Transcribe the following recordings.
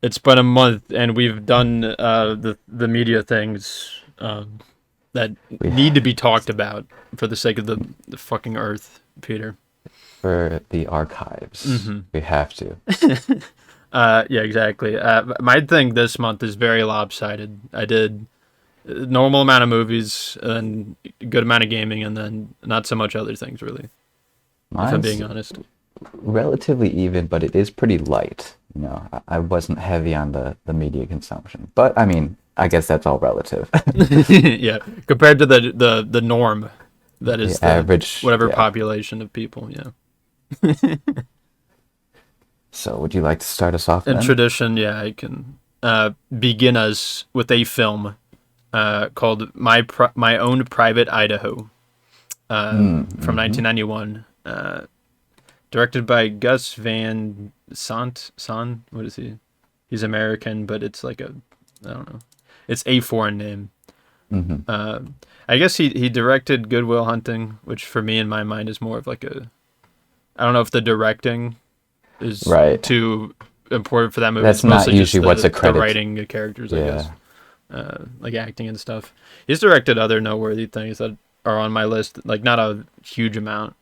it's been a month, and we've done the media things that We need to be talked about for the sake of the fucking Earth, Peter. for the archives. Hmm. We have to. Yeah, exactly. My thing this month is very lopsided. I did a normal amount of movies and a good amount of gaming, and then not so much other things, really, if I'm Mine's being honest. relatively even, but it is pretty light. I wasn't heavy on the media consumption, but I mean, I guess that's all relative. Yeah, compared to the norm, that The is the average, whatever yeah. population of people. Yeah. So, would you like to start us off In then? tradition, yeah, I can begin us with a film called My Own Private Idaho from Mm-hmm. 1991, directed by Gus Van Sant. What is he? He's American, but it's like I don't know. It's a foreign name. Mm-hmm. Uh, I guess he directed Good Will Hunting, which for me in my mind is more of like a. I don't know if the directing is Right. too important for that movie. That's It's not mostly just usually what's a the credit. writing, the characters, I guess, Yeah. like acting and stuff. He's directed other noteworthy things that are on my list, like not a huge amount.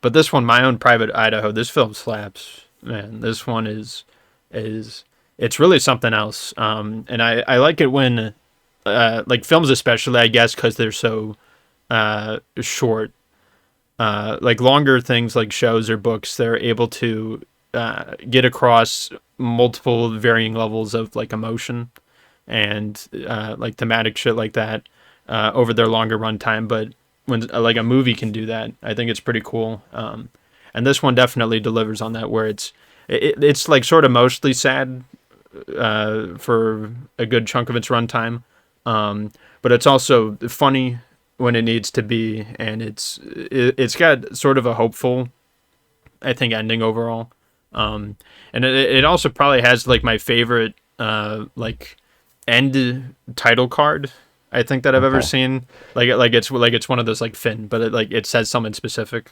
But this one, My Own Private Idaho, this film slaps, man. This one is it's really something else. And I like it when like films especially, I guess, because they're so short. Like longer things like shows or books, they're able to get across multiple varying levels of like emotion and like thematic shit like that over their longer runtime. But when like a movie can do that, I think it's pretty cool. And this one definitely delivers on that, where it's like sort of mostly sad for a good chunk of its runtime, but it's also funny when it needs to be, and it's got sort of a hopeful, I think, ending overall. And it also probably has like my favorite like end title card I think that I've ever Okay. seen. Like it's one of those like Finn, but it says something specific.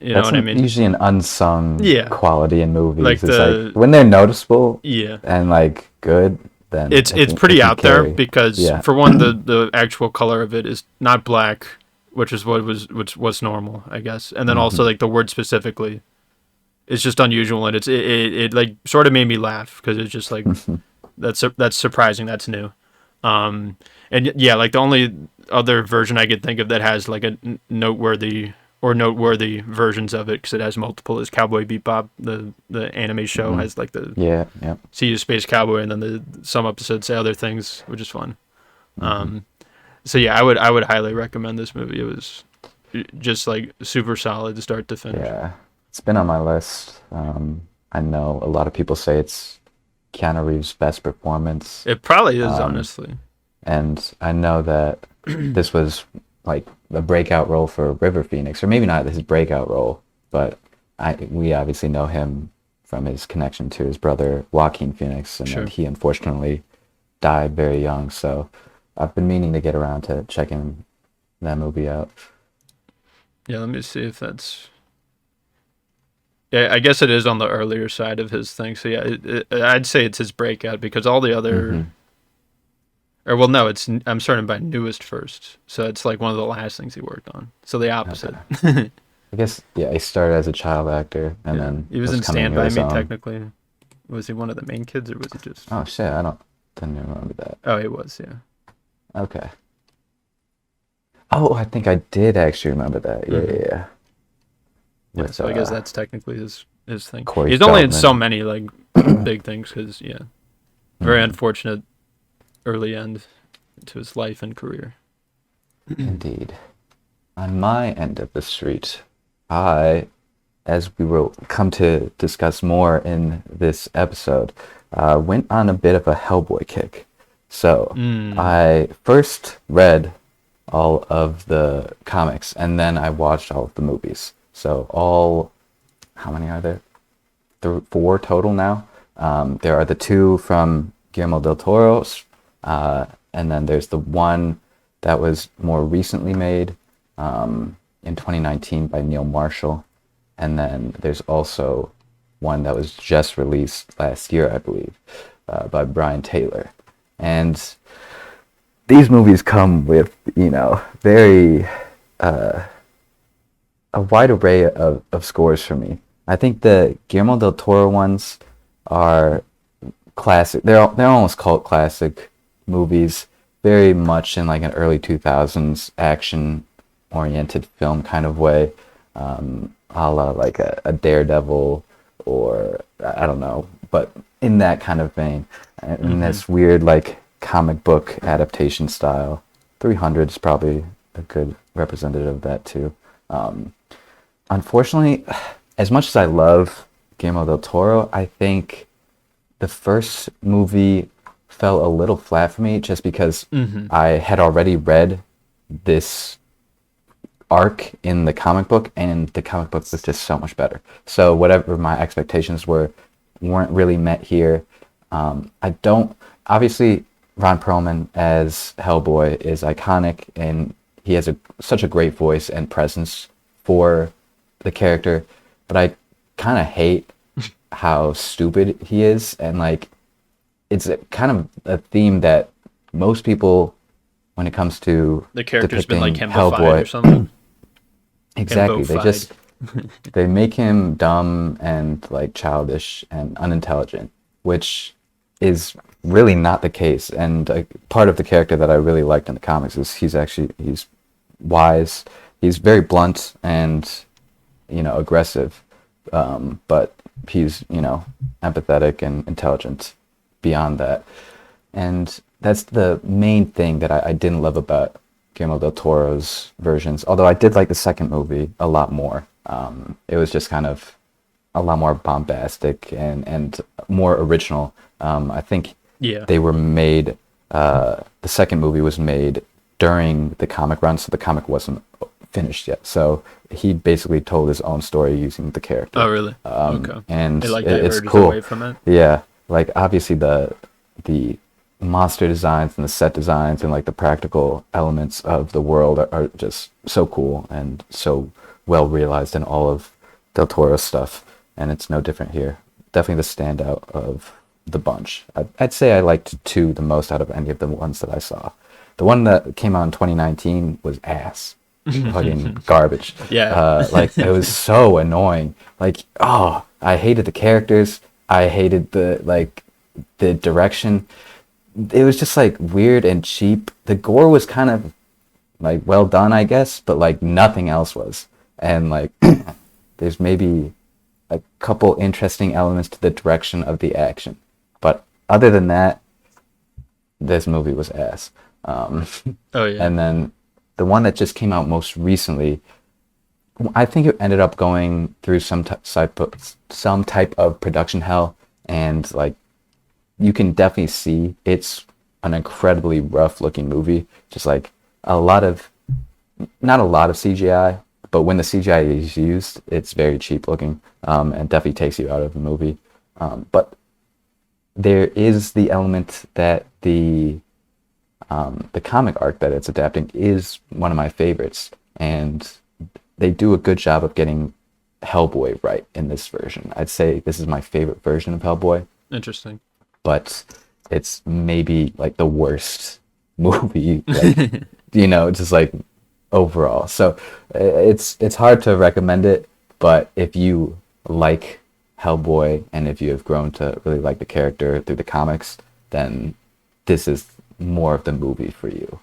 You know That's what I mean? usually an unsung Yeah, quality in like movies. It's like the when they're noticeable yeah. and like good, then It's it pretty can out there carry. because Yeah. for one, the actual color of it is not black, which is which was normal, I guess, and then also Hmm. like the word specifically is just unusual, and it like sort of made me laugh because it's just like that's surprising, that's new. And yeah, like the only other version I could think of that has like a noteworthy versions of it, because it has multiple, is Cowboy Bebop. The anime show Hmm. has like the Yeah. Yeah. See You Space Cowboy, and then some episodes say other things, which is fun. Hmm. Um, so yeah, I would highly recommend this movie. It was just like super solid start to finish. Yeah. It's been on my list. I know a lot of people say it's Keanu Reeves' best performance. It probably is, Um, honestly. and I know that this was like a breakout role for River Phoenix, or maybe not his breakout role, but we obviously know him from his connection to his brother Joaquin Phoenix, and then Sure. he unfortunately died very young. So I've been meaning to get around to checking that movie out. Yeah, let me see if that's. Yeah, I guess it is on the earlier side of his thing. So yeah, I'd say it's his breakout, because all the other, Hmm. or well, no, I'm starting by newest first. So it's like one of the last things he worked on. So the opposite. Okay. I guess yeah, he started as a child actor and Yeah, then he was was in coming Stand into by his Me own. technically. Was he one of the main kids, or was he just? Oh shit, I didn't remember that. Oh, he was. Yeah. Okay. Oh, I think I did actually remember that. Yeah, Hmm. yeah, yeah. Yeah. With So I guess that's technically his thing. Corey He's only in so Feldman. many like big things, because yeah, very Mhm. unfortunate early end to his life and career. Indeed. On my end of the street, I, as we will come to discuss more in this episode, went on a bit of a Hellboy kick. So Mm. I first read all of the comics and then I watched all of the movies. So how many are there? Four total now. There are the two from Guillermo del Toro's, and then there's the one that was more recently made in 2019 by Neil Marshall, and then there's also one that was just released last year, I believe, by Brian Taylor. And these movies come with, very a wide array of scores for me. I think the Guillermo del Toro ones are classic. They're almost cult classic movies, very much in like an early 2000s action oriented film kind of way, a la like a Daredevil, or I don't know, but in that kind of vein, and this weird like comic book adaptation style. 300 is probably a good representative of that too. Unfortunately, as much as I love Guillermo del Toro, I think the first movie fell a little flat for me just because I had already read this arc in the comic book, and the comic book was just so much better. So whatever my expectations weren't really met here. Obviously Ron Perlman as Hellboy is iconic, and he has such a great voice and presence for the character, but I kind of hate how stupid he is, and like it's kind of a theme that most people, when it comes to the character's been depicting like himbified Hellboy, or something. exactly, Himbofied. they make him dumb and like childish and unintelligent, which is really not the case. And part of the character that I really liked in the comics is he's wise. He's very blunt and aggressive, but he's empathetic and intelligent beyond that. And that's the main thing that I didn't love about Guillermo del Toro's versions, although I did like the second movie a lot more. It was just kind of a lot more bombastic and more original. I think they were made, the second movie was made during the comic run, so the comic wasn't finished yet. So he basically told his own story using the character. Oh, really? Okay. And Like it's diverges cool. away from it? Yeah, like obviously the monster designs and the set designs and like the practical elements of the world are just so cool and so well realized in all of Del Toro's stuff, and it's no different here. Definitely the standout of the bunch. I'd say I liked 2 the most out of any of the ones that I saw. The one that came out in 2019 was ass. Fucking garbage. Yeah. Like it was so annoying. Like, oh, I hated the characters. I hated the direction. It was just like weird and cheap. The gore was kind of like well done, I guess, but like nothing else was. And like there's maybe a couple interesting elements to the direction of the action, but other than that, this movie was ass. Oh yeah. And then the one that just came out most recently, I think it ended up going through some type of production hell, and like you can definitely see it's an incredibly rough looking movie. Just like not a lot of CGI, but when the CGI is used, it's very cheap looking, and definitely takes you out of the movie. But there is the element that the comic arc that it's adapting is one of my favorites, and they do a good job of getting Hellboy right in this version. I'd say this is my favorite version of Hellboy. Interesting. But it's maybe like the worst movie, like, just like overall. So it's hard to recommend it, but if you like Hellboy and if you have grown to really like the character through the comics, then this is more of the movie for you.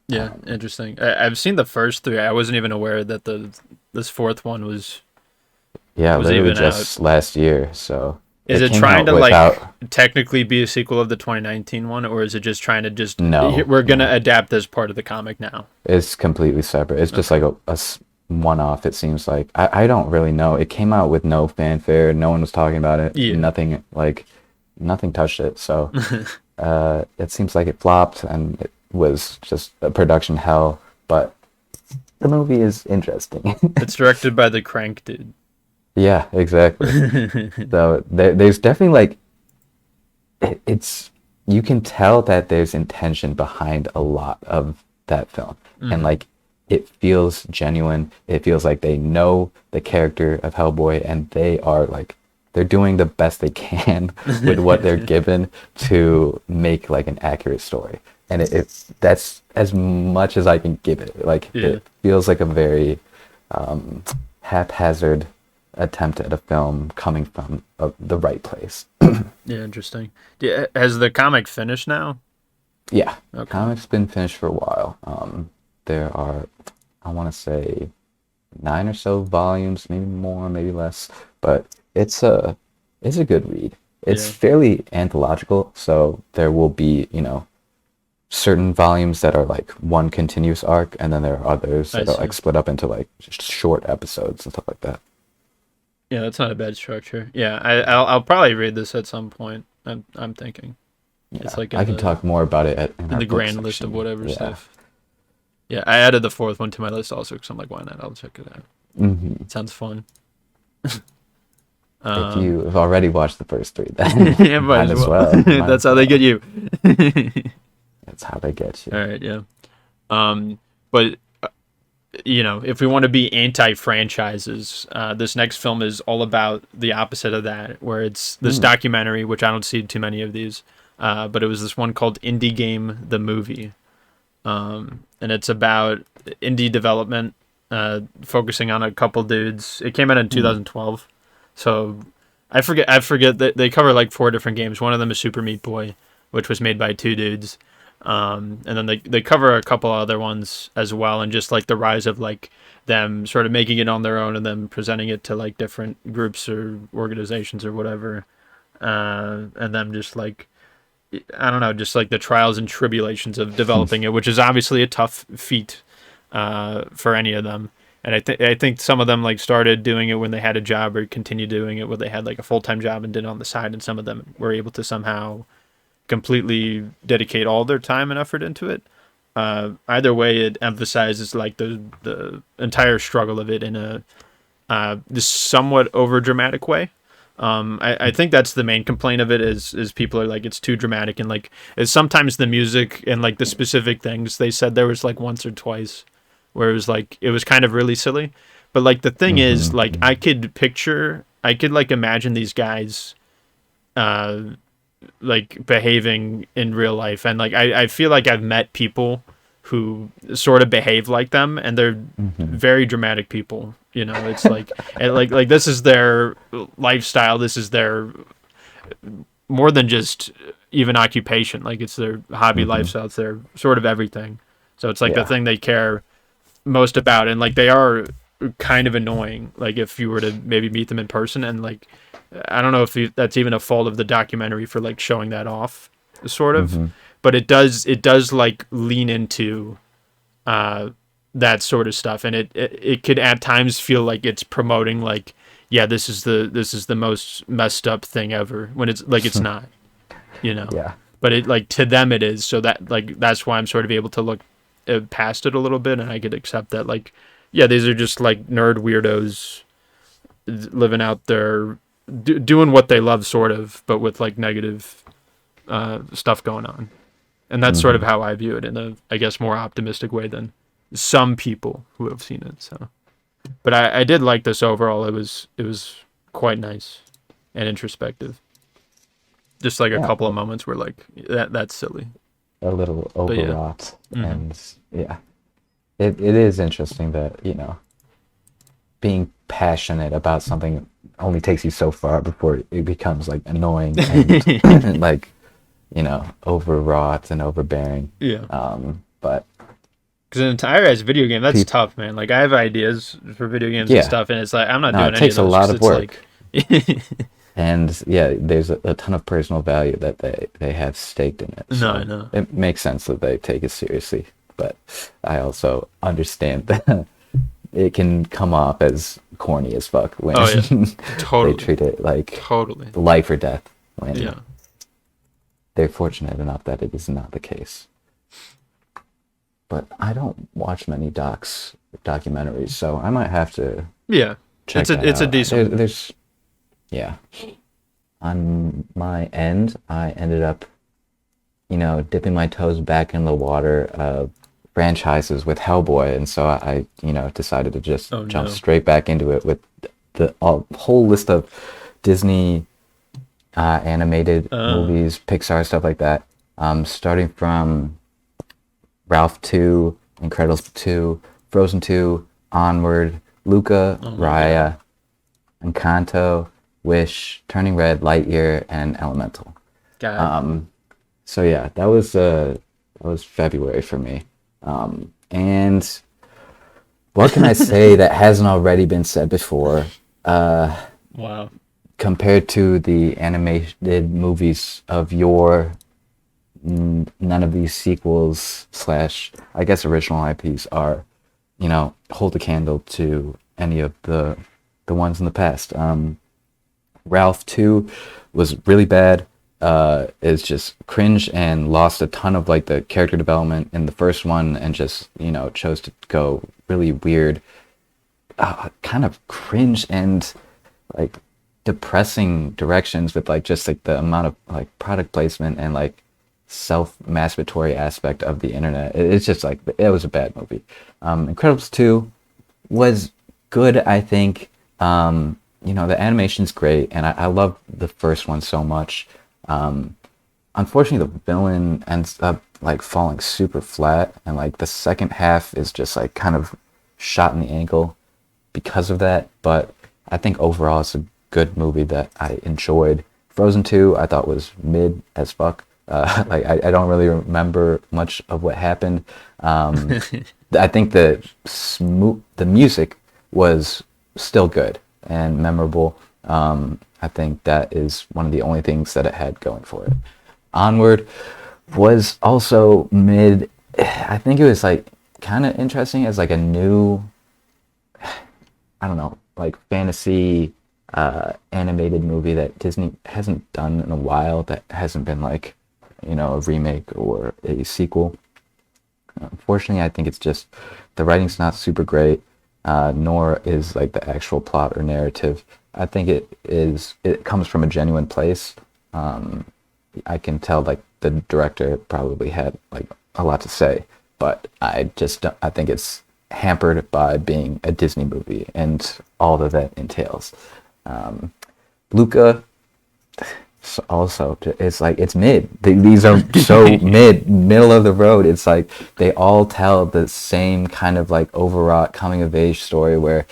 Yeah, interesting. I've seen the first 3. I wasn't even aware that this 4th one was literally even just out. last year. So is it came trying out to without... like technically be a sequel of the 2019 one, or is it just trying to No, we're gonna adapt this part of the comic now? It's completely separate. It's just like a one-off, it seems like. I don't really know. It came out with no fanfare. No one was talking about it. Yeah. Nothing touched it. So it seems like it flopped and it was just a production hell. But the movie is interesting. It's directed by the Crank dude. Yeah, exactly. So there's definitely like it's you can tell that there's intention behind a lot of that film, and like it feels genuine. It feels like they know the character of Hellboy, and they're they're doing the best they can with what they're given to make like an accurate story. And that's as much as I can give it. Like it feels like a very haphazard attempt at a film coming from the right place. Yeah, interesting. Has the comic finished now? Yeah, Okay. comic's been finished for a while. There are, I want to say, 9 or so volumes, maybe more, maybe less, but it's a good read. It's fairly anthological, so there will be, certain volumes that are like one continuous arc, and then there are others that are like split up into like short episodes and stuff like that. Yeah, that's not a bad structure. Yeah, I'll probably read this at some point. I'm thinking. Yeah, It's like I can talk more about it in in our the book grand list of section. whatever Yeah. stuff. Yeah, I added the fourth one to my list also because I'm like, why not? I'll check it out. Hmm. It sounds fun. If you have already watched the first 3, then Yeah, might might as as well. well. Might That's as how they get you. That's how they get you. All right, yeah. But if we want to be anti-franchises, this next film is all about the opposite of that, where it's this documentary, which I don't see too many of these, but it was this one called Indie Game the Movie, and it's about indie development, focusing on a couple dudes. It came out in 2012, so I forget that they cover like 4 different games. One of them is Super Meat Boy, which was made by 2 dudes. And then they cover a couple other ones as well, and just like the rise of like them sort of making it on their own and then presenting it to like different groups or organizations or whatever, and them just like, I don't know, just like the trials and tribulations of developing it, which is obviously a tough feat for any of them. And I think some of them like started doing it when they had a job or continued doing it when they had like a full-time job and did it on the side, and some of them were able to somehow completely dedicate all their time and effort into it. Either way, it emphasizes like the entire struggle of it in this somewhat over dramatic way. I think that's the main complaint of it is people are like, it's too dramatic, and like it's sometimes the music and like the specific things they said there was like once or twice where it was kind of really silly. But like the thing is, like I could like imagine these guys like behaving in real life, and like I feel like I've met people who sort of behave like them, and they're very dramatic people. It's like and like this is their lifestyle. This is their more than just even occupation. Like it's their hobby lifestyle. It's their sort of everything. So it's like the thing they care most about, and like they are kind of annoying. Like if you were to maybe meet them in person, and like I don't know if that's even a fault of the documentary for like showing that off, sort of, but it does like lean into that sort of stuff, and it could at times feel like it's promoting like, yeah, this is the most messed up thing ever, when it's like it's not, Yeah. but it like to them it is. So that like that's why I'm sort of able to look past it a little bit, and I could accept that like, yeah, these are just like nerd weirdos living out their doing what they love, sort of, but with like negative stuff going on. And that's sort of how I view it, in a, I guess, more optimistic way than some people who have seen it. So, but I did like this overall. It was quite nice and introspective. Just like a couple of moments where like that's silly. A little But yeah. overwrought, and it is interesting that being passionate about something only takes you so far before it becomes like annoying and like overwrought and overbearing. Yeah. But Because an entire video game, that's tough, man. Like I have ideas for video games and stuff, and it's like I'm not doing it any takes of a those lot 'cause of work. Like... And yeah, there's a ton of personal value that they have staked in it. No, I know. It makes sense that they take it seriously, but I also understand that it can come off as corny as fuck when Totally. they treat it like Totally. life or death. When Yeah. they're fortunate enough that it is not the case. But I don't watch many documentaries, so I might have to Yeah. check that It's a out. decent. There's on my end, I ended up, dipping my toes back in the water of franchises with Hellboy, and so I decided to just jump straight back into it with the whole list of Disney animated Uh, movies, Pixar stuff like that. Starting from Ralph 2, Incredibles 2, Frozen 2, Onward, Luca, oh my god. Raya, Encanto, Wish, Turning Red, Lightyear, and Elemental. God. So yeah, that was February for me. And what can I say that hasn't already been said before? Wow. Compared to the animated movies of yore, none of these sequels slash, I guess, original IPs are, hold a candle to any of the ones in the past. Ralph 2 was really bad. It's just cringe and lost a ton of like the character development in the first one and just, chose to go really weird, kind of cringe and like depressing directions with like just like the amount of like product placement and like self-masturbatory aspect of the internet. It's just like it was a bad movie. Incredibles 2 was good, I think. The animation's great, and I love the first one so much. Unfortunately, the villain ends up like falling super flat, and like the second half is just like kind of shot in the ankle because of that. But I think overall it's a good movie that I enjoyed. Frozen 2 I thought was mid as fuck. Like I don't really remember much of what happened. I think the music was still good and memorable. I think that is one of the only things that it had going for it. Onward was also mid. I think it was like kind of interesting as like a new, I don't know, like fantasy animated movie that Disney hasn't done in a while, that hasn't been like, a remake or a sequel. Unfortunately, I think it's just the writing's not super great, nor is like the actual plot or narrative. I think it comes from a genuine place. I can tell like the director probably had like a lot to say, but I think it's hampered by being a Disney movie and all that entails. Luca also, it's like it's mid. These are so middle of the road. It's like they all tell the same kind of like overwrought coming of age story where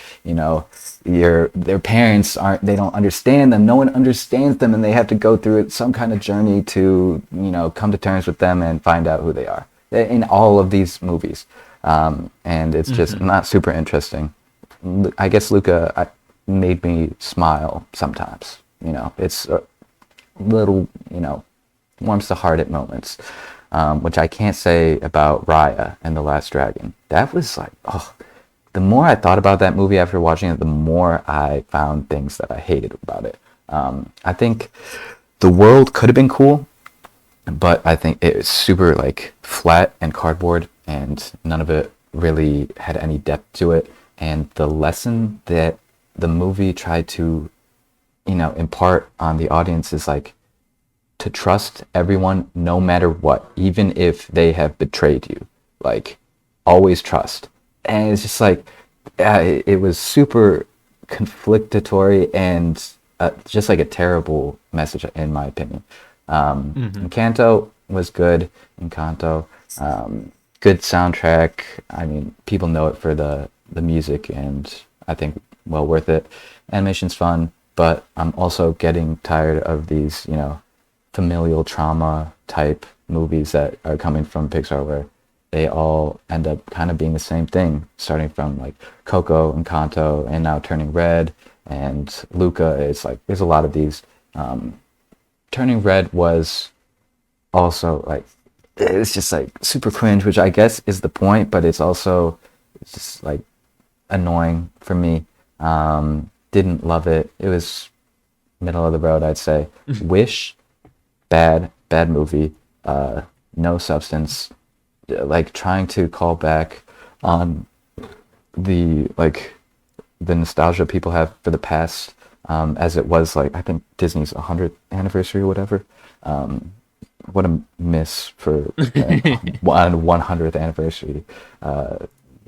their parents they don't understand them, no one understands them, and they have to go through some kind of journey to come to terms with them and find out who they are in all of these movies. And it's just not super interesting. I guess Luca made me smile sometimes. It's little, warms the heart at moments, which I can't say about Raya and the Last Dragon. That was like, the more I thought about that movie after watching it, the more I found things that I hated about it. I think the world could have been cool, but I think it was super like flat and cardboard, and none of it really had any depth to it. And the lesson that the movie tried to impart on the audience is like to trust everyone no matter what, even if they have betrayed you. Like, always trust. And it's just like, it was super conflictatory and just like a terrible message, in my opinion. Encanto was good. Encanto, good soundtrack. I mean, people know it for the music, and I think well worth it. Animation's fun. But I'm also getting tired of these, familial trauma type movies that are coming from Pixar, where they all end up kind of being the same thing, starting from like Coco, Encanto, and now Turning Red and Luca. It's like there's a lot of these. Turning Red was also like, it's just like super cringe, which I guess is the point, but it's just like annoying for me. Didn't love it. It was middle of the road, I'd say. Wish, bad movie. No substance. Like trying to call back on the nostalgia people have for the past, as it was like, I think Disney's 100th anniversary or whatever. What a miss for 100th anniversary.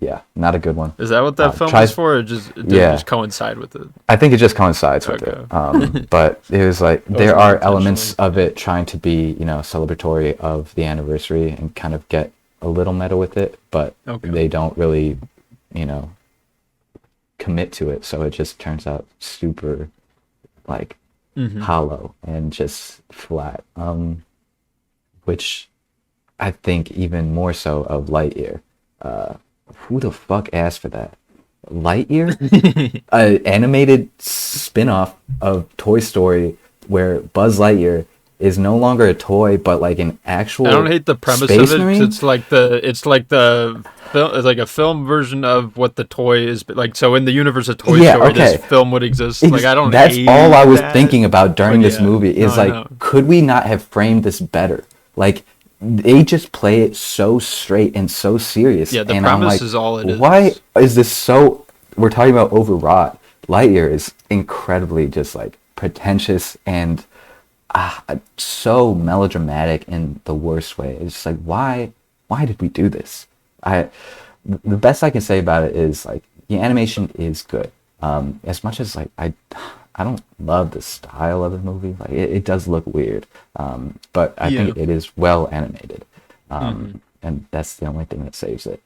Yeah, not a good one. Is that what that film try- was for? Or just did it Yeah. just coincide with it? I think it just coincides with Okay. it. But it was like there wasn't are intentionally. elements of it trying to be, celebratory of the anniversary and kind of get a little meta with it, but Okay. they don't really, commit to it. So it just turns out super like hollow and just flat. Which I think even more so of Lightyear. Who the fuck asked for that? Lightyear? An animated spin-off of Toy Story where Buzz Lightyear is no longer a toy but like an actual I don't hate the premise space of it. 'Cause marine? it's like a film version of what the toy is like. So in the universe of Toy Yeah, Story, okay. this film would exist. Like I don't. That's hate all I was that. thinking about during But this yeah. movie is No, I like, know. could we not have framed this better? Like, they just play it so straight and so serious. Yeah, the and I'm premise like, is all it is. Why is this so? We're talking about overwrought. Lightyear is incredibly just like pretentious and so melodramatic in the worst way. It's just like, why did we do this? The best I can say about it is like the animation is good. As much as like I don't love the style of the movie. Like it does look weird, but I think it is well animated, and that's the only thing that saves it.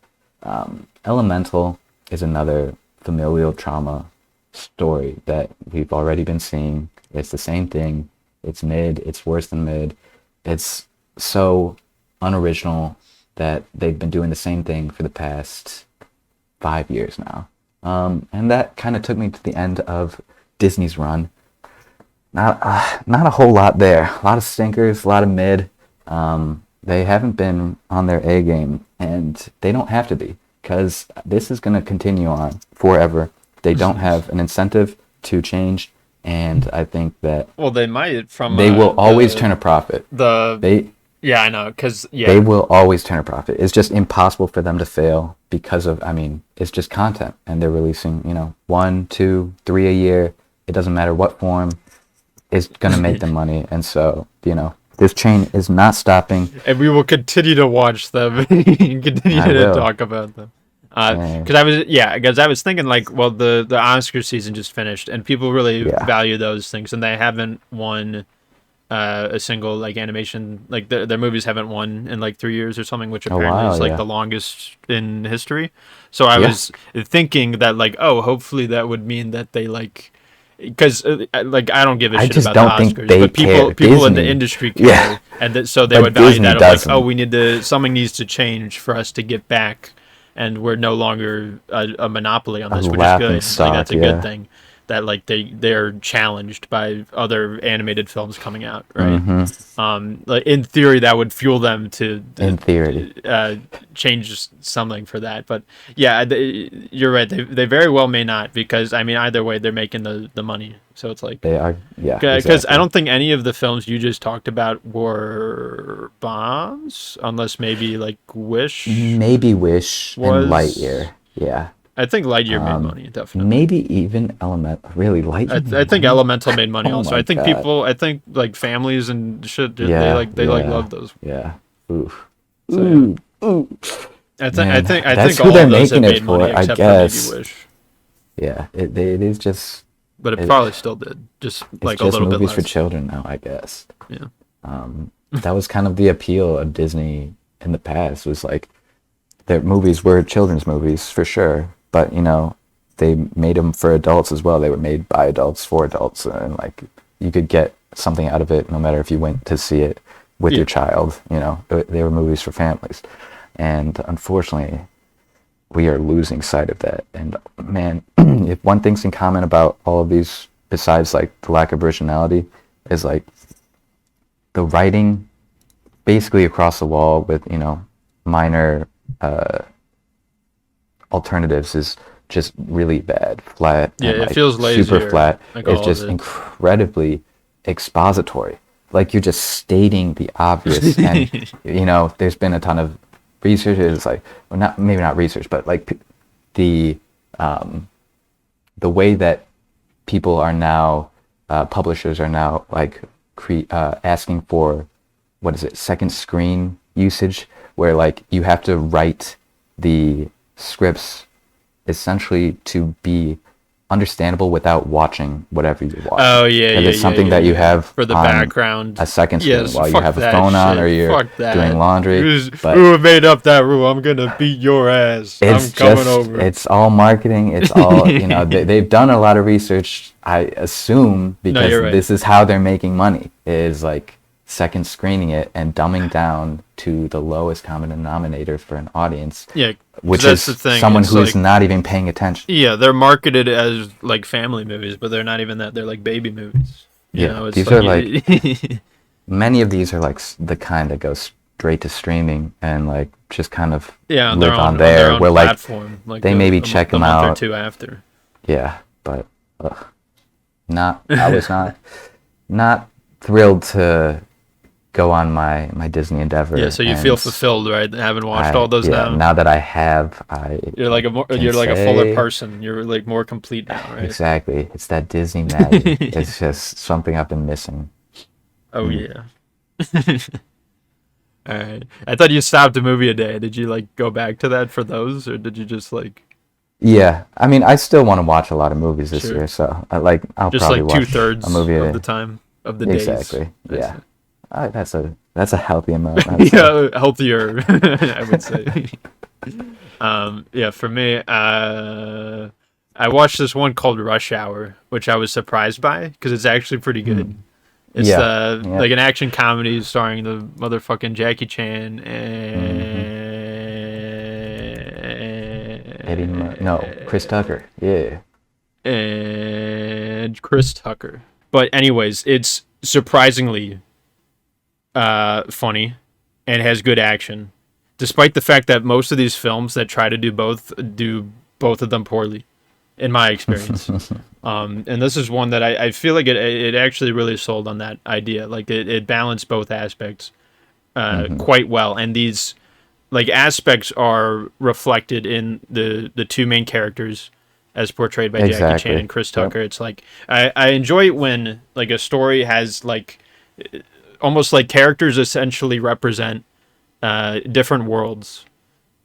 Elemental is another familial trauma story that we've already been seeing. It's the same thing. It's mid. It's worse than mid. It's so unoriginal that they've been doing the same thing for the past 5 years now. And that kind of took me to the end of Disney's run. Not a whole lot there. A lot of stinkers, a lot of mid. They haven't been on their A game, and they don't have to be, because this is going to continue on forever. They don't have an incentive to change, and I think that they might they will always turn a profit. Yeah, I know, because They will always turn a profit. It's just impossible for them to fail because of, it's just content, and they're releasing, 1, 2, 3 a year. It doesn't matter what form. It's going to make them money. And so, this chain is not stopping. And we will continue to watch them and continue to talk about them. Because I was thinking the Oscar season just finished, and people really value those things, and they haven't won a single like animation, like their movies haven't won in like 3 years or something, which apparently is like the longest in history. So I was thinking that hopefully that would mean that they because I don't give a shit just about don't the think Oscars, they but people care. in the Disney. industry care, and so they But would value Disney that. doesn't. We need to, something needs to change for us to get back, and we're no longer a monopoly on this, which is good. That's a good thing. That they're challenged by other animated films coming out, right? In theory, that would fuel them to change something for that. But yeah, you're right. They very well may not, because either way they're making the money. So it's like they are, because exactly. I don't think any of the films you just talked about were bombs, unless maybe Wish. Maybe Wish and Lightyear. Yeah. I think Lightyear made money, definitely. Maybe even Elemental. Really, Lightyear. I think Elemental made money also. I think God. I think families and shit, they love those. Yeah. Oof. So, ooh. Ooh. I Man, think that's all who they're of those have making it made money for, I except guess. for maybe Wish. Yeah, it is just. But it probably still did, just It's a just little bit movies less. for children now, I guess. Yeah. That was kind of the appeal of Disney in the past. Was their movies were children's movies for sure, but they made them for adults as well. They were made by adults for adults, and you could get something out of it no matter if you went to see it with your child. They were movies for families, and unfortunately, we are losing sight of that. And man, if one thing's in common about all of these, besides the lack of originality, is the writing, basically across the wall with minor alternatives, is just really bad, flat. Yeah, and, it feels lazier, super flat. It's all just of it. incredibly expository. You're just stating the obvious, and there's been a ton of research. It's maybe not research, but the way that people are now, publishers are now asking for, what is it, second screen usage, where you have to write the scripts essentially to be understandable without watching whatever you watch. Oh yeah, yeah, it's something that you have for the on background, a second screen yes, while you fuck have a that phone on shit. or you're Fuck that. doing laundry. But Who made up that rule? I'm gonna beat your ass. I'm coming over. It's all marketing. It's all, they've done a lot of research, I assume, because you're right. this is how they're making money, is like second screening it and dumbing down to the lowest common denominator for an audience. Yeah, which is someone who's not even paying attention. Yeah, they're marketed as like family movies, but they're not even that. They're like baby movies. These are like many of these are like the kind that go straight to streaming and like just kind of live on there, where like they maybe check them out a month or two after. Yeah, but I was not thrilled to go on my Disney endeavor. Yeah, so you feel fulfilled, right? Having watched all those now. Now that I have, you're like a fuller person. You're like more complete now, right? Exactly. It's that Disney magic. It's just something I've been missing. Oh yeah. All right. I thought you stopped a movie a day. Did you like go back to that for those, or did you just like? Yeah, I mean, I still want to watch a lot of movies this year, so I'll just probably like watch 2/3 a movie of the time of the days. Exactly. Yeah. That's a healthy amount. Yeah, healthier, I would say. Yeah, for me, I watched this one called Rush Hour, which I was surprised by because it's actually pretty good. It's like an action comedy starring the motherfucking Jackie Chan and Chris Tucker. Yeah. And Chris Tucker. But anyways, it's surprisingly funny and has good action, despite the fact that most of these films that try to do both of them poorly, in my experience. And this is one that I feel like it actually really sold on that idea. Like it balanced both aspects quite well, and these like aspects are reflected in the two main characters as portrayed by Jackie Chan and Chris Tucker. Yep. It's like I enjoy it when like a story has like almost like characters essentially represent different worlds,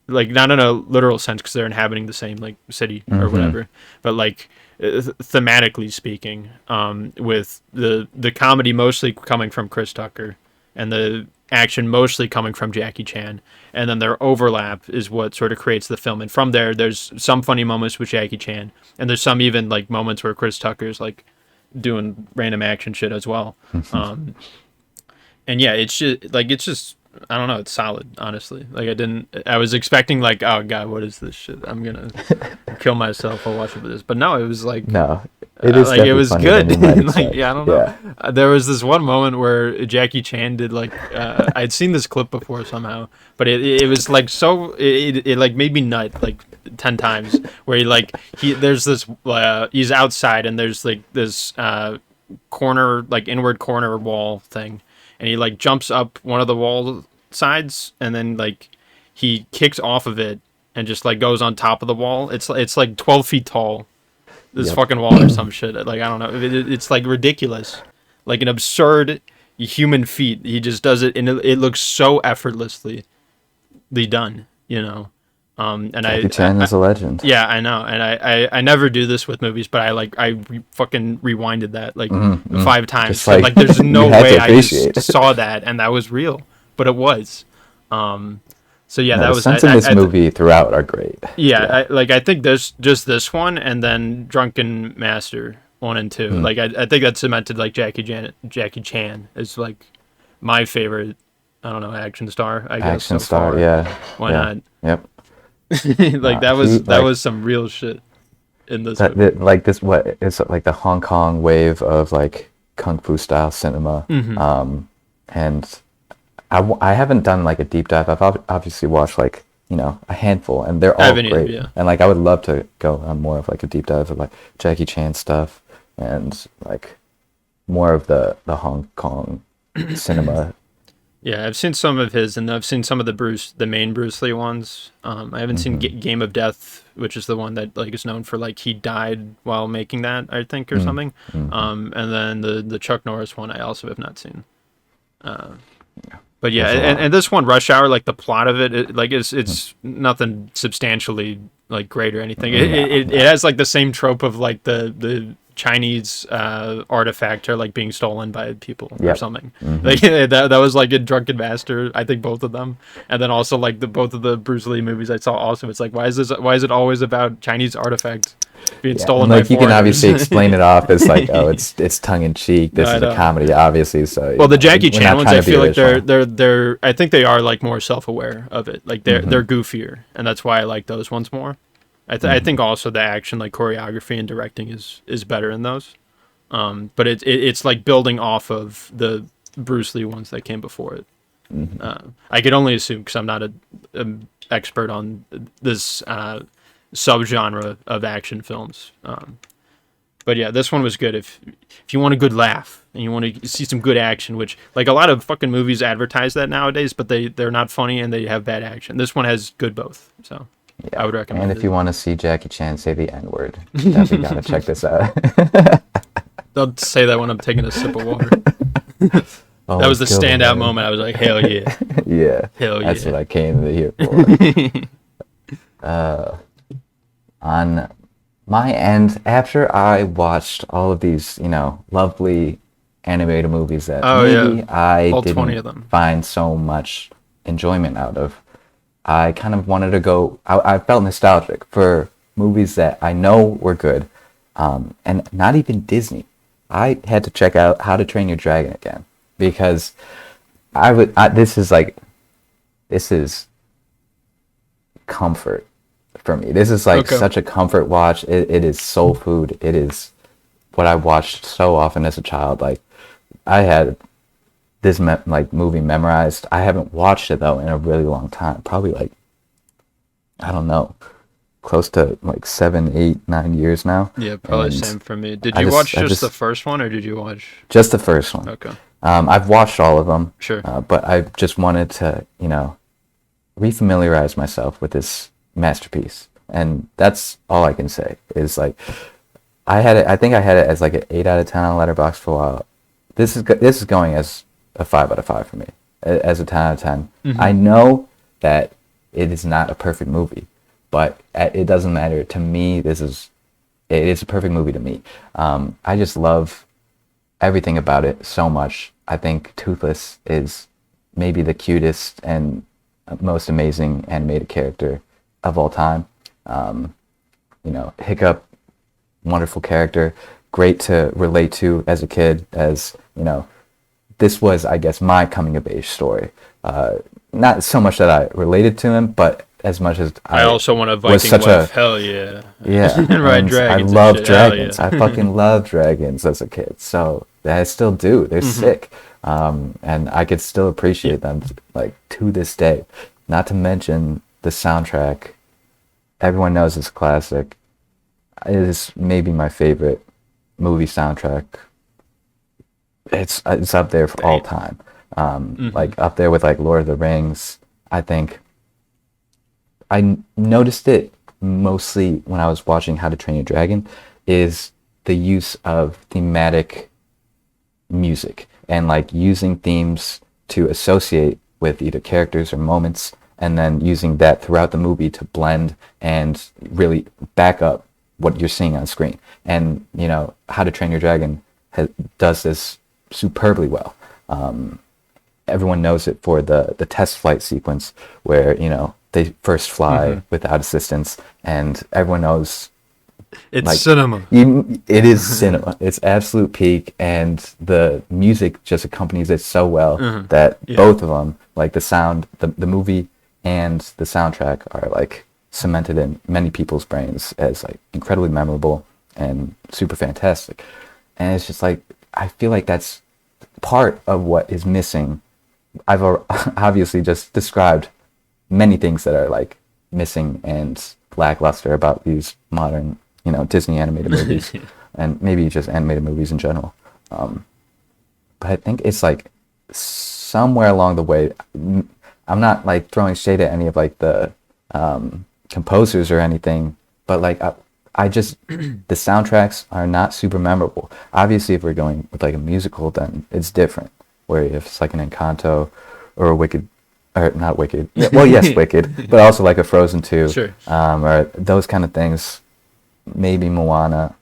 like not in a literal sense because they're inhabiting the same like city or whatever, but like thematically speaking, with the comedy mostly coming from Chris Tucker and the action mostly coming from Jackie Chan, and then their overlap is what sort of creates the film. And from there's some funny moments with Jackie Chan, and there's some even like moments where Chris Tucker's like doing random action shit as well. And yeah, it's just I don't know, it's solid, honestly. Like I was expecting like, oh god, what is this shit? I'm gonna kill myself while watching this. But no, it was like it is like it was good. Like I don't know. Yeah. There was this one moment where Jackie Chan did like I'd seen this clip before somehow, but it was like so it like made me nut like 10 times where there's this he's outside and there's like this corner, like inward corner wall thing, and he like jumps up one of the wall sides and then like he kicks off of it and just like goes on top of the wall. It's like 12 feet tall, this fucking wall or some shit. Like I don't know, it's like ridiculous, like an absurd human feat. He just does it and it looks so effortlessly done, you know. And Jackie Chan is a legend. Yeah, I know, and I never do this with movies, but I fucking rewinded that like 5 times. So, like there's no way I just saw that and that was real, but it was. So yeah, that was. The sense in this movie throughout are great. Yeah, I think there's just this one and then Drunken Master 1 and 2. Like I think that cemented like Jackie Chan is like my favorite. I don't know, action star. I guess action star. Far. Yeah. Why not? Yep. Like that was some real shit in this movie. Like this, what it's like the Hong Kong wave of like kung fu style cinema. And I haven't done like a deep dive. I've obviously watched like a handful, and they're all great. Yeah. And like I would love to go on more of like a deep dive of like Jackie Chan stuff and like more of the Hong Kong cinema. Yeah, I've seen some of his, and I've seen some of the main Bruce Lee ones. I haven't seen Game of Death, which is the one that like is known for like he died while making that, I think, or something. And then the Chuck Norris one I also have not seen. But yeah, There's a lot. and this one, Rush Hour, like the plot of it, like it's nothing substantially like great or anything. No, It no. has like the same trope of like the Chinese artifact or like being stolen by people or Yep. something. Hmm. Like that was like in Drunken Master, I think both of them, and then also like the both of the Bruce Lee movies I saw. Also, it's like why is it always about Chinese artifacts being Yeah, and stolen by like you can foreigners? obviously explain it off as like, oh, it's tongue in cheek. No, This I is a know. comedy, obviously. So Well, the Jackie we're Chan not ones, trying I to be feel like original. they're I think they are like more self-aware of it. Like Hmm. they're goofier, and that's why I like those ones more. I Hmm. think also the action, like choreography and directing, is better in those. But it's like building off of the Bruce Lee ones that came before it. Hmm. I could only assume because I'm not a expert on this subgenre of action films. But yeah, this one was good. If you want a good laugh and you want to see some good action, which like a lot of fucking movies advertise that nowadays, but they're not funny and they have bad action. This one has good both, so I Yeah, would and recommend if it. you want to see Jackie Chan say the N word, definitely gotta check this out. I'll say that when I'm taking a sip of water. That was Always the kill the standout man. moment. I was like, hell yeah, Yeah, hell that's what yeah. I came to here for. On my end, after I watched all of these, lovely animated movies that Oh yeah, maybe I all 20 didn't of them. find so much enjoyment out of, I kind of wanted to go. I felt nostalgic for movies that I know were good, and not even Disney. I had to check out How to Train Your Dragon again because this is comfort for me. This is like Okay. such a comfort watch. It is soul food. It is what I watched so often as a child. Like I had this like movie memorized. I haven't watched it though in a really long time. Probably like I don't know, close to like 7, 8, 9 years now. Yeah, probably And same for me. Did I you just watch I just the just first one or did you watch? just the first one. Okay, I've watched all of them, sure. but I just wanted to refamiliarize myself with this masterpiece, and that's all I can say. Is like I had it. I think I had it as like an 8 out of 10 on Letterboxd for a while. This is going as a 5 out of 5 for me, as a 10 out of 10. I know that it is not a perfect movie, but it doesn't matter to me. It is a perfect movie to me. I just love everything about it so much. I think Toothless is maybe the cutest and most amazing animated character of all time. Hiccup, wonderful character, great to relate to as a kid. As this was, I guess, my coming of age story. Not so much that I related to him, but as much as I I also want a was Viking such wife. a Hell yeah. yeah, And ride and I dragons and love shit. Hell dragons. yeah. I fucking love dragons as a kid. So I still do. They're sick. And I could still appreciate them like to this day. Not to mention the soundtrack. Everyone knows it's a classic. It is maybe my favorite movie soundtrack. It's up there for all time. Like up there with like Lord of the Rings. I think noticed it mostly when I was watching How to Train Your Dragon, is the use of thematic music and like using themes to associate with either characters or moments, and then using that throughout the movie to blend and really back up what you're seeing on screen. And How to Train Your Dragon does this superbly well. Everyone knows it for the test flight sequence where they first fly without assistance, and everyone knows It's like cinema. it is cinema. It's absolute peak, and the music just accompanies it so well that Yeah. both of them, like the sound, the movie and the soundtrack, are like cemented in many people's brains as like incredibly memorable and super fantastic. And it's just like I feel like that's part of what is missing. I've obviously just described many things that are like missing and lackluster about these modern, Disney animated movies, and maybe just animated movies in general. But I think it's like somewhere along the way, I'm not like throwing shade at any of like the composers or anything, but like I just the soundtracks are not super memorable. Obviously, if we're going with like a musical, then it's different. Where if it's like an Encanto or a Wicked, or not Wicked. Yeah, well, yes, Wicked, but also like a Frozen 2, Sure. Or those kind of things. Maybe Moana.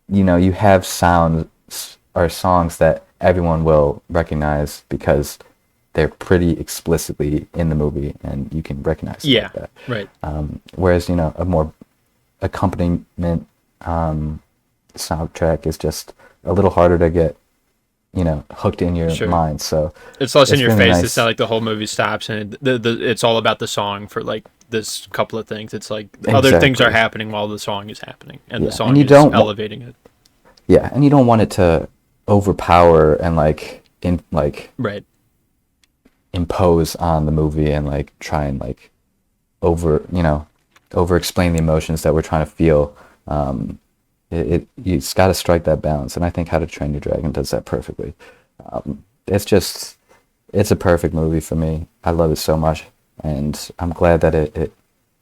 You have sounds or songs that everyone will recognize because they're pretty explicitly in the movie, and you can recognize it like that. Right. Whereas a more accompaniment soundtrack is just a little harder to get hooked in your mind. So it's less in your really face. nice. It's not like the whole movie stops and it's all about the song for like this couple of things. It's like other things are happening while the song is happening, and the song is elevating it. Yeah, and you don't want it to overpower and right. impose on the movie and like try and like over explain the emotions that we're trying to feel. It's got to strike that balance, and I think How to Train Your Dragon does that perfectly. It's a perfect movie for me. I love it so much, and I'm glad that it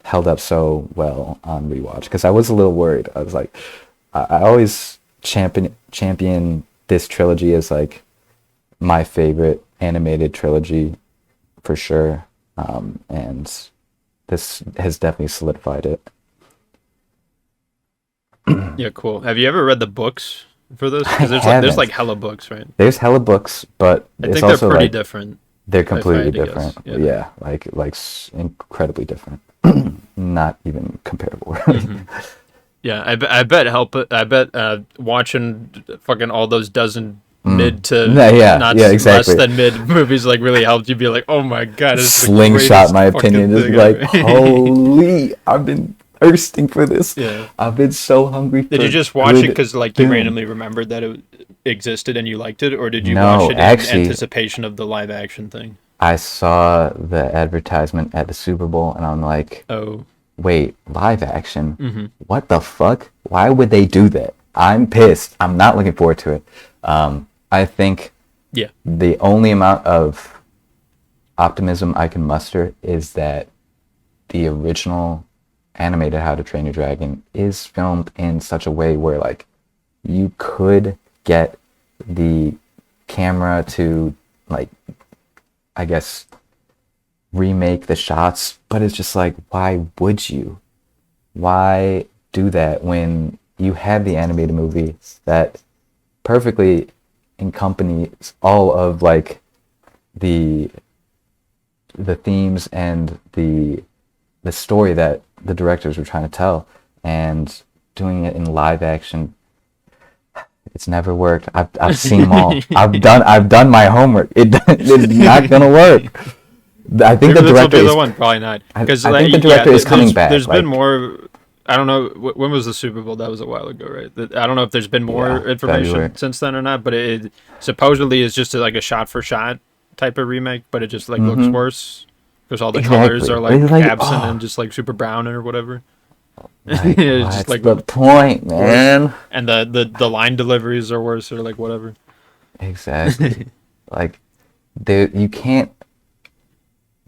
held up so well on rewatch, because I was a little worried. I was like, I always champion this trilogy as like my favorite animated trilogy for sure, and this has definitely solidified it. Yeah, cool. Have you ever read the books for this? Because there's like hella books, right? There's hella books, but I it's think also they're pretty like, different. They're completely different. Yeah. Like incredibly different. Not even comparable. Mm-hmm. Yeah, I bet watching fucking all those dozen mid to not exactly. less than mid movies like really helped you be like, oh my god, this slingshot my opinion is like, ever. holy, I've been thirsting for this. Yeah, I've been so hungry. Did you just watch it because like you randomly remembered that it existed and you liked it, or did you watch it in anticipation of the live action thing? I saw the advertisement at the Super Bowl and I'm like, oh. Wait, live action? Mm-hmm. What the fuck? Why would they do that? I'm pissed. I'm not looking forward to it. I think the only amount of optimism I can muster is that the original animated How to Train Your Dragon is filmed in such a way where like you could get the camera to like, I guess, remake the shots, but it's just like, why would you? Why do that when you have the animated movie that perfectly encompasses all of like the themes and the story that the directors were trying to tell, and doing it in live action? It's never worked. I've seen them all. I've done my homework. It's not gonna work. I think the director is one. Probably not. Because I think the director is coming back. There's been more. I don't know when was the Super Bowl. That was a while ago, right? I don't know if there's been more information February. Since then or not. But it supposedly is just like a shot for shot type of remake, but it just like looks worse because all the colors are like absent and just like super brown or whatever. Like, it's just like the point, man. And the line deliveries are worse or like whatever. Exactly. Like you can't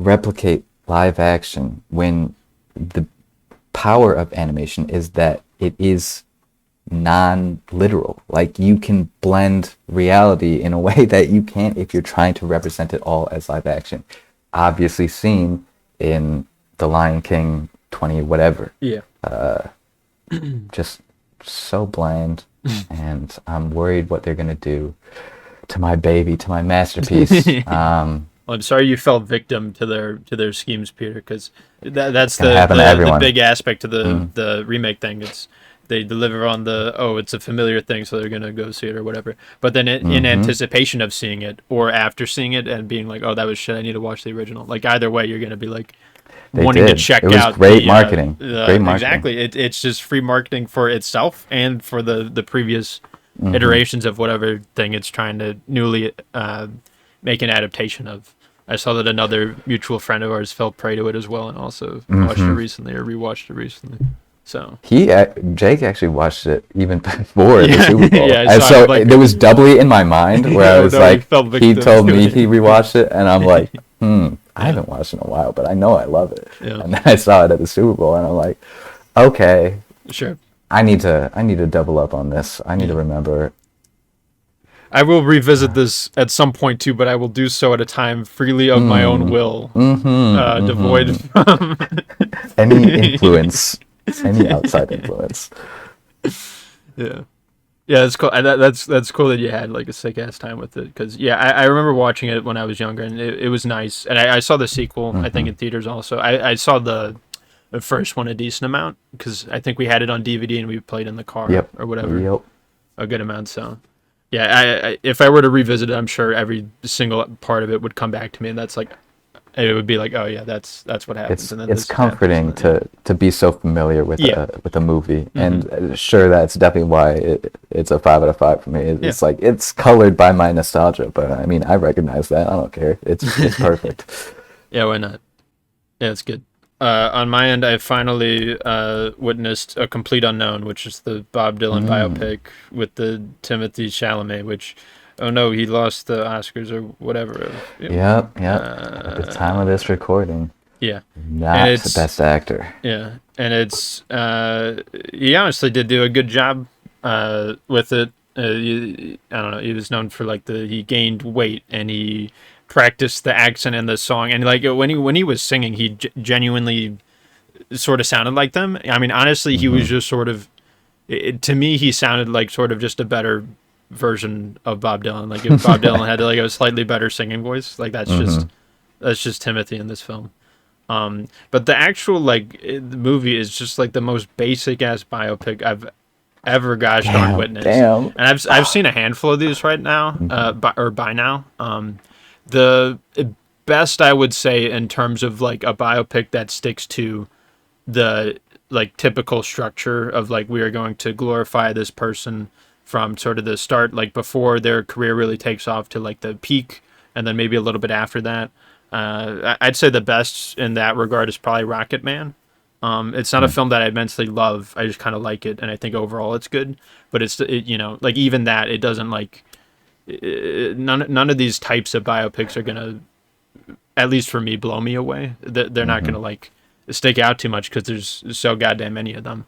replicate live action when the power of animation is that it is non-literal. Like you can blend reality in a way that you can't if you're trying to represent it all as live action. Obviously seen in The Lion King 20 whatever. Yeah. Just so bland, and I'm worried what they're gonna do to my baby, to my masterpiece. Well, I'm sorry you fell victim to their schemes, Peter, because that's the big aspect of the remake thing. It's they deliver on it's a familiar thing, so they're gonna go see it or whatever. But then in anticipation of seeing it or after seeing it and being like, oh, that was shit, I need to watch the original. Like either way, you're gonna be like wanting to check out. It was great marketing. Great marketing. Exactly. It's just free marketing for itself and for the previous iterations of whatever thing it's trying to newly make an adaptation of. I saw that another mutual friend of ours fell prey to it as well, and also watched it recently or rewatched it recently. So Jake actually watched it even before the Super Bowl, yeah, and so it was doubly in my mind where I was like, he told me he rewatched it, and I'm like, I haven't watched it in a while, but I know I love it. Yeah. And then I saw it at the Super Bowl, and I'm like, okay, sure, I need to double up on this. I need to remember I will revisit this at some point too, but I will do so at a time freely of my own will, devoid from Any influence, any outside influence. yeah. Yeah, that's cool. That's cool that you had like a sick ass time with it. Because yeah, I remember watching it when I was younger, and it was nice. And I saw the sequel, I think, in theaters also. I saw the first one a decent amount because I think we had it on DVD and we played in the car or whatever. Yep. A good amount. So yeah, I if I were to revisit it, I'm sure every single part of it would come back to me, and that's like it would be like, oh yeah, that's what happens. And then It's comforting to be so familiar with a movie, and sure, that's definitely why it's a 5 out of 5 for me. It's like it's colored by my nostalgia, but I mean I recognize that. I don't care. It's perfect. Yeah, why not? Yeah, it's good. On my end, I finally witnessed A Complete Unknown, which is the Bob Dylan biopic with the Timothy Chalamet, which, oh no, he lost the Oscars or whatever. Yep. At the time of this recording. Yeah. Not the best actor. Yeah. And it's, he honestly did do a good job with it. I don't know, he was known for like he gained weight and he practiced the accent in the song, and like when he was singing, he genuinely sort of sounded like them. I mean, honestly, he was just sort of, to me, he sounded like sort of just a better version of Bob Dylan. Like if Bob Dylan had like a slightly better singing voice, like that's just Timothy in this film. But the actual the movie is just like the most basic ass biopic I've ever gosh darn witnessed. Damn. And I've seen a handful of these right now, by now. The best I would say in terms of like a biopic that sticks to the like typical structure of like we are going to glorify this person from sort of the start, like before their career really takes off to like the peak, and then maybe a little bit after that. I'd say the best in that regard is probably Rocket Man. It's not a film that I immensely love. I just kind of like it, and I think overall it's good. But like even that, it doesn't like. None of these types of biopics are gonna, at least for me, blow me away. They're not gonna like stick out too much because there's so goddamn many of them.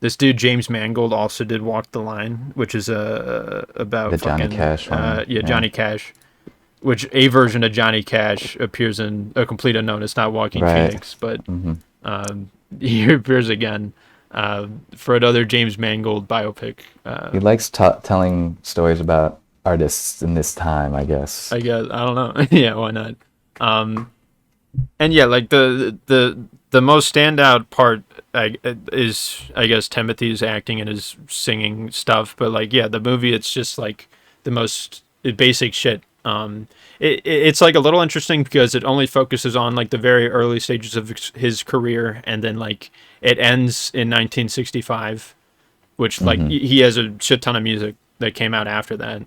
This dude James Mangold also did Walk the Line, which is about the Johnny Cash one. Johnny Cash, which a version of Johnny Cash appears in A Complete Unknown. It's not Walking Phoenix, but he appears again. For another James Mangold biopic. He likes telling stories about artists in this time, I guess. I don't know. Yeah, why not? And yeah, like the most standout part is, I guess, Timothy's acting and his singing stuff. But like, yeah, the movie, it's just like the most basic shit. It's like a little interesting because it only focuses on like the very early stages of his career, and then like it ends in 1965, which like he has a shit ton of music that came out after that.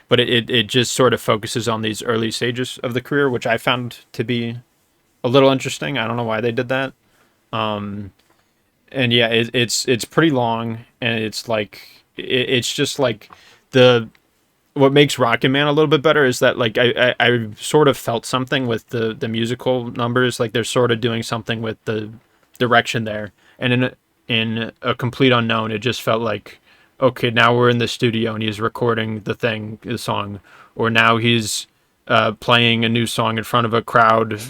But it just sort of focuses on these early stages of the career, which I found to be a little interesting. I don't know why they did that. And yeah, it's pretty long, and it's like it's just like what makes Rocket Man a little bit better is that like I sort of felt something with the musical numbers, like they're sort of doing something with the direction there, and in A Complete Unknown, it just felt like, okay, now we're in the studio and he's recording the song, or now he's playing a new song in front of a crowd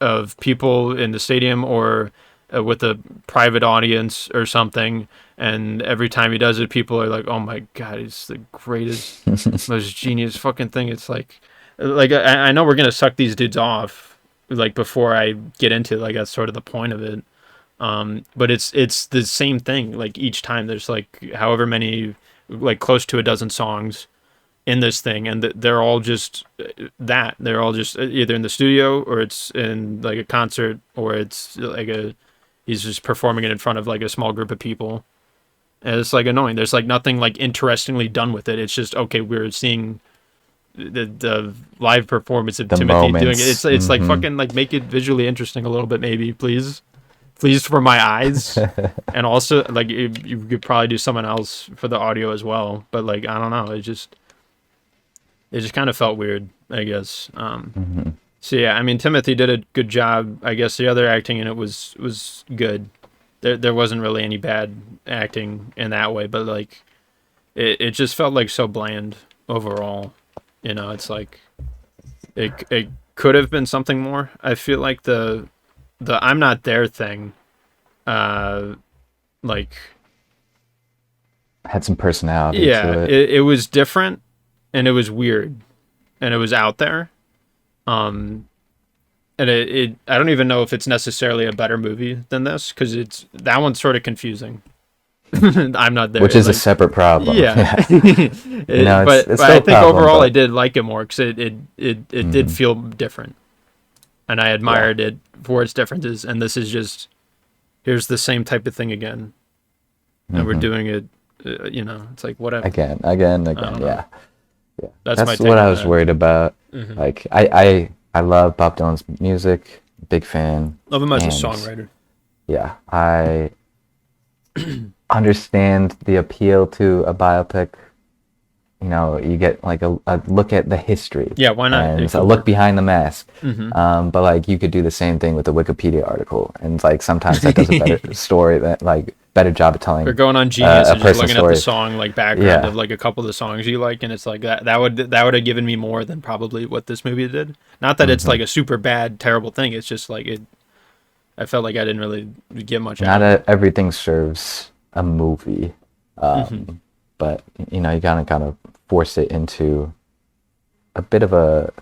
of people in the stadium, or with a private audience or something. And every time he does it, people are like, "Oh my god, he's the greatest, most genius fucking thing." It's like I know we're gonna suck these dudes off, like before I get into it, like that's sort of the point of it. But it's the same thing. Like each time, there's like however many, like close to a dozen songs in this thing, and they're all just that. They're all just either in the studio, or it's in like a concert, or it's like he's just performing it in front of like a small group of people. And it's like annoying. There's like nothing like interestingly done with it. It's just, okay, we're seeing the live performance of Timothy doing it. It's like fucking like make it visually interesting a little bit, maybe, please for my eyes. And also like you could probably do someone else for the audio as well. But like I don't know, it just kind of felt weird, I guess. So yeah, I mean Timothy did a good job. I guess the other acting in it was good. There wasn't really any bad acting in that way, but like it just felt like so bland overall. You know, it's like it could have been something more. I feel like the I'm not there thing, like Had some personality yeah, to it. it was different and it was weird and it was out there. And it I don't even know if it's necessarily a better movie than this because it's that one's sort of confusing. I'm not there. Which is a like, separate problem. yeah. But still I a think problem, overall but I did like it more because it did feel different, and I admired it for its differences. And this is just here's the same type of thing again, and we're doing it. You know, it's like whatever. again. Yeah. That's my That's take what on I was that. worried about. Like I love Bob Dylan's music, big fan. Love him as a and songwriter. yeah, I understand the appeal to a biopic. You know, you get like a look at the history. Yeah, why not? And It it's a could look work. behind the mask. But like you could do the same thing with a Wikipedia article, and like sometimes that does a better story that like better job of telling Or going on Genius a and just person's looking at the story. song like background Yeah. of like a couple of the songs you like, and it's like that would have given me more than probably what this movie did. Not that it's like a super bad, terrible thing. It's just like it. I felt like I didn't really get much out Not of it. everything serves a movie, but you know you gotta kind of force it into a bit of a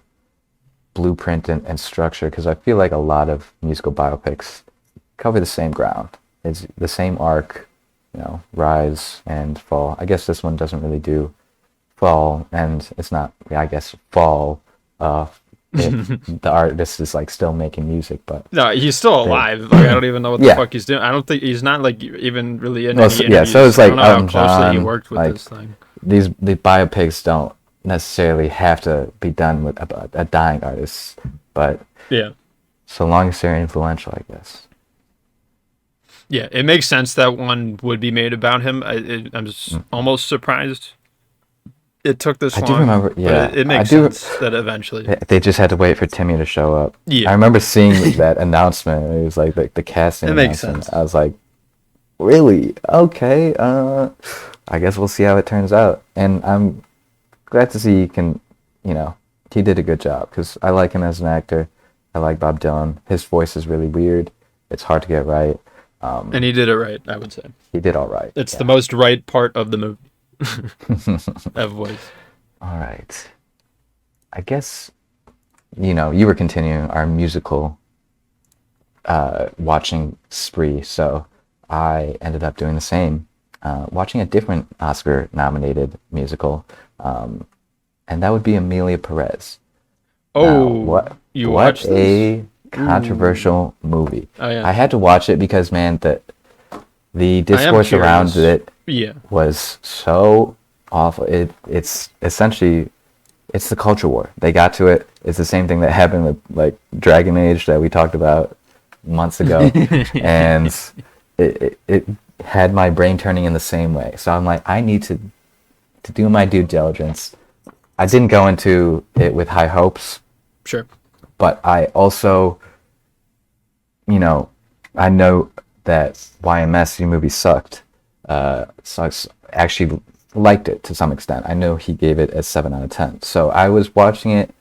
blueprint and structure because I feel like a lot of musical biopics cover the same ground. It's the same arc, you know, rise and fall. I guess this one doesn't really do fall, and it's not. Yeah, I guess fall. If the artist is like still making music, but No, he's still alive. Like I don't even know what the Yeah. fuck he's doing. I don't think he's not like even really in Well, any so- interviews. yeah, so it's like I don't know how Elton closely he John, worked with like- this thing. the biopics don't necessarily have to be done with a dying artist, but Yeah. so long as they're influential, I guess. Yeah, it makes sense that one would be made about him. I'm almost surprised it took this I long. do remember, but yeah, it makes I do. sense that eventually. They just had to wait for Timmy to show up. Yeah. I remember seeing that announcement. It was like the casting It makes announcement. sense. I was like, really? Okay. I guess we'll see how it turns out. And I'm glad to see he can, you know, he did a good job because I like him as an actor. I like Bob Dylan. His voice is really weird. It's hard to get right. And he did it right, I would say. He did all right. It's the most right part of the movie. That voice. All right. I guess, you know, you were continuing our musical watching spree, so I ended up doing the same, watching a different Oscar-nominated musical, and that would be Amelia Perez. Now, Oh, you what watched this? a controversial movie. Oh, yeah. I had to watch it because, man, the discourse around curious. it Yeah. was so awful. It's essentially it's the culture war. They got to it. It's the same thing that happened with like Dragon Age that we talked about months ago, and it had my brain turning in the same way. So I'm like, I need to do my due diligence. I didn't go into it with high hopes, Sure. but I also, you know, I know that YMS, the movie sucked. Sucks. Actually liked it to some extent. I know he gave it a 7 out of 10. So I was watching it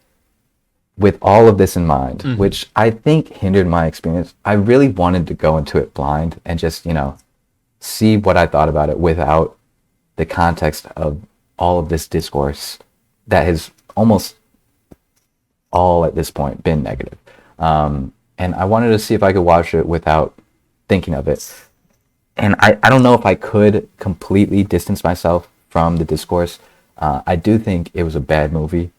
with all of this in mind, which I think hindered my experience. I really wanted to go into it blind and just, you know, see what I thought about it without the context of all of this discourse that has almost all at this point been negative. And I wanted to see if I could watch it without thinking of it. And I don't know if I could completely distance myself from the discourse. I do think it was a bad movie.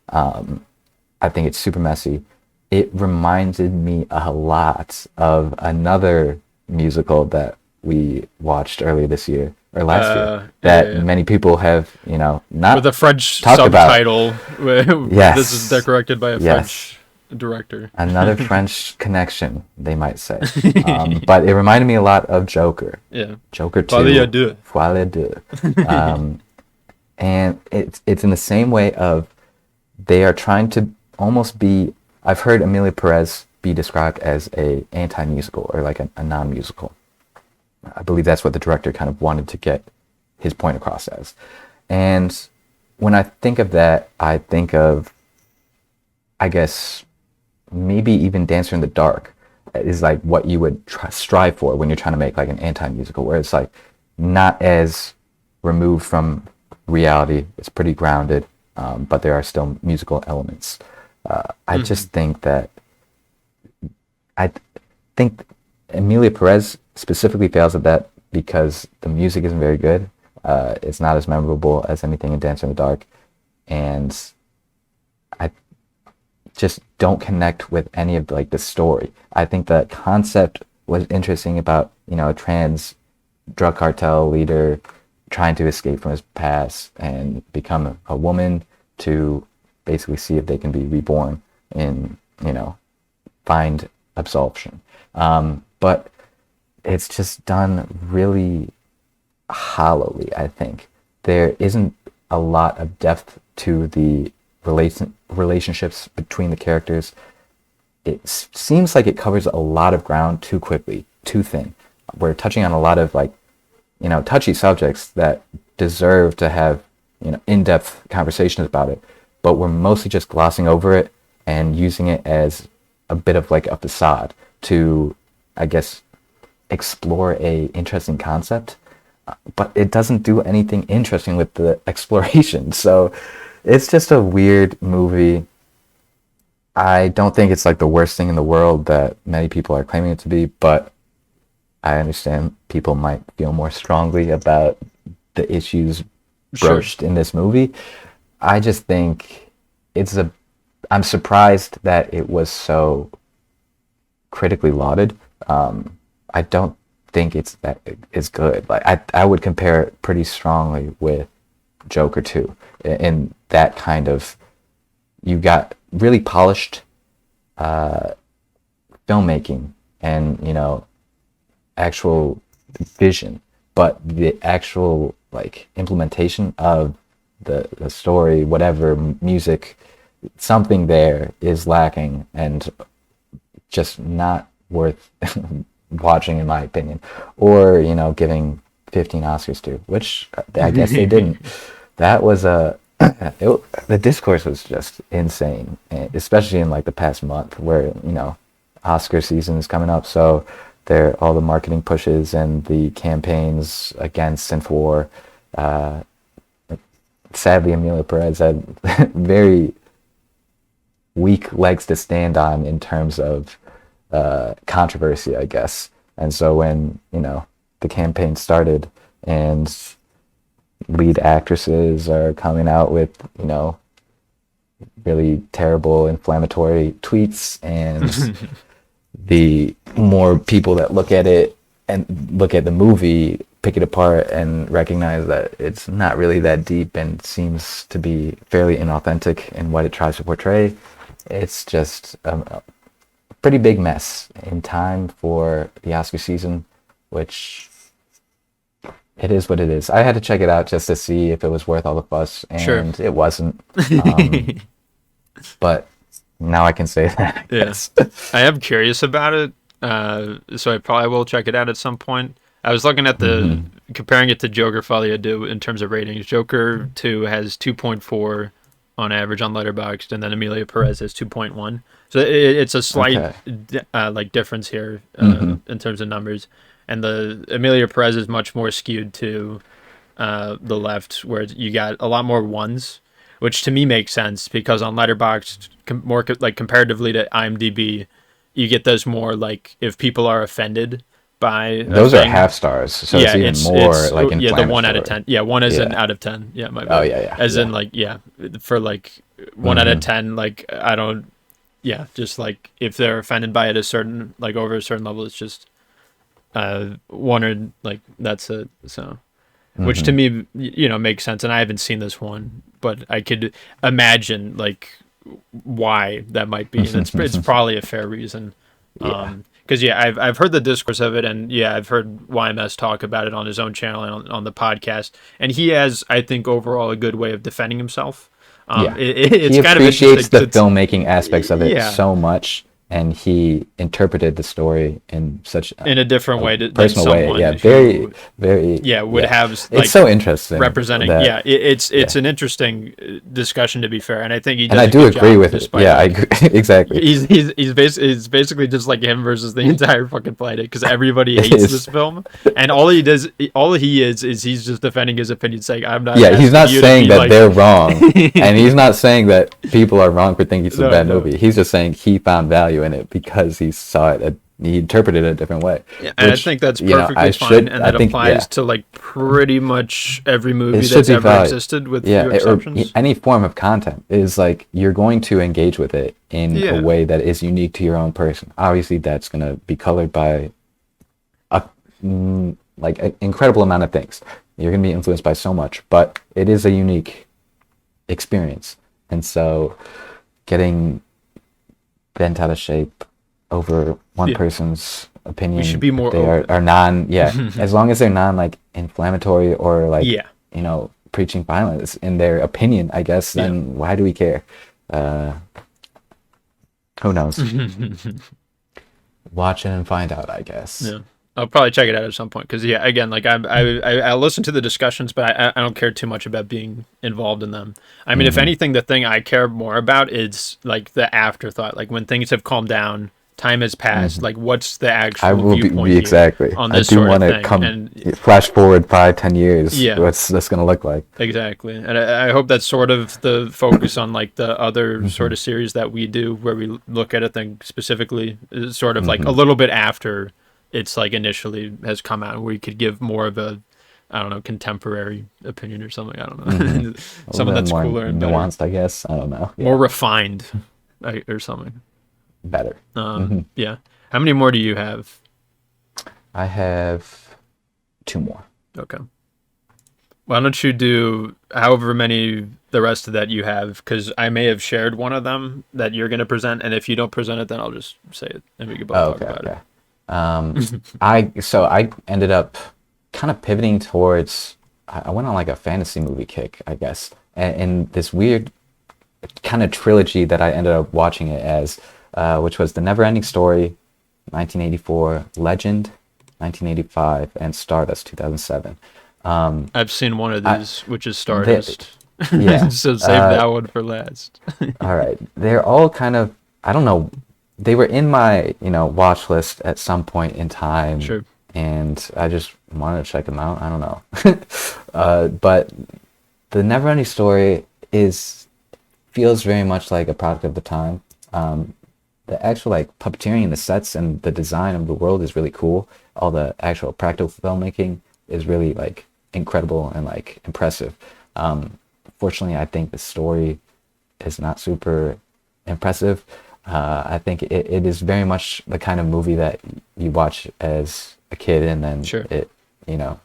I think it's super messy. It reminded me a lot of another musical that we watched earlier this year or last year that yeah. many people have, you know, not With a French talked about. subtitle. Yes. This is directed by a Yes. French director. Another French connection, they might say. But it reminded me a lot of Joker. Yeah. Joker 2. Folie à deux. Folie à deux. And it's in the same way of they are trying to almost be, I've heard Amelia Perez be described as a anti-musical or like a non-musical. I believe that's what the director kind of wanted to get his point across as. And when I think of that, I think of, I guess, maybe even Dancer in the Dark is like what you would strive for when you're trying to make like an anti-musical, where it's like not as removed from reality. It's pretty grounded, but there are still musical elements. I just think that I think Emilia Perez specifically fails at that because the music isn't very good. It's not as memorable as anything in Dancer in the Dark, and I just don't connect with any of like the story. I think the concept was interesting about, you know, a trans drug cartel leader trying to escape from his past and become a woman to basically see if they can be reborn and, you know, find absolution. But it's just done really hollowly, I think. There isn't a lot of depth to the relationships between the characters. It seems like it covers a lot of ground too quickly, too thin. We're touching on a lot of like, you know, touchy subjects that deserve to have, you know, in-depth conversations about it, but we're mostly just glossing over it and using it as a bit of like a facade to, I guess, explore a interesting concept, but it doesn't do anything interesting with the exploration. So it's just a weird movie. I don't think it's like the worst thing in the world that many people are claiming it to be, but I understand people might feel more strongly about the issues broached in this movie. I just think I'm surprised that it was so critically lauded. I don't think it's good. Like I would compare it pretty strongly with Joker 2 in that kind of, you got really polished filmmaking and, you know, actual vision, but the actual like implementation of the story, whatever, music, something there is lacking and just not worth watching, in my opinion, or, you know, giving 15 Oscars to, which I guess they didn't. That was the discourse was just insane, especially in like the past month where, you know, Oscar season is coming up. So there, all the marketing pushes and the campaigns against and for. Sadly, Emilia Perez had very weak legs to stand on in terms of controversy, I guess. And so when, you know, the campaign started and lead actresses are coming out with, you know, really terrible inflammatory tweets, and the more people that look at it and look at the movie pick it apart and recognize that it's not really that deep and seems to be fairly inauthentic in what it tries to portray, it's just a pretty big mess in time for the Oscar season, which it is what it is. I had to check it out just to see if it was worth all the fuss, and it wasn't. But now I can say that. Yes. I am curious about it, so I probably will check it out at some point. I was looking at comparing it to Joker Folie à Deux in terms of ratings. Joker 2 has 2.4 on average on Letterboxd, and then Emilia Perez has 2.1. So it's a slight like difference here in terms of numbers. And the Emilia Perez is much more skewed to the left, where you got a lot more ones, which to me makes sense because on Letterboxd, more like comparatively to IMDb, you get those more like if people are offended by those are half stars, so it's even more like inflammatory. The 1 out of 10. Yeah, 1 is an out of 10. Yeah, my bad. Oh yeah. As in like for like 1 out of 10, like I don't. Yeah, just like if they're offended by it a certain like over a certain level, it's just 1 or like that's it. So, which to me, you know, makes sense. And I haven't seen this one, but I could imagine like why that might be. And it's probably a fair reason. Because I've heard the discourse of it, and I've heard YMS talk about it on his own channel and on the podcast, and he has, I think, overall a good way of defending himself. It's he kind appreciates of the filmmaking aspects of it so much and he interpreted the story in such in a different way than personal way. someone Yeah, who very. would Yeah. have like It's so interesting representing. that, Yeah, it's yeah. an interesting discussion, to be fair, and I think he And does I a do good agree job with it. despite Yeah, I like agree. Exactly. he's basically just like him versus the entire fucking planet, because everybody It hates is. this film, and all he is he's just defending his opinion, saying I'm not Yeah, he's asking not you to saying be that like they're wrong, and he's not saying that people are wrong for thinking it's a no, bad no. movie. He's just saying he found value in it because he saw it, he interpreted it a different way. Yeah, and I Which, think that's you know, perfectly I fine, should, and I that think, applies yeah, to like pretty much every movie it should that's be ever valid. existed, with Yeah, few or exceptions. any form of content is like you're going to engage with it in a Yeah, way that is unique to your own person. Obviously, that's going to be colored by a like an incredible amount of things. You're going to be influenced by so much, but it is a unique experience. And so getting bent out of shape over one yeah. person's We opinion, should be more they open. are non, yeah, as long as they're non like inflammatory or like, Yeah, you know, preaching violence in their opinion, I guess, yeah. then why do we care? Uh, who knows? Watch it and find out, I guess. Yeah, I'll probably check it out at some point, because yeah, again, like I listen to the discussions, but I don't care too much about being involved in them. I mean, if anything, the thing I care more about is like the afterthought, like when things have calmed down, time has passed, like what's the I actual will viewpoint be here exactly. on I this do sort of want to thing, come and flash forward 5-10 years. yeah, What's this gonna look like? exactly. And I hope that's sort of the focus on like the other sort of series that we do, where we look at a thing specifically, is sort of like a little bit after it's like initially has come out, where you could give more of a, I don't know, contemporary opinion or something. I don't know, A little something bit that's more cooler and better, nuanced, I guess. I don't know. Yeah, more refined, or something. better. Yeah. How many more do you have? I have 2 more. Okay. Why don't you do however many the rest of that you have? Because I may have shared one of them that you're going to present, and if you don't present it, then I'll just say it, and we can both talk about it. I ended up kind of pivoting towards. I went on like a fantasy movie kick, I guess, and this weird kind of trilogy that I ended up watching it as, which was The Neverending Story, 1984, Legend, 1985, and Stardust, 2007. I've seen one of these, which is They, Stardust. yeah. So save that one for last. All right. They're all kind of, I don't know, they were in my, you know, watch list at some point in time. Sure. And I just wanted to check them out. I don't know. But The Neverending Story feels very much like a product of the time. The actual like puppeteering, the sets, and the design of the world is really cool. All the actual practical filmmaking is really like incredible and like impressive. Fortunately, I think the story is not super impressive. I think it is very much the kind of movie that you watch as a kid, and then Sure. it, you know,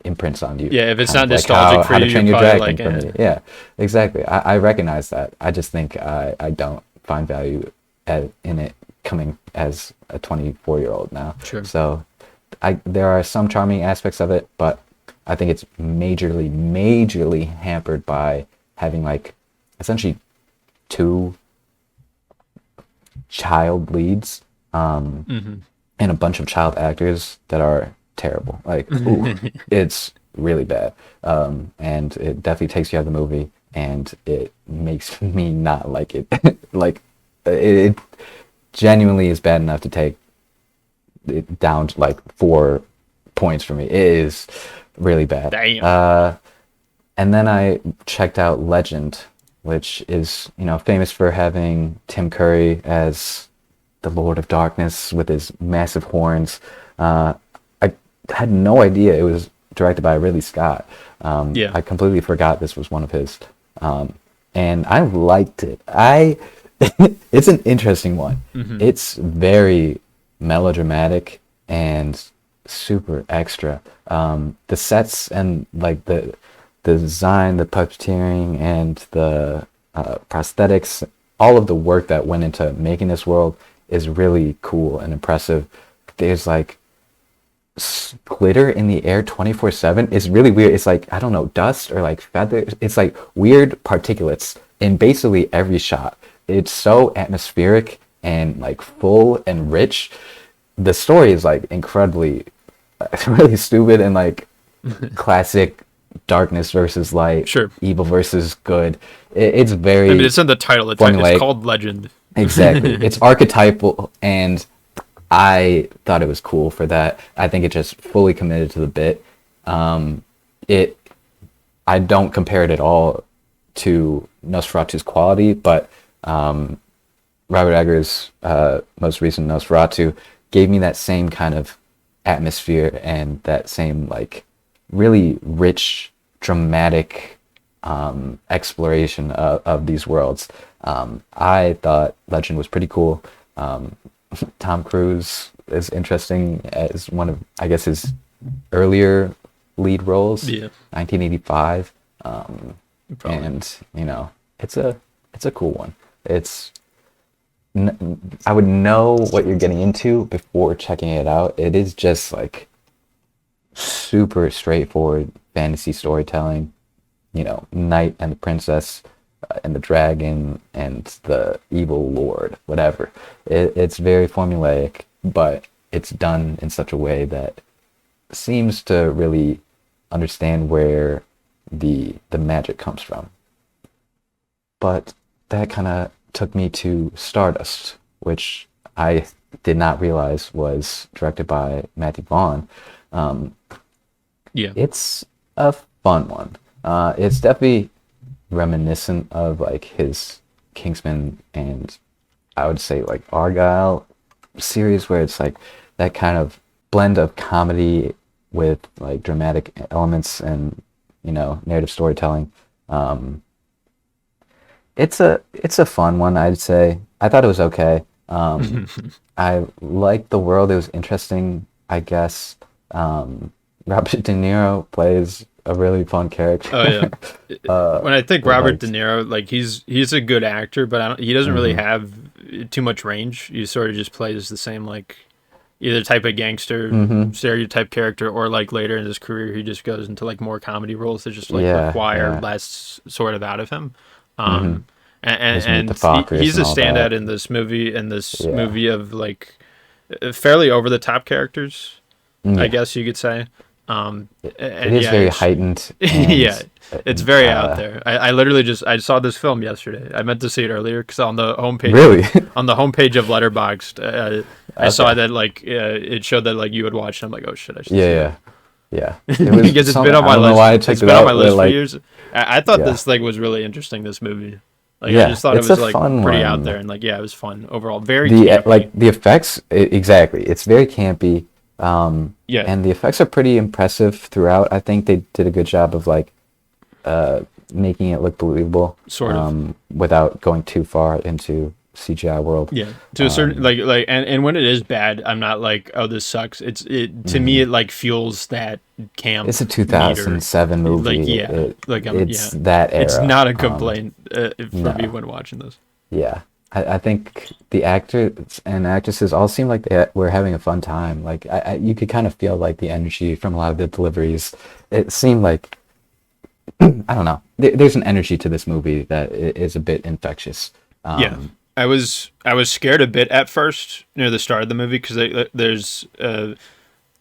imprints on you. Yeah, if it's Kind not of like nostalgic for How to you, Train you're Your probably Dragon like, for me. Yeah, exactly. I recognize that. I just think I don't find value in it coming as a 24-year-old now. Sure. So there are some charming aspects of it, but I think it's majorly hampered by having like essentially 2 child leads, and a bunch of child actors that are terrible. Like, ooh, it's really bad. And it definitely takes you out of the movie, and it makes me not like it. Like, it genuinely is bad enough to take it down to like 4 points for me. It is really bad. Damn. And then I checked out Legend, which is, you know, famous for having Tim Curry as the Lord of Darkness with his massive horns. I had no idea it was directed by Ridley Scott. Yeah. I completely forgot this was one of his. And I liked it. It's an interesting one. It's very melodramatic and super extra. The sets and like the design, the puppeteering, and the prosthetics, all of the work that went into making this world is really cool and impressive. There's like glitter in the air 24/7. It's really weird. It's like, I don't know, dust or like feathers. It's like weird particulates in basically every shot. It's so atmospheric and like full and rich. The story is like incredibly, really stupid and like classic darkness versus light, Sure. evil versus good. It's very. I mean, it's in the title. It's called Legend. Exactly. It's archetypal, and I thought it was cool for that. I think it just fully committed to the bit. I don't compare it at all to Nosferatu's quality, but Robert Eggers' most recent Nosferatu gave me that same kind of atmosphere and that same like really rich, dramatic exploration of these worlds. I thought Legend was pretty cool. Tom Cruise is interesting as one of, I guess, his earlier lead roles. Yeah. 1985. Probably. And it's a cool one. I would know what you're getting into before checking it out. It is just like super straightforward fantasy storytelling. Knight and the princess and the dragon and the evil lord, whatever. It's very formulaic, but it's done in such a way that seems to really understand where the magic comes from. But that kind of took me to Stardust, which I did not realize was directed by Matthew Vaughn. Yeah. It's a fun one. It's definitely reminiscent of like his Kingsman and I would say like Argyle series, where it's like that kind of blend of comedy with like dramatic elements and narrative storytelling. It's a fun one, I'd say. I thought it was okay. I liked the world. It was interesting, I guess. Robert De Niro plays a really fun character. Oh yeah. When I think Robert De Niro, like he's a good actor, but he doesn't really have too much range. He sort of just plays the same like either type of gangster stereotype character, or like later in his career he just goes into like more comedy roles that just like require less sort of out of him. And he's a standout in this movie, movie of like fairly over the top characters, I guess you could say. It is very heightened. Yeah, it's very out there. I literally I saw this film yesterday. I meant to see it earlier because on the homepage, on the homepage of Letterboxd, I saw that like it showed that like you had watched. I'm like, oh shit, I should. Yeah. Because it's been on my list. It's been on my list for years. I thought this thing was really interesting. This movie. Like, I just thought it was like pretty out there, and like it was fun overall. Very campy. Like the effects, exactly. It's very campy. And the effects are pretty impressive throughout. I think they did a good job of like making it look believable, sort of, without going too far into CGI world. Yeah, to a certain like and when it is bad, I'm not like, oh, this sucks. To me it like fuels that camp. It's a 2007 movie. Like it's that era. It's not a complaint for me when watching this. Yeah. I think the actors and actresses all seem like they were having a fun time. Like you could kind of feel like the energy from a lot of the deliveries. It seemed like I don't know. There's an energy to this movie that is a bit infectious. I was scared a bit at first near the start of the movie because there's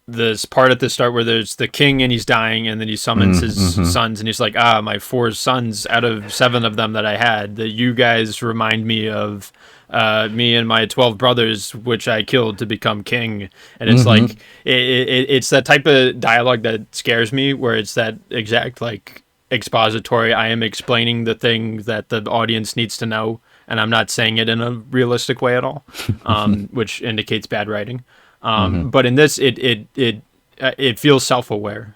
this part at the start where there's the king and he's dying, and then he summons his sons, and he's like, my 4 sons out of 7 of them that I had, that you guys remind me of me and my 12 brothers, which I killed to become king. And it's like it's that type of dialogue that scares me, where it's that exact like expository, I am explaining the thing that the audience needs to know, and I'm not saying it in a realistic way at all, which indicates bad writing. But in this, it feels self-aware.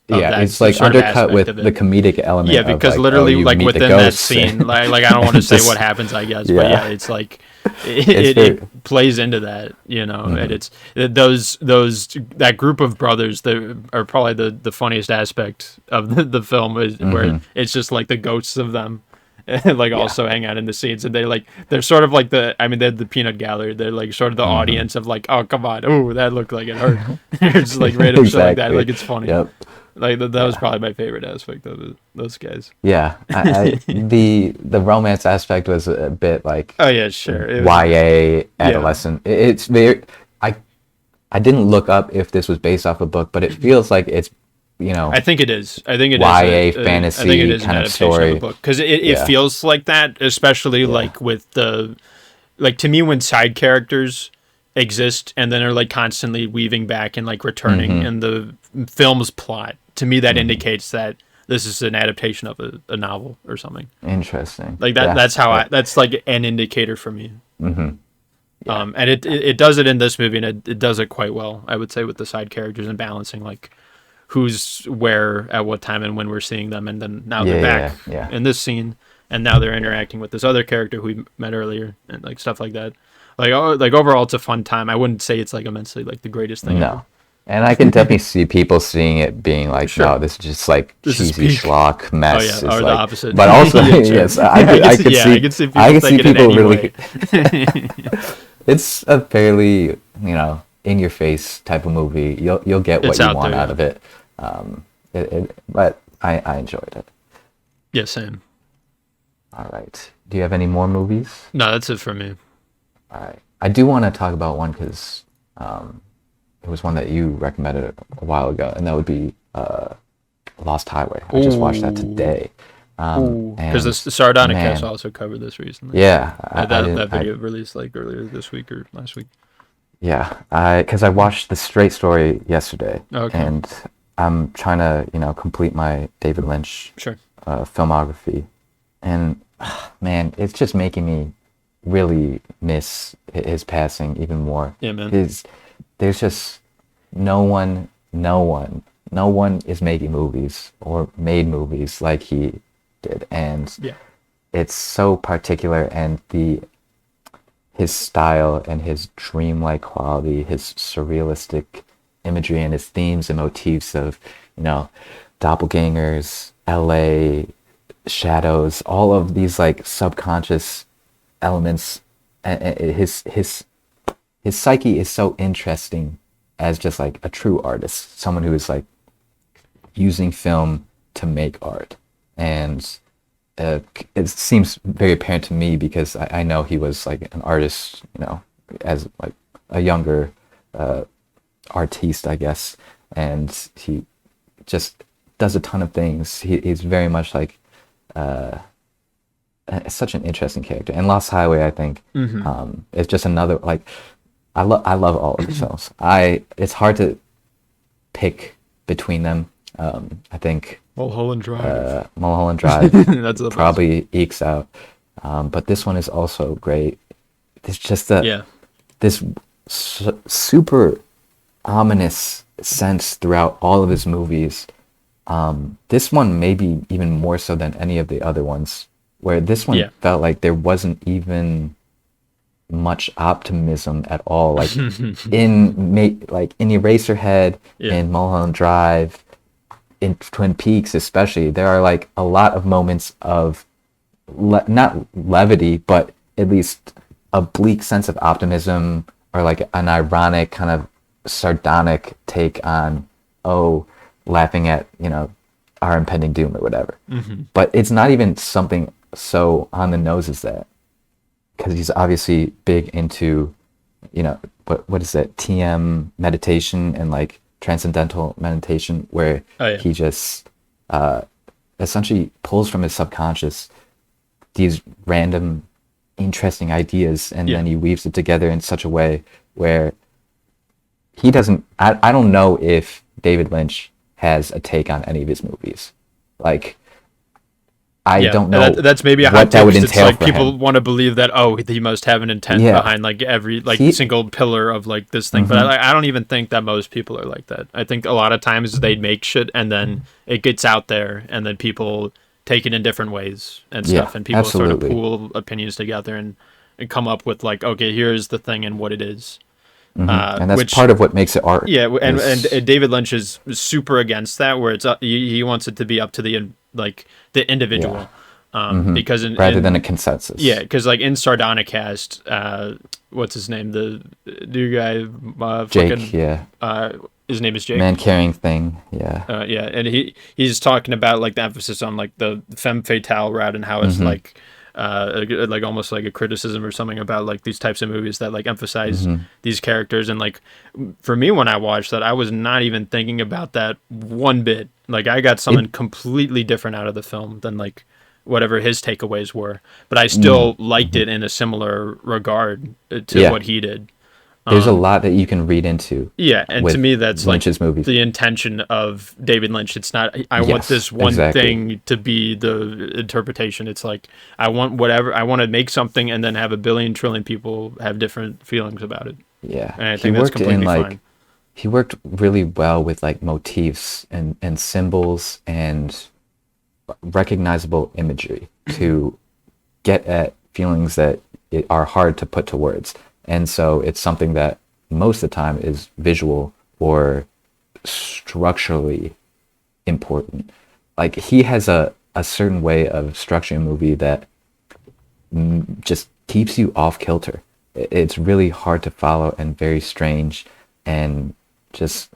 It's like undercut with the comedic element. Yeah, because of, literally, like within that scene, like I don't want to say what happens, I guess, but yeah, it's like it plays into that, and it's that group of brothers that are probably the funniest aspect of the film is where it's just like the ghosts of them. Like also hang out in the scenes, and they're sort of like they're the peanut gallery. They're like sort of the audience of like, oh come on, oh that looked like it hurt. It's like random shit like that. Like it's funny. Yep. Like that was probably my favorite aspect of those guys. Yeah, the romance aspect was a bit like Oh yeah, sure. It was, YA adolescent. It's very. I didn't look up if this was based off a book, but it feels like it's, I think it is. I think it YA is fantasy I think it is kind an of story. Of a book because it feels like that, especially like with to me when side characters exist and then are like constantly weaving back and like returning in the film's plot. To me, that indicates that this is an adaptation of a novel or something. Interesting. Like that. That's how that's like an indicator for me. Mm-hmm. Yeah. And it does it in this movie, and it does it quite well, I would say, with the side characters and balancing like who's where at what time and when we're seeing them, and then now they're back in this scene, and now they're interacting with this other character who we met earlier, and like stuff like that. Like overall, it's a fun time. I wouldn't say it's like immensely like the greatest thing. No. Ever. And I can definitely see people seeing it being like, no, this is just like cheesy schlock mess. Oh yeah, or the opposite. But also, yes, I could see people really. It's a fairly, in your face type of movie. You'll get what you want out of it. But I enjoyed it. Yeah, same. All right. Do you have any more movies? No, that's it for me. All right. I do want to talk about one because it was one that you recommended a while ago, and that would be Lost Highway. I just watched that today. Because the Sardonicast also covered this recently. Yeah. That video released like earlier this week or last week. Yeah, because I watched The Straight Story yesterday, and I'm trying to, complete my David Lynch filmography, and man, it's just making me really miss his passing even more. Yeah, man. There's just no one is making movies or made movies like he did, and it's so particular, and his style and his dreamlike quality, his surrealistic imagery, and his themes and motifs of, doppelgangers, LA, shadows, all of these like subconscious elements. His psyche is so interesting as just like a true artist, someone who is like using film to make art. And it seems very apparent to me because I know he was like an artist, as like a younger artiste, I guess, and he just does a ton of things. He's very much like such an interesting character. And Lost Highway, I think, is just another like I love all of his films. It's hard to pick between them. I think Mulholland Drive. That's probably ekes out. But this one is also great. It's just this super ominous sense throughout all of his movies. This one maybe even more so than any of the other ones, where this one felt like there wasn't even much optimism at all. Like in Eraserhead, in Mulholland Drive, in Twin Peaks especially, there are like a lot of moments of not levity, but at least a bleak sense of optimism, or like an ironic kind of sardonic take on laughing at our impending doom or whatever. But it's not even something so on the nose as that, because he's obviously big into what is that, TM meditation and like transcendental meditation, where he just essentially pulls from his subconscious these random interesting ideas, and then he weaves it together in such a way where he doesn't I don't know if David Lynch has a take on any of his movies. Like I don't know. That's maybe a hot take. It's like people want to believe that he must have an intent behind like every single pillar of like this thing. But I don't even think that most people are like that. I think a lot of times they make shit and then it gets out there and then people take it in different ways and stuff, and people sort of pool opinions together and come up with like, okay, here's the thing and what it is. And that's part of what makes it art. Yeah, and David Lynch is super against that, where it's he wants it to be up to the individual, because rather than a consensus. Yeah, because like in Sardonicast, what's his name, the new guy, Jake, His name is Jake. Man carrying thing. Yeah. Yeah, and he's talking about like the emphasis on like the femme fatale route and how it's like almost like a criticism or something about like these types of movies that like emphasize these characters. And like for me, when I watched that, I was not even thinking about that one bit. Like I got something completely different out of the film than like whatever his takeaways were, but I still liked it in a similar regard to what he did. There's a lot that you can read into. Yeah, and to me, that's Lynch's like movies. the intention of David Lynch. It's not, I want this one thing to be the interpretation. It's like, I want whatever, I want to make something and then have a billion trillion people have different feelings about it. Yeah. And I think that's completely fine. He worked really well with like motifs and symbols and recognizable imagery to get at feelings that are hard to put to words. And so it's something that most of the time is visual or structurally important. Like he has a certain way of structuring a movie that just keeps you off kilter. It's really hard to follow and very strange and just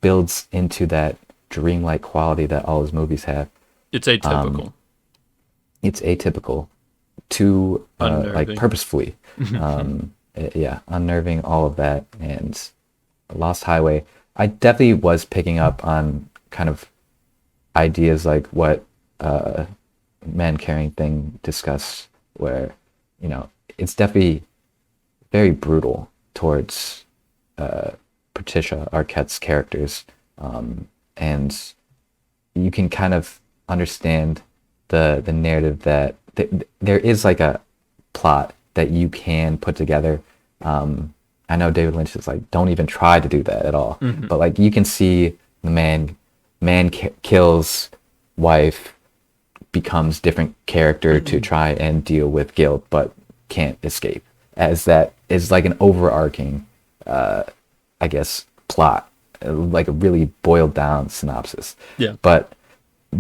builds into that dreamlike quality that all his movies have. It's atypical. It's atypical to like purposefully. Yeah, unnerving, all of that. And Lost Highway, I definitely was picking up on kind of ideas like what Man Carrying Thing discussed, where, you know, it's definitely very brutal towards Patricia Arquette's characters. And you can kind of understand the narrative that there is like a plot that you can put together. I know David Lynch is like, don't even try to do that at all. But like you can see the man kills wife, becomes different character to try and deal with guilt, but can't escape. As that is like an overarching, I guess, plot, like a really boiled down synopsis. Yeah. But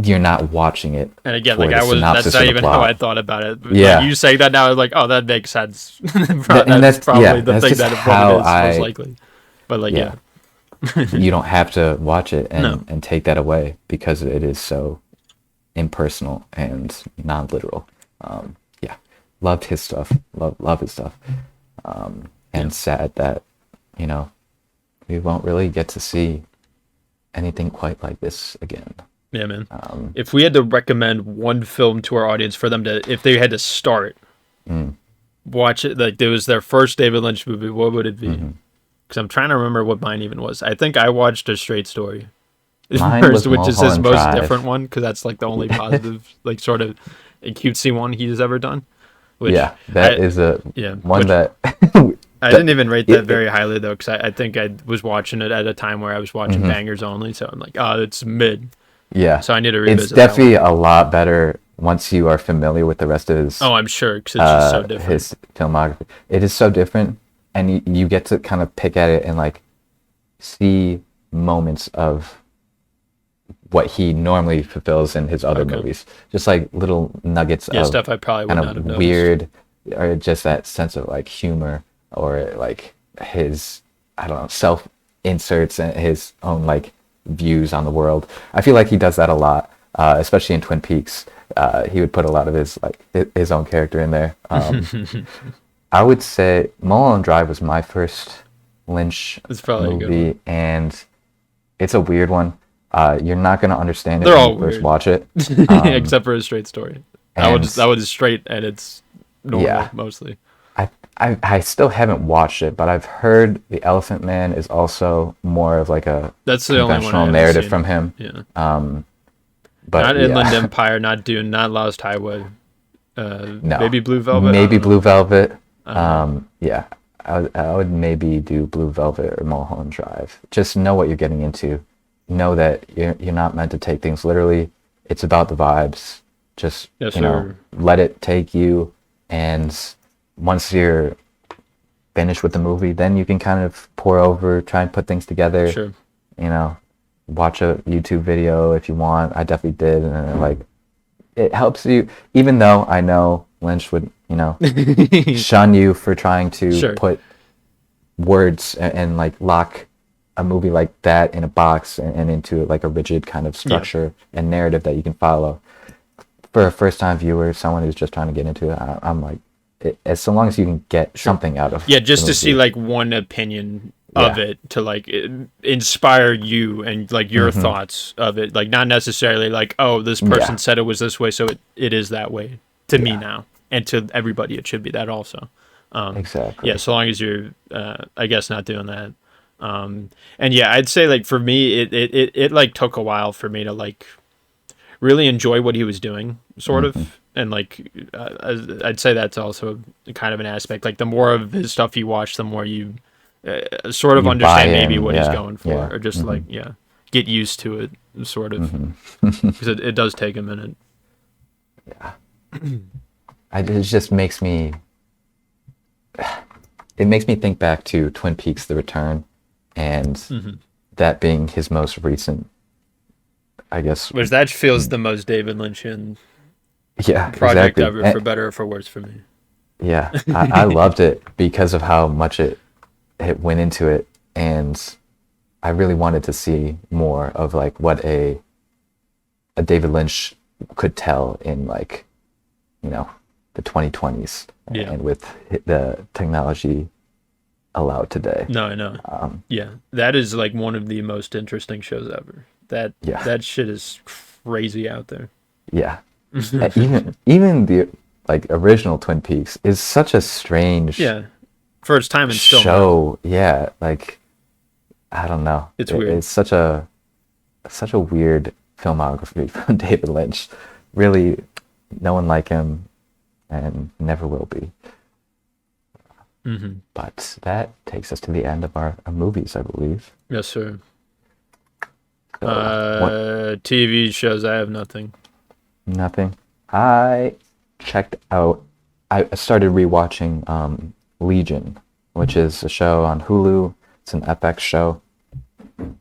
you're not watching it. And again, like that's not even how I thought about it. Yeah. Like you say that now, I was like, oh, that makes sense. And that's probably the that's thing just that it how probably is most likely. But like, yeah. You don't have to watch it and take that away because it is so impersonal and non-literal. Yeah. Loved his stuff. Love his stuff. And sad that, you know, we won't really get to see anything quite like this again. Yeah, man. If we had to recommend one film to our audience for them to, if they had to start, watch it, like it was their first David Lynch movie, what would it be? Because I'm trying to remember what mine even was. I think I watched A Straight Story Mine first, was which is his Mulholland most Drive. different one, because that's like the only positive, like sort of a cutesy one he's ever done. Which that is one that I didn't even rate that very highly though, because I think I was watching it at a time where I was watching bangers only, so I'm like, oh, it's mid. Yeah. So I need to revisit It's definitely a lot better once you are familiar with the rest of his. Oh, I'm sure, because it's just so different. His filmography. It is so different, and you get to kind of pick at it and like see moments of what he normally fulfills in his other movies. Just like little nuggets of stuff I probably would kind not have of noticed. weird, or just that sense of like humor, or like his, I don't know, self inserts and his own like views on the world. I feel like he does that a lot, especially in Twin Peaks. He would put a lot of his like his own character in there. I would say Mulholland Drive was my first Lynch movie, and it's a weird one. You're not going to understand it when you first watch it, except for A Straight Story. That was straight, and it's normal mostly. I still haven't watched it, but I've heard The Elephant Man is also more of like a conventional narrative from him. Yeah. But not Inland Empire, not Dune, not Lost Highway. No. Maybe Blue Velvet. Maybe Blue Velvet. Yeah. I would maybe do Blue Velvet or Mulholland Drive. Just know what you're getting into. Know that you're not meant to take things literally. It's about the vibes. Just let it take you, and once you're finished with the movie, then you can kind of pour over, try and put things together. Sure. Watch a YouTube video if you want. I definitely did, and like it helps you. Even though I know Lynch would, shun you for trying to put words and like lock a movie like that in a box and into like a rigid kind of structure and narrative that you can follow. For a first-time viewer, someone who's just trying to get into it, I'm like, as so long as you can get something out of just to see like one opinion of it, to like inspire you and like your thoughts of it, like not necessarily like, oh, this person said it was this way, so it is that way to me now, and to everybody it should be that also. Exactly. Yeah, so long as you're I guess not doing that. And yeah, I'd say like for me it like took a while for me to like really enjoy what he was doing, sort of. And like I'd say that's also kind of an aspect. Like the more of his stuff you watch, the more you sort of understand maybe what he's going for, or just like get used to it, sort of, because it does take a minute. Yeah, it just makes me. It makes me think back to Twin Peaks: The Return, and that being his most recent, I guess. Which that feels the most David Lynchian project exactly. ever, for better or for worse, for me. Yeah, I loved it because of how much it went into it, and I really wanted to see more of like what a David Lynch could tell in like, you know, the 2020s and with the technology allowed today. No, I know. That is like one of the most interesting shows ever. That shit is crazy out there. Yeah. even the like original Twin Peaks is such a strange for its time and still show. Yeah, like I don't know. It's weird. It's such a weird filmography from David Lynch. Really, no one like him, and never will be. But that takes us to the end of our movies, I believe. Yes, sir. So, TV shows, I have nothing. Nothing. I checked out. I started rewatching Legion, which is a show on Hulu. It's an FX show.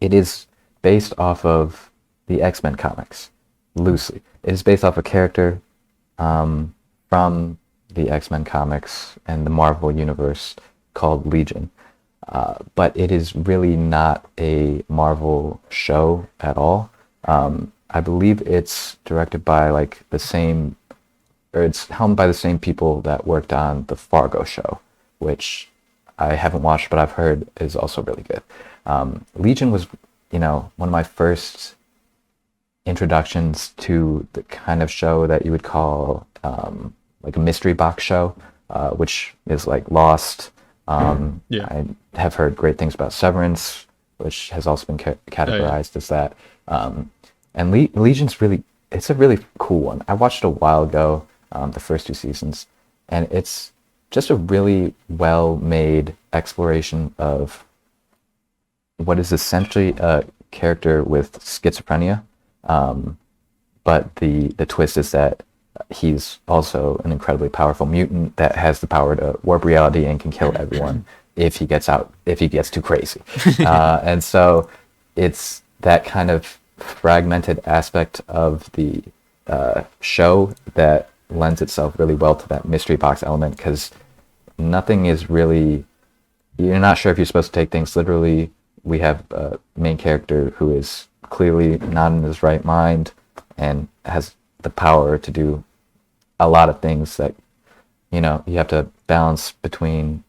It is based off of the X-Men comics, loosely. It is based off a character from the X-Men comics and the Marvel universe called Legion. But it is really not a Marvel show at all. I believe it's directed by like the same, or it's helmed by the same people that worked on the Fargo show, which I haven't watched, but I've heard is also really good. Legion was, one of my first introductions to the kind of show that you would call like a mystery box show, which is like Lost. I have heard great things about Severance, which has also been categorized as that. And Legion's it's a really cool one. I watched it a while ago, the first 2 seasons, and it's just a really well-made exploration of what is essentially a character with schizophrenia. But the twist is that he's also an incredibly powerful mutant that has the power to warp reality and can kill everyone if he gets too crazy. And so it's that kind of fragmented aspect of the show that lends itself really well to that mystery box element, because nothing is really, you're not sure if you're supposed to take things literally. We have a main character who is clearly not in his right mind and has the power to do a lot of things that, you have to balance between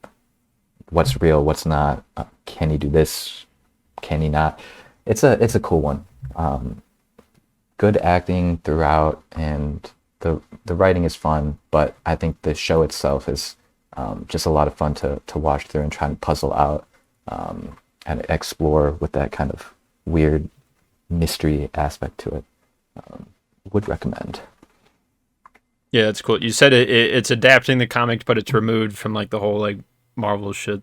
what's real, what's not. Can he do this? Can he not? It's a cool one. Good acting throughout, and the writing is fun, but I think the show itself is just a lot of fun to watch through and try and puzzle out and explore with that kind of weird mystery aspect to it. Would recommend. Yeah, that's cool. You said it's adapting the comic, but it's removed from like the whole like Marvel shit.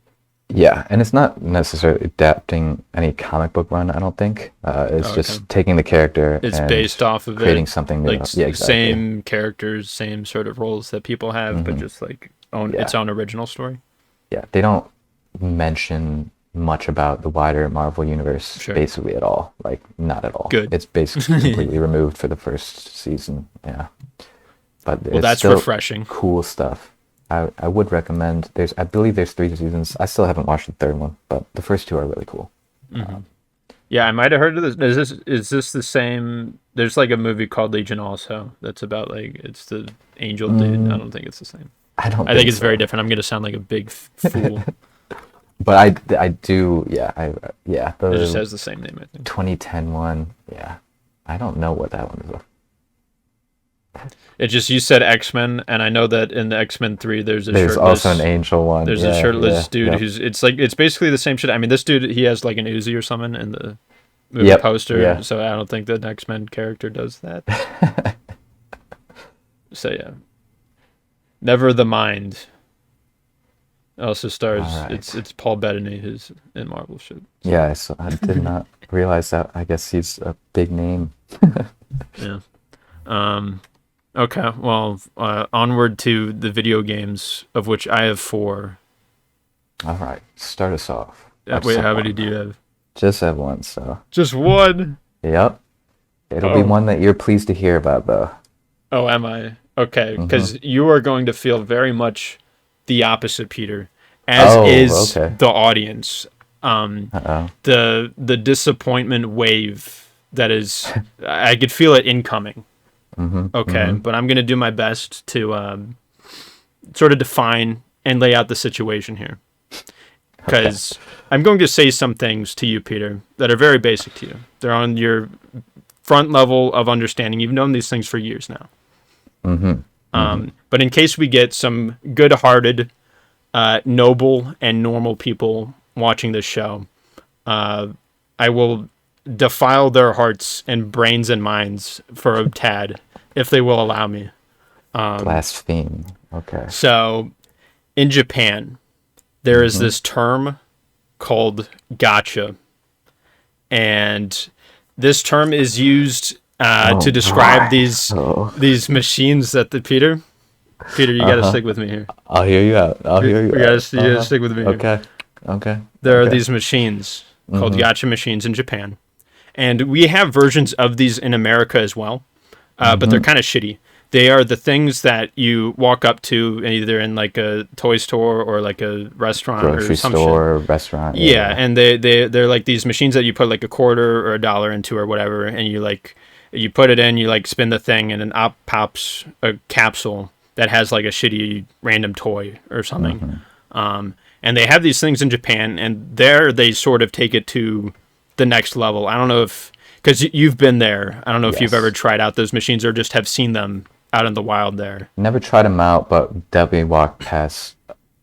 Yeah, and it's not necessarily adapting any comic book run, I don't think. It's just taking the character and based off of creating something new. Like Yeah, exactly. Same characters, same sort of roles that people have, but just like its own original story. Yeah, they don't mention much about the wider Marvel universe basically at all. Like, not at all. Good. It's basically completely removed for the first season. Yeah. But that's still refreshing. Cool stuff. I would recommend. I believe there's 3 seasons. I still haven't watched the 3rd one, but the first 2 are really cool. Yeah, I might have heard of this. Is this the same? There's like a movie called Legion also that's about like it's the angel dude. I don't think it's the same. I don't I think think it's so. very different. I'm gonna sound like a big fool. But I do, yeah, yeah, It just the has the same name, I think. 2010 one, yeah. I don't know what that one is. It just you said X-Men, and I know that in the X-Men 3 there's a There's shirtless also an angel one. there's Yeah, a shirtless yeah, dude yep. who's it's basically the same shit. I mean, this dude he has like an Uzi or something in the movie Yep, poster, yeah. so I don't think the X-Men character does that. So yeah, Never the Mind also stars. All right. It's Paul Bettany who's in Marvel shit. Yeah, I did not realize that. I guess he's a big name. Yeah. Okay. Well, onward to the video games, of which I have 4. All right, start us off. I just Wait, have how one. many do you have? Just have one, so. Just one. Yep. It'll be Oh. one that you're pleased to hear about, though. Oh, am I? Okay, because you are going to feel very much the opposite, Peter, as Oh, is okay. the audience. Uh-oh. The disappointment wave that is, I could feel it incoming. Okay, but I'm gonna do my best to sort of define and lay out the situation here, because I'm going to say some things to you, Peter, that are very basic to you. They're on your front level of understanding. You've known these things for years now. But in case we get some good-hearted, noble, and normal people watching this show, I will defile their hearts and brains and minds for a tad, if they will allow me. Blaspheme. Okay. So, in Japan, there is this term called gacha, and this term is used to describe these machines that Peter, you gotta stick with me here. I'll hear you out. You gotta stick with me here. Okay. Okay. There are these machines called gacha machines in Japan, and we have versions of these in America as well, but they're kind of shitty. They are the things that you walk up to either in like a toy store or like a restaurant Grocery or some store, shit. restaurant. Yeah, and they're like these machines that you put like a quarter or $1 into or whatever, and you put it in, you like spin the thing, and then up pops a capsule that has like a shitty random toy or something. And they have these things in Japan, and there they sort of take it to the next level. I don't know if, because you've been there, I don't know if you've Yes. ever tried out those machines or just have seen them out in the wild there. Never tried them out, but definitely walked past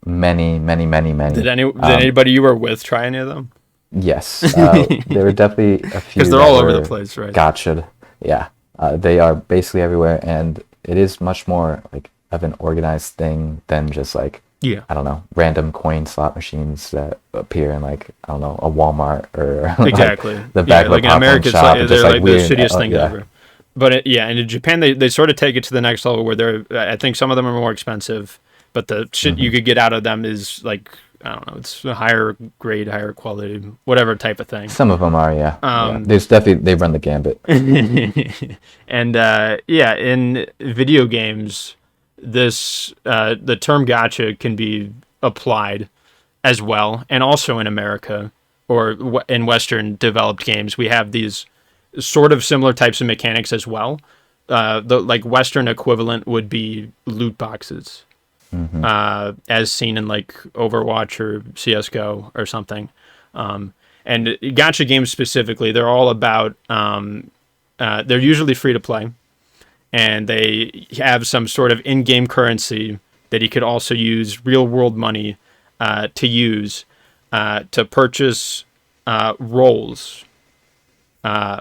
many. Did anybody you were with try any of them? Yes. There were definitely a few. Because they're that all over the were place, right? Gotcha. Yeah. They are basically everywhere, and it is much more like of an organized thing than just like, Yeah. I don't know, random coin slot machines that appear in like, I don't know, a Walmart or like Exactly. the back of like a in pop-up America, shop. they're It's just like the weird. shittiest things Yeah. ever. But and in Japan, they sort of take it to the next level where I think some of them are more expensive, but the shit you could get out of them is like, I don't know, it's a higher grade, higher quality, whatever type of thing. Some of them are, yeah. Yeah. There's definitely, they run the gambit. And in video games, the term gacha can be applied as well, and also in America or in Western developed games, we have these sort of similar types of mechanics as well. The like Western equivalent would be loot boxes, as seen in like Overwatch or CS:GO or something. And gacha games specifically, they're all about. They're usually free to play, and they have some sort of in-game currency that you could also use real-world money to use to purchase roles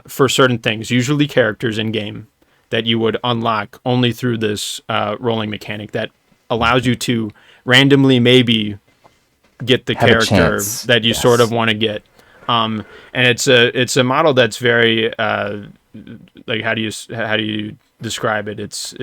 for certain things, usually characters in-game, that you would unlock only through this rolling mechanic that allows you to randomly maybe get the Have a character chance. that you Yes. sort of want to get. And it's a model that's very like how do you describe it? It's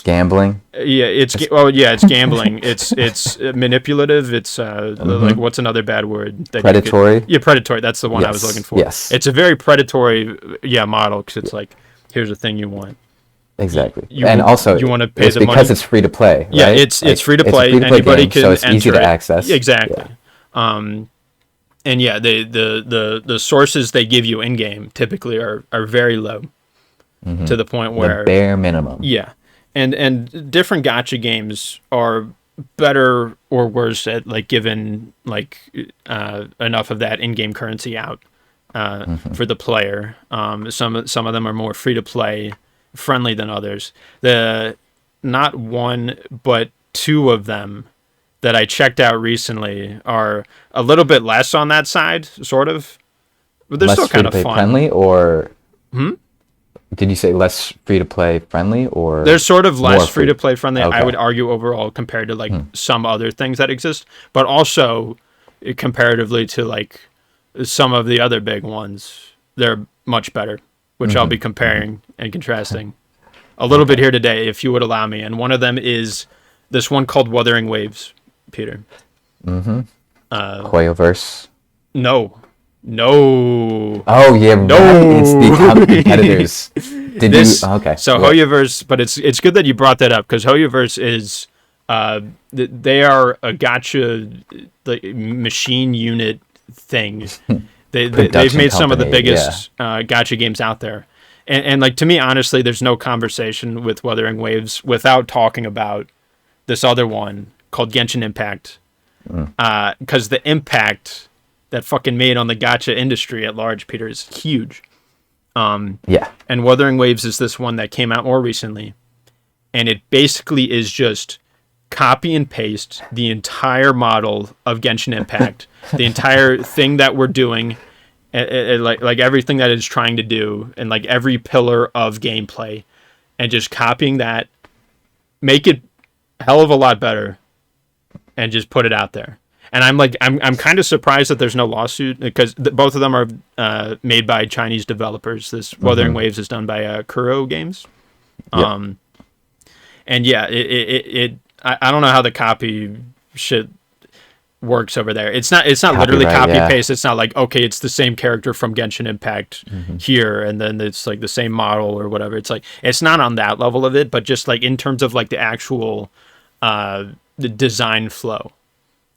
gambling. Yeah, it's gambling. It's manipulative. It's like what's another bad word? That Predatory. Yeah, predatory. That's the one I was Yes, looking for. yes. It's a very predatory model because it's like here's the thing you want. Exactly. You And will- also, you wanna pay it's the because money? it's free to play, right? Yeah, it's free to play. It's a free-to-play Anybody game, can so it's easy enter to it. access. Exactly. Yeah. And yeah, the sources they give you in game typically are very low, to the point where the bare minimum. Yeah, and different gacha games are better or worse at like giving like enough of that in-game currency out for the player. Some of them are more free to play friendly than others. The not one but two of them that I checked out recently are a little bit less on that side, sort of, but they're Less still kind of free-to-play fun. friendly, or did you say less free to play friendly, or They're sort of less more free to play friendly, Okay. I would argue, overall, compared to like some other things that exist, but also comparatively to like some of the other big ones, they're much better, which I'll be comparing and contrasting a little bit here today, if you would allow me. And one of them is this one called Wuthering Waves, Peter. Hoyoverse? No. Oh yeah, No. right. It's the competitors. Did you? Okay. So yeah. Hoyoverse, but it's good that you brought that up, because Hoyoverse is they are a gacha like machine unit thing. They've Production made some of the company, biggest gacha games out there, and like, to me, honestly, there's no conversation with Wuthering Waves without talking about this other one called Genshin Impact, because the impact that fucking made on the gacha industry at large, Peter, is huge. Yeah. And Wuthering Waves is this one that came out more recently, and it basically is just copy and paste the entire model of Genshin Impact, the entire thing that we're doing, like everything that it's trying to do, and like every pillar of gameplay, and just copying that, make it a hell of a lot better, and just put it out there. And I'm kind of surprised that there's no lawsuit, because both of them are made by Chinese developers. This Wuthering Waves is done by Kuro Games. Yep. And yeah, I don't know how the copy shit works over there. It's not literally copy paste. It's not like, okay, it's the same character from Genshin Impact here, and then it's like the same model or whatever. It's like, it's not on that level of it, but just like in terms of like the actual the design flow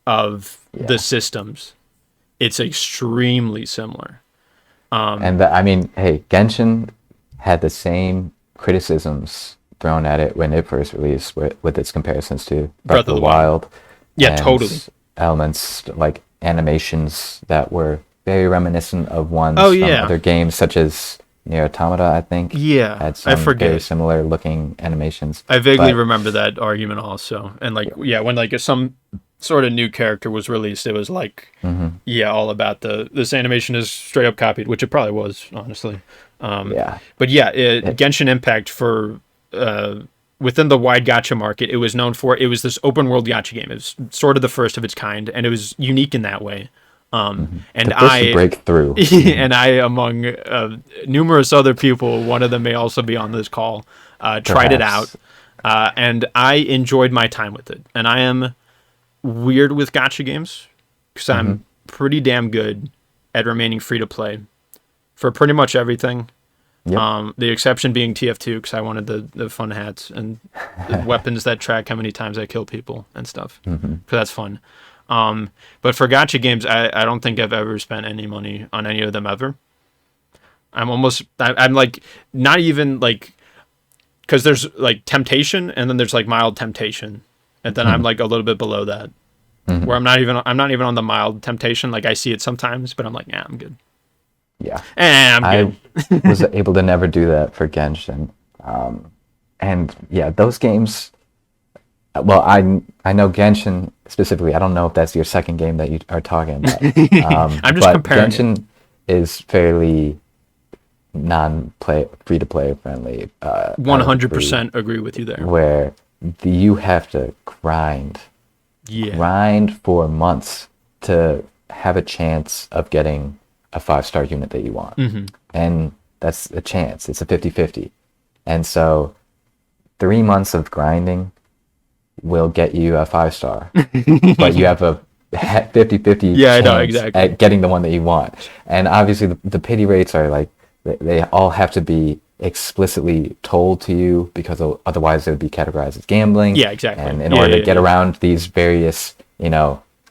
of the systems, it's extremely similar. And I mean, hey, Genshin had the same criticisms thrown at it when it first released, with its comparisons to Breath of the Wild. Yeah, and totally. Elements like animations that were very reminiscent of ones Oh, from yeah. other games, such as Nier Automata, I think. Yeah, Had I some forget. very similar looking animations. I vaguely But- remember that argument also. And like, yeah, when like some sort of new character was released, it was like, yeah, all about this animation is straight up copied, which it probably was, honestly. Yeah. But yeah, Genshin Impact, for within the wide gacha market, it was known for, it was this open world gacha game. It was sort of the first of its kind, and it was unique in that way. And The first breakthrough. and I, among numerous other people, one of them may also be on this call, tried it out, Perhaps. and I enjoyed my time with it. And I am weird with gacha games, because I'm pretty damn good at remaining free to play for pretty much everything. Yep. The exception being TF2, because I wanted the fun hats and the weapons that track how many times I kill people and stuff, because that's fun. But for gacha games, I don't think I've ever spent any money on any of them ever. I'm like, not even like, because there's like temptation, and then there's like mild temptation, and then I'm like a little bit below that, where I'm not even on the mild temptation. Like, I see it sometimes, but I'm like, yeah, I'm good. Yeah. I'm good. I was able to never do that for Genshin. And yeah, those games, well, I know Genshin specifically. I don't know if that's your second game that you are talking about. I'm just but comparing Genshin is fairly free-to-play friendly. 100% agree with you there. Where you have to grind for months to have a chance of getting a 5-star unit that you want. And that's a chance. It's a 50-50. And so 3 months of grinding will get you a 5-star. But you have a 50-50 chance at getting the one that you want. And obviously the pity rates are like, they all have to be explicitly told to you, because otherwise they would be categorized as gambling. Yeah, exactly. And in order to get around these various,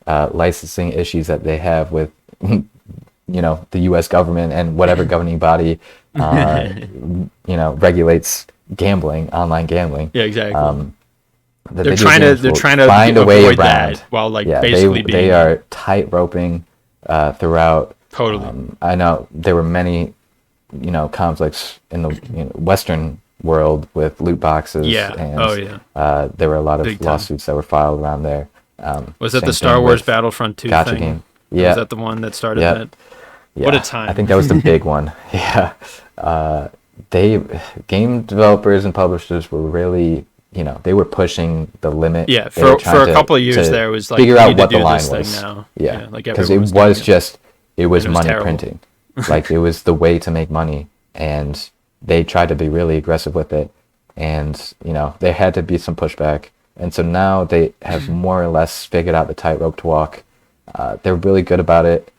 licensing issues that they have with, the U.S. government and whatever governing body, regulates gambling, online gambling. Yeah, exactly. The they're video trying games to will find a way avoid around. that while like Yeah, basically being they are tight roping throughout. totally. I know there were many, conflicts in the Western world with loot boxes. Yeah. And, Oh yeah. there were a lot of Big time. lawsuits that were filed around there. Was that Same the Star thing Wars with Battlefront 2 Gacha thing? game. Was Yeah. that the one that started Yeah. that? Yeah, What a time. I think that was the big one. Yeah. Game developers and publishers were really, they were pushing the limit. Yeah, They were for trying a couple of years to there was like figure we out need to what the do line this thing was. now. Yeah, like because everyone it doing was just And it was money terrible. printing. Like it was the way to make money, and they tried to be really aggressive with it, and there had to be some pushback, and so now they have more or less figured out the tightrope to walk. They're really good about it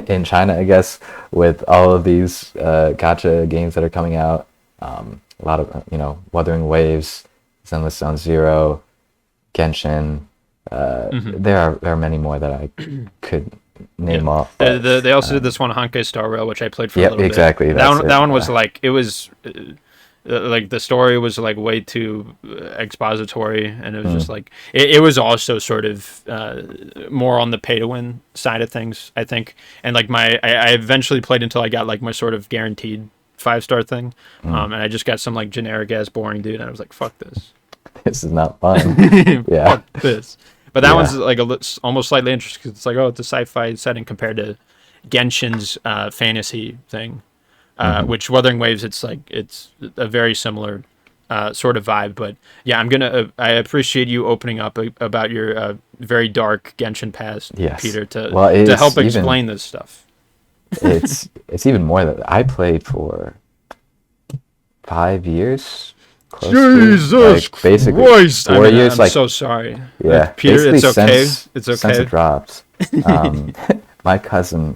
in China, I guess, with all of these gacha games that are coming out. A lot of Wuthering Waves, Zenless Zone Zero, Genshin. There are many more that I could name off. They also did this one Honkai Star Rail, which I played for a little exactly. bit. That's That one was yeah. like it was like the story was like way too expository, and it was just like it was also sort of more on the pay to win side of things, I think. And like I eventually played until I got like my sort of guaranteed 5-star thing, and I just got some like generic ass boring dude, and I was like, fuck this. This is not fun. Yeah. Fuck this. But that Yeah. one's like almost slightly interesting because it's like, oh, it's a sci-fi setting compared to Genshin's fantasy thing, which Wuthering Waves, it's a very similar sort of vibe. But yeah, I appreciate you opening up about your very dark Genshin past, Yes. Peter, to Well, help it's explain this stuff. it's even more that I played for 5 years. Close Jesus to, basically Christ! 4 years. I'm so sorry. Yeah, Peter, it's basically okay. Since, It's Since okay. it dropped, my cousin,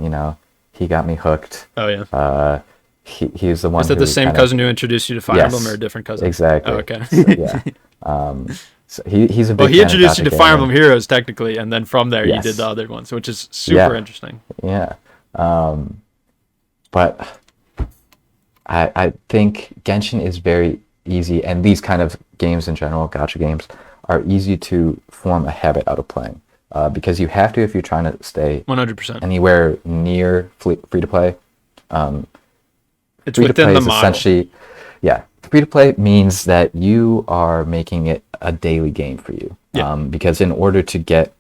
he got me hooked. Oh yeah. He's the one. Is that who the same kinda- cousin who introduced you to Fire Yes, Emblem, or a different cousin? Exactly. Oh, okay. So, yeah. So he's a big. Well, he fan of introduced you to gacha Fire gaming. Emblem Heroes technically, and then from there you Yes. did the other ones, which is super Yeah. interesting. Yeah. But I think Genshin is very easy, and these kind of games in general, gacha games, are easy to form a habit out of playing. Because you have to if you're trying to stay 100%. anywhere near free to play. It's Free to within play the is model. essentially, yeah. Free to play means that you are making it a daily game for you. Yeah. Because in order to get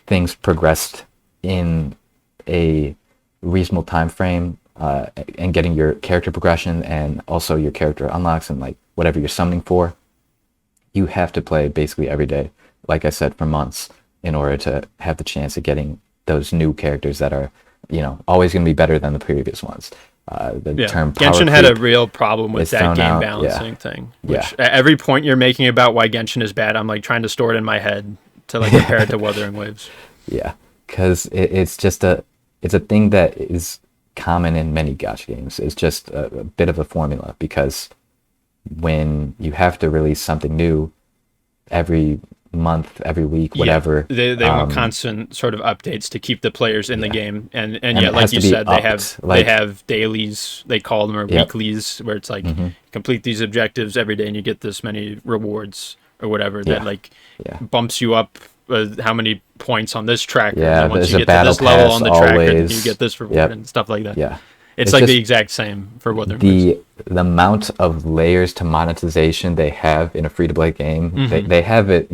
things progressed in a reasonable time frame, and getting your character progression and also your character unlocks and like whatever you're summoning for, you have to play basically every day, like I said, for months, in order to have the chance of getting those new characters that are, always going to be better than the previous ones. The term power Genshin had a creep real problem with is that thrown game out, balancing thing. Yeah. Which at every point you're making about why Genshin is bad, I'm like trying to store it in my head to like compare it to Wuthering Waves. Yeah, because it's just it's a thing that is common in many gacha games. It's just a bit of a formula, because when you have to release something new every month, every week, whatever, They want constant sort of updates to keep the players in the game, and yet, it like has you to be said, upped. they have dailies, they call them, or Yep. weeklies, where it's like complete these objectives every day and you get this many rewards or whatever that Yeah. bumps you up how many points on this tracker. Yeah, and once there's you a get to this battle level pass on the tracker, then you always. get this reward Yep. and stuff like that. Yeah. It's It's like just the exact same for Wuthering Waves. the amount of layers to monetization they have in a free to play game. They have it,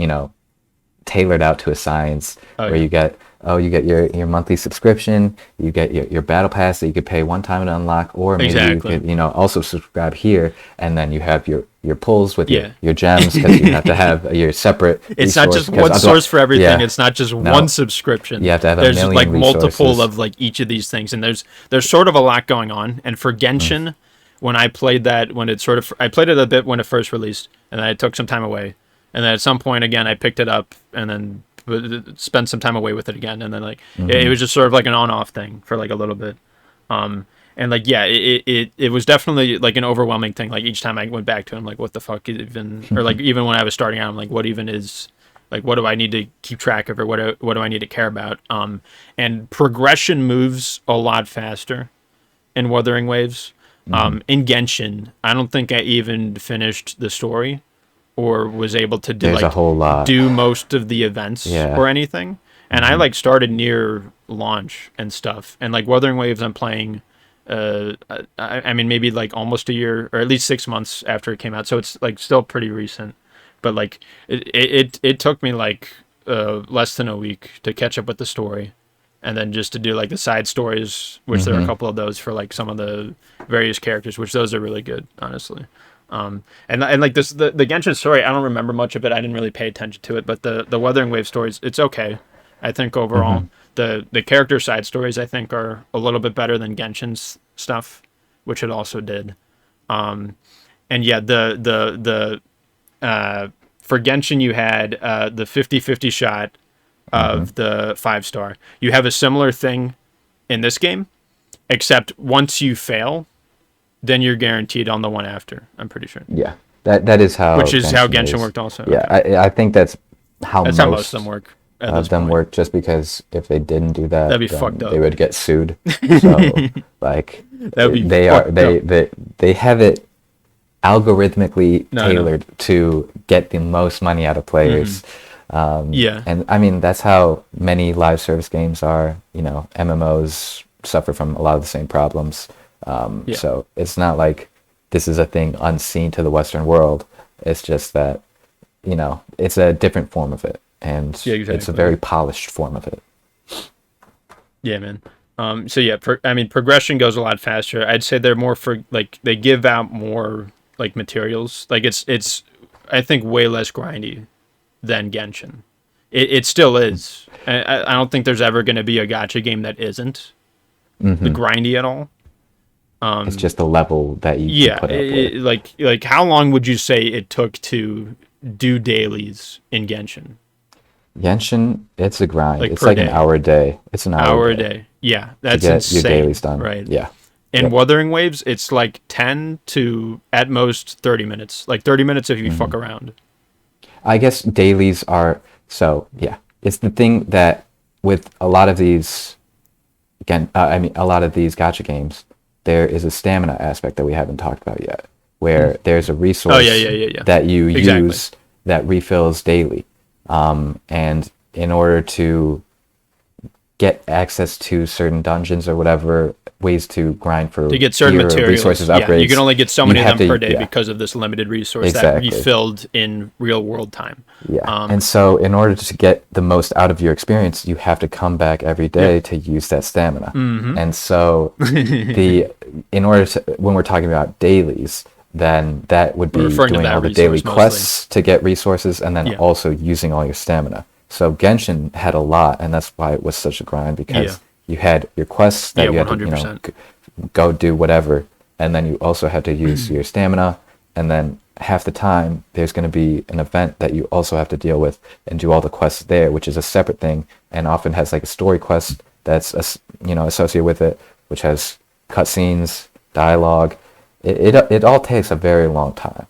tailored out to a science, where you get your monthly subscription, you get your battle pass that you could pay one time to unlock, or maybe Exactly. you could also subscribe here, and then you have your pulls with Yeah. your gems, because you have to have your separate It's not resource, just 'cause one source for everything. Yeah. It's not just one subscription. You have to have a there's million like multiple resources. of like each of these things, and there's sort of a lot going on. And for Genshin, when I played that, I played it a bit when it first released, and then I took some time away, and then at some point again I picked it up and then spent some time away with it again, and then it was just sort of like an on-off thing for like a little bit. And like, yeah, it was definitely like an overwhelming thing. Like each time I went back to it, I'm like, what the fuck even, or like even when I was starting out, I'm like, what even is Like, what do I need to keep track of, or what do I need to care about? And progression moves a lot faster in Wuthering Waves. In Genshin, I don't think I even finished the story or was able to do There's a whole lot. do most of the events or anything. And I like started near launch and stuff. And like Wuthering Waves, I'm playing. I mean, maybe like almost a year, or at least 6 months after it came out. So it's like still pretty recent. But like it took me like less than a week to catch up with the story, and then just to do like the side stories, which there are a couple of those for like some of the various characters, which those are really good, honestly. And like this the Genshin story, I don't remember much of it. I didn't really pay attention to it, but the Wuthering Wave stories, it's okay. I think overall the character side stories I think are a little bit better than Genshin's stuff, which it also did. And yeah, the for Genshin you had the 50-50 shot of the 5-star. You have a similar thing in this game, except once you fail, then you're guaranteed on the one after. I'm pretty sure. Yeah, that is how. Which is how Genshin worked also. Yeah, okay. I think that's how most of them work. Work, just because if they didn't do that, that'd be fucked up. They would get sued. So like they have it algorithmically tailored to get the most money out of players. And I mean that's how many live service games are. You know, MMOs suffer from a lot of the same problems. So it's not like this is a thing unseen to the Western world. It's just that, you know, it's a different form of it, and it's a very polished form of it. Yeah, man. So yeah, progression goes a lot faster. I'd say they're more for like they give out more like materials. Like it's I think way less grindy than Genshin. It still is. I don't think there's ever going to be a gacha game that isn't the grindy at all. It's just the level that you can put up with. Like how long would you say it took to do dailies in Genshin? Genshin, it's a grind. Like it's like day. An hour a day. It's an hour a day. Yeah, that's insane. Your dailies done. Right. Yeah. In Wuthering Waves, it's like 10 to at most 30 minutes. Like 30 minutes if you fuck around. I guess dailies are it's the thing that with a lot of these a lot of these gacha games, there is a stamina aspect that we haven't talked about yet, where there's a resource that you use that refills daily. And in order to get access to certain dungeons or whatever, ways to grind for to get certain materials, resources, upgrades, you can only get so many of them per day because of this limited resource that refilled in real world time. And so in order to get the most out of your experience, you have to come back every day to use that stamina. And so when we're talking about dailies, then that would be doing all the daily quests to get resources, and then also using all your stamina. So Genshin had a lot, and that's why it was such a grind, because you had your quests that you had to go do whatever, and then you also had to use your stamina, and then half the time there's going to be an event that you also have to deal with and do all the quests there, which is a separate thing, and often has like a story quest that's associated with it, which has cutscenes, dialogue. It all takes a very long time.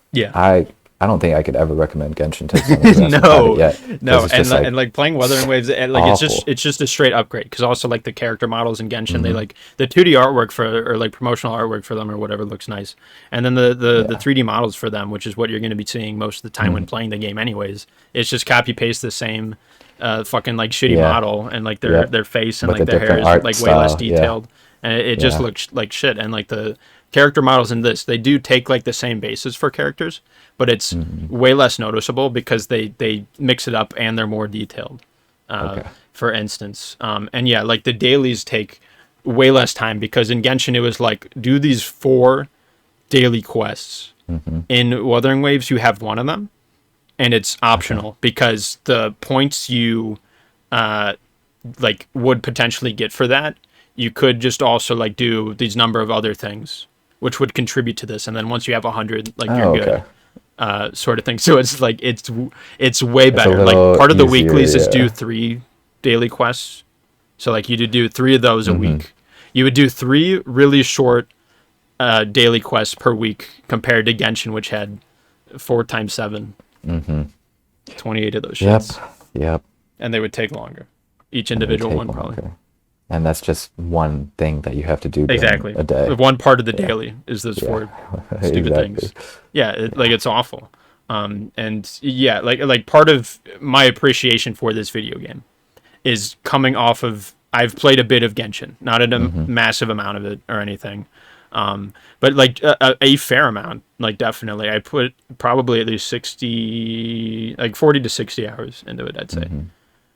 I don't think I could ever recommend Genshin to someone and like playing Wuthering Waves, it's just a straight upgrade, because also like the character models in Genshin, they like the 2D artwork or like promotional artwork for them or whatever looks nice, and then the 3D models for them, which is what you're going to be seeing most of the time when playing the game anyways. It's just copy paste the same fucking like shitty model, and like their face and like their hair is like way less detailed, and it just looks like shit. And like the character models in this, they do take like the same bases for characters, but it's way less noticeable because they mix it up and they're more detailed. For instance, and yeah, like the dailies take way less time, because in Genshin it was like do these 4 daily quests. In Wuthering Waves you have one of them, and it's optional because the points you like would potentially get for that, you could just also like do these number of other things which would contribute to this, and then once you have 100, like you're good, sort of thing. So it's like it's way better. Like part of the weeklies is do 3 daily quests. So like you do 3 of those a week. You would do 3 really short daily quests per week, compared to Genshin, which had 4 times 7. 28 of those Yep. shits. Yep. And they would take longer. Each And they individual take one, probably. longer. And that's just one thing that you have to do during Exactly. a day. One part of the daily is those Yeah. four stupid Exactly. things. Yeah, it's awful. And yeah, like part of my appreciation for this video game is coming off of I've played a bit of Genshin, not a massive amount of it or anything, but like a fair amount. Like definitely, I put probably at least 60, like 40 to 60 hours into it. I'd say,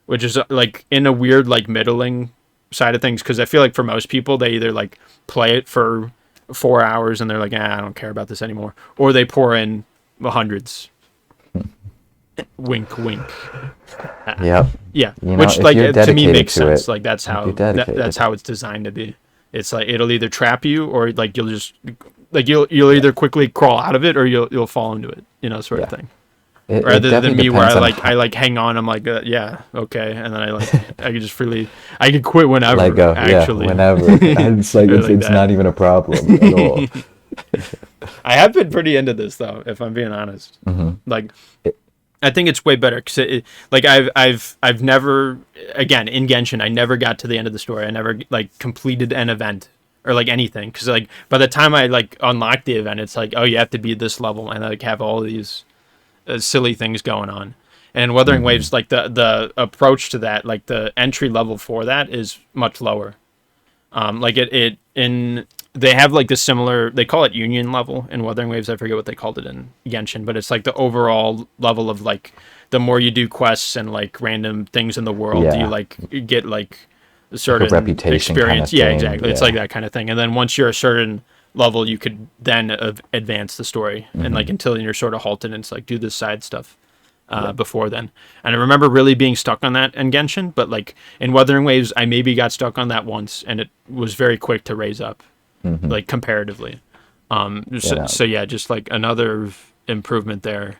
which is like in a weird like middling side of things, because I feel like for most people they either like play it for 4 hours and they're like, I don't care about this anymore, or they pour in the hundreds. Wink, wink. Yep. Yeah, You know, which if like you're to me dedicated makes to sense. it, Like that's if how you're dedicated. that's how it's designed to be. It's like it'll either trap you or like you'll just like you'll either quickly crawl out of it or you'll fall into it, sort of Yeah. thing. It Rather than definitely me where depends on I like hang on, I'm like yeah, okay, and then I can just freely I can quit whenever. let go. Actually, Yeah, whenever. It's like Really it's that. not even a problem at all. I have been pretty into this though, if I'm being honest. Like, I think it's way better because like I've never, again, in Genshin I never got to the end of the story. I never like completed an event or like anything, because like by the time I like unlock the event, it's like, oh, you have to be this level and like have all these silly things going on. And Wuthering Waves, like the approach to that, like the entry level for that is much lower. Like they have like the similar, they call it Union level in Wuthering Waves. I forget what they called it in Genshin, but it's like the overall level of like the more you do quests and like random things in the world, Yeah. you like get like a certain reputation kind of experience. Yeah, thing, exactly. It's yeah. like that kind of thing. And then once you're a certain level, you could then advance the story, and like until you're sort of halted, and it's like do this side stuff. Before then, and I remember really being stuck on that in Genshin, but like in Wuthering Waves I maybe got stuck on that once, and it was very quick to raise up, like comparatively. So yeah, just like another improvement there.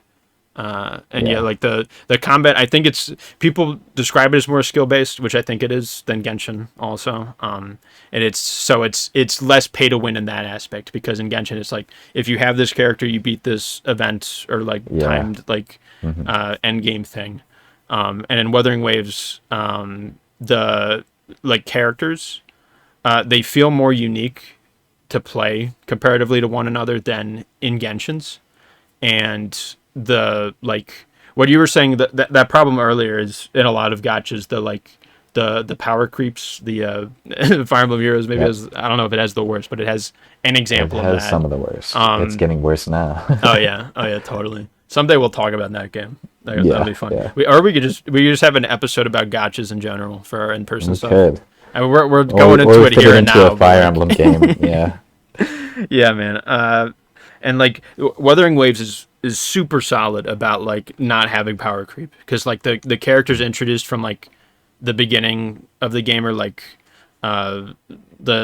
And yeah, like the combat, I think it's, people describe it as more skill based, which I think it is, than Genshin also. And it's less pay to win in that aspect, because in Genshin it's like if you have this character, you beat this event or like timed like end game thing. And in Wuthering Waves, the like characters, they feel more unique to play comparatively to one another than in Genshin's. And the like what you were saying, that problem earlier is in a lot of gachas, the power creeps, the Fire Emblem Heroes maybe has, I don't know if it has the worst, but it has an example It of has that. some of the worst. It's getting worse now. oh yeah, totally. Someday we'll talk about that game. That'll be fun. Yeah. We could just have an episode about gachas in general for our in-person We stuff. could. I mean, we're going or into we it fit here it and into now. a Fire Emblem game. Yeah. Yeah, man. And like Wuthering Waves is super solid about like not having power creep, because like the characters introduced from like the beginning of the game, or like the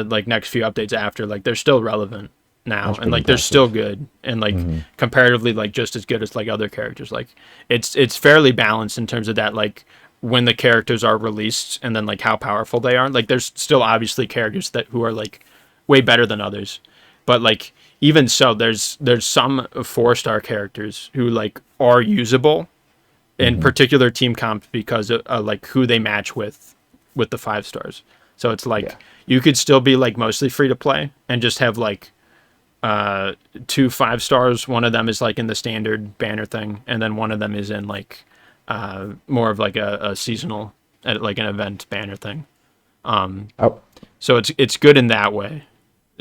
like next few updates after, like they're still relevant now. That's And like pretty they're impressive. still good, and like comparatively like just as good as like other characters. Like it's fairly balanced in terms of that, like when the characters are released and then like how powerful they are. Like there's still obviously characters who are like way better than others, but like even so, there's some 4-star characters who like are usable in particular team comps because of like who they match with the 5 stars. So it's like you could still be like mostly free to play and just have like 2 5 stars. One of them is like in the standard banner thing, and then one of them is in like more of like a seasonal, like an event banner thing. So it's good in that way.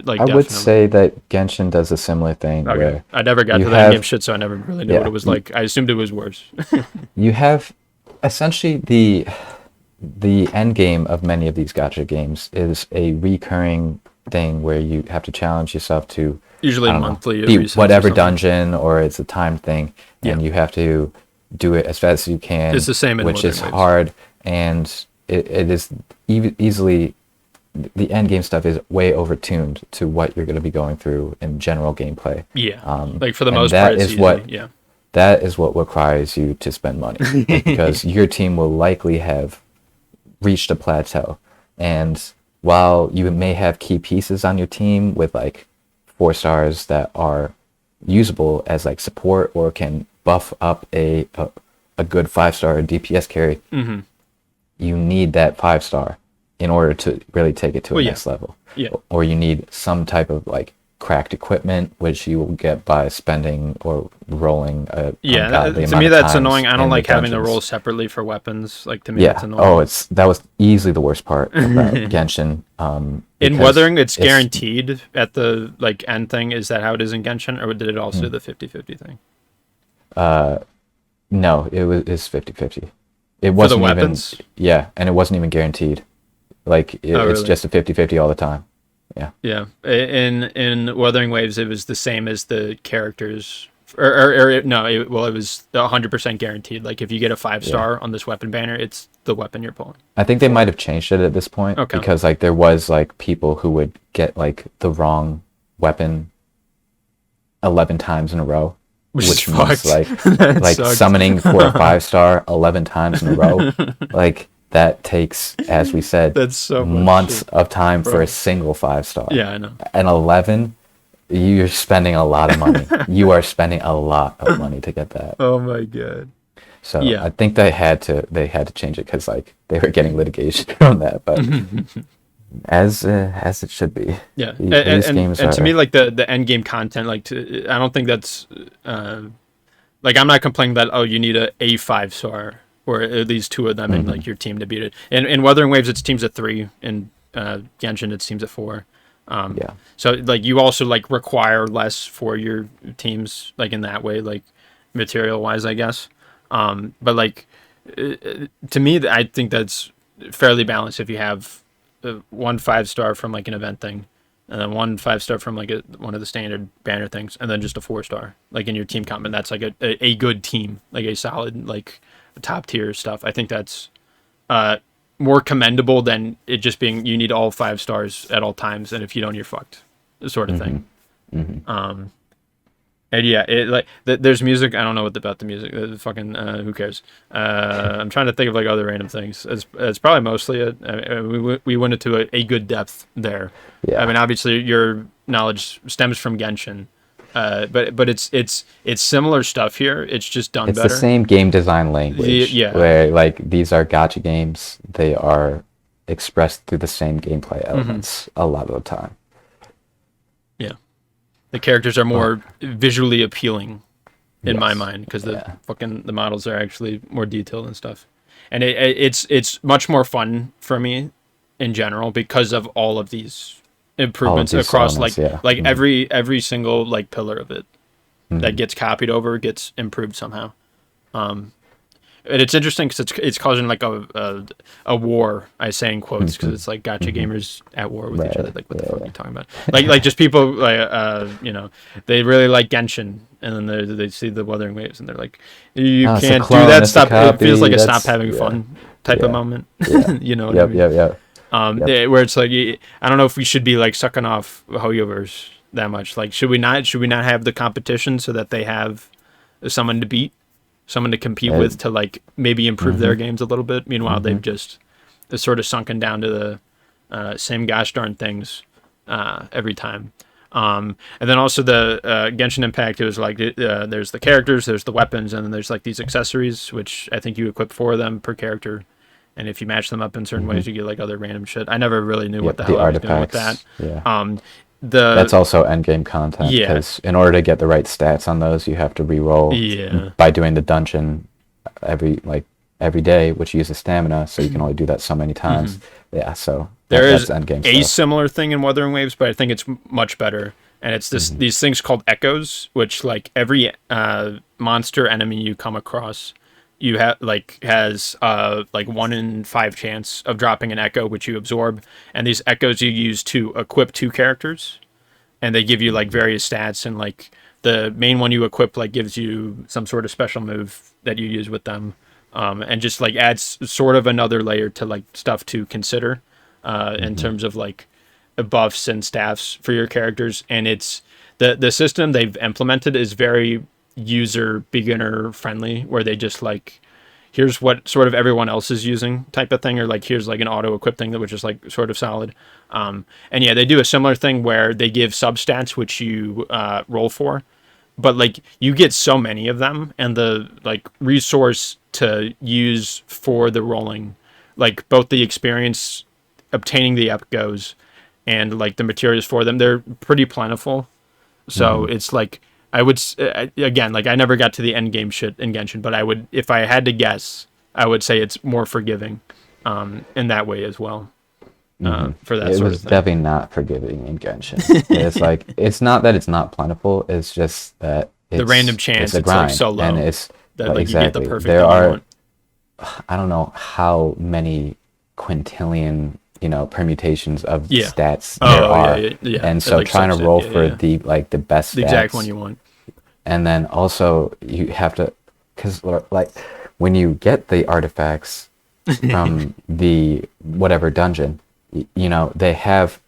Like I would definitely. say that Genshin does a similar thing Okay. where I never got you to that have- game shit, so I never really knew what it was like. I assumed it was worse. you have essentially the end game of many of these gacha games is a recurring thing where you have to challenge yourself to Usually I don't know, monthly. it beat resets or whatever something. dungeon, or it's a timed thing, and Yeah. you have to do it as fast as you can. It's the same in which Wuthering is Waves. hard, and it is easily, the end game stuff is way overtuned to what you're going to be going through in general gameplay. Yeah. Um, like for the and most that part, it's is easy. what- Yeah. That is what requires you to spend money, because your team will likely have reached a plateau. And while you may have key pieces on your team with like 4 stars that are usable as like support or can buff up a a good 5-star DPS carry, you need that 5-star in order to really take it to a next level. Yeah. Or you need some type of like cracked equipment, which you will get by spending or rolling a ungodly to amount me of that's times annoying. I don't in the like having to dungeons. roll separately for weapons. Like, to me, that's annoying. Oh, that was easily the worst part about Genshin. In because Wuthering, it's guaranteed at the like end thing. Is that how it is in Genshin, or did it also do the 50-50 thing? No, it's 50-50. It For wasn't the weapons? even, and it wasn't even guaranteed. Like it's really? just a 50-50 all the time. Yeah. Yeah. In Wuthering Waves, it was the same as the characters. Or no, it was 100% guaranteed. Like, if you get a 5-star on this weapon banner, it's the weapon you're pulling. I think they might have changed it at this point because like there was like people who would get like the wrong weapon 11 times in a row, which means like summoning for a 5-star 11 times in a row. Like that takes, as we said, that's so months of time for a single 5-star. Yeah, I know. And 11, you're spending a lot of money. You are spending a lot of money to get that. Oh my god. So I think they had to change it because like they were getting litigation on that, but as it should be. Yeah, These games and to me, like the end game content, like I don't think that's like, I'm not complaining that you need a 5-star or at least 2 of them in like your team to beat it. And in Wuthering Waves, it's teams of 3, and Genshin, it's teams of 4. So like you also like require less for your teams, like in that way, like material wise, I guess. But like to me, I think that's fairly balanced if you have 1 5-star from like an event thing, and then 1 5-star from like one of the standard banner things, and then just a 4-star like in your team comp, and that's like a good team, like a solid like top tier stuff. I think that's more commendable than it just being you need all 5 stars at all times, and if you don't, you're fucked, sort of thing. And yeah, it like there's music. I don't know what about the music. Fucking who cares? I'm trying to think of like other random things. It's probably mostly it. We went into a good depth there. Yeah. I mean, obviously your knowledge stems from Genshin, but it's similar stuff here. It's just done better. It's the same game design language. Where like these are gacha games. They are expressed through the same gameplay elements a lot of the time. Yeah. The characters are more visually appealing in my mind because the models are actually more detailed and stuff, and it's much more fun for me in general because of all of these improvements across elements, like every single like pillar of it that gets copied over gets improved somehow. And it's interesting because it's causing like a war. I say in quotes because it's like gacha gamers at war with each other. Like, what the fuck are you talking about? Like just people like they really like Genshin, and then they see the Wuthering Waves, and they're like, you can't do that. Stop. It feels like a stop having fun type of moment. You know. Where it's like, I don't know if we should be like sucking off Hoyoverse that much. Like, should we not have the competition so that they have someone to beat? Someone to compete with to like maybe improve their games a little bit. Meanwhile, they've just sort of sunken down to the same gosh darn things every time. And then also the Genshin Impact, it was like there's the characters, there's the weapons, and then there's like these accessories, which I think you equip 4 of them per character. And if you match them up in certain ways, you get like other random shit. I never really knew what the hell I was doing with that. That's also endgame content because in order to get the right stats on those, you have to re-roll by doing the dungeon every day, which uses stamina, so you can only do that so many times. So there is endgame a stuff. similar thing in Wuthering Waves, but I think it's much better. And it's these things called echoes, which like every monster enemy you come across, you have has 1 in 5 chance of dropping an echo, which you absorb, and these echoes you use to equip 2 characters, and they give you like various stats, and like the main one you equip like gives you some sort of special move that you use with them, and just like adds sort of another layer to like stuff to consider in terms of like buffs and staffs for your characters. And it's the system they've implemented is very user beginner friendly, where they just like, here's what sort of everyone else is using type of thing, or like here's like an auto equip thing that which is like sort of solid. And they do a similar thing where they give substats which you roll for, but like you get so many of them, and the like resource to use for the rolling, like both the experience obtaining the epicos and like the materials for them. They're pretty plentiful, so it's like I would again, like I never got to the end game shit in Genshin, but I would, if I had to guess, I would say it's more forgiving in that way as well. For that it sort was of thing. definitely not forgiving in Genshin. It's like, it's not that it's not plentiful, it's just that The random chance, it's a it's, like, grind, so low and it's that like, like you get exactly the perfect there thing you are want. I don't know how many quintillion permutations of Yeah. stats Oh, there yeah, are, yeah. and It's so like trying to subset, roll yeah, for yeah. the best The stats, exact one you want. and then also you have to, because like when you get the artifacts from the whatever dungeon, you know, they have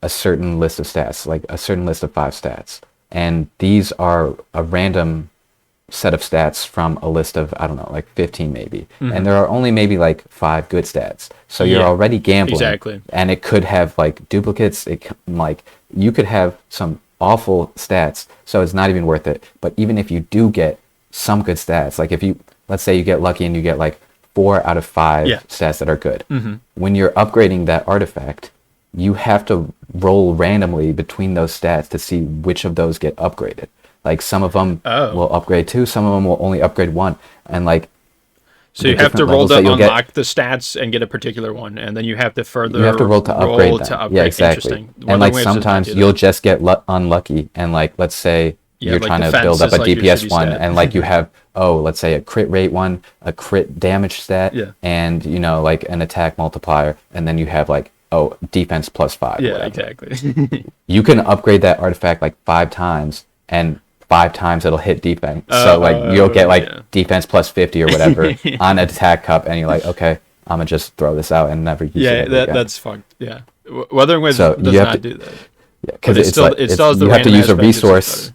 a certain list of stats, like a certain list of 5 stats, and these are a random set of stats from a list of, I don't know, like 15 maybe, and there are only maybe like 5 good stats, so you're Yeah, already gambling. exactly. And it could have like duplicates, like you could have some awful stats, so it's not even worth it. But even if you do get some good stats, like if you, let's say you get lucky and you get like 4 out of 5 Yeah. stats that are good, when you're upgrading that artifact, you have to roll randomly between those stats to see which of those get upgraded. Like some of them will upgrade 2, some of them will only upgrade 1, and like So you have to roll to unlock the stats and get a particular one, and then you have to further you have to roll to upgrade them. Yeah, exactly. Interesting. And like sometimes you'll just get unlucky, and like let's say you're like trying to defense build up is a like your DPS shitty one, stat. and like you have, oh, let's say a crit rate one, a crit damage stat, Yeah. and you know, like an attack multiplier, and then you have like, oh, defense +5. Yeah, whatever. exactly. You can upgrade that artifact like 5 times, and 5 times it'll hit defense. So like you'll get like defense +50 or whatever on attack cup, and you're like, okay, I'm gonna just throw this out and never use it. Yeah, that's fucked. Yeah, Wuthering Waves So does you have not to- do that. Yeah, because But it's it still like, it still has the you have to random use a aspect, it's just resource. better.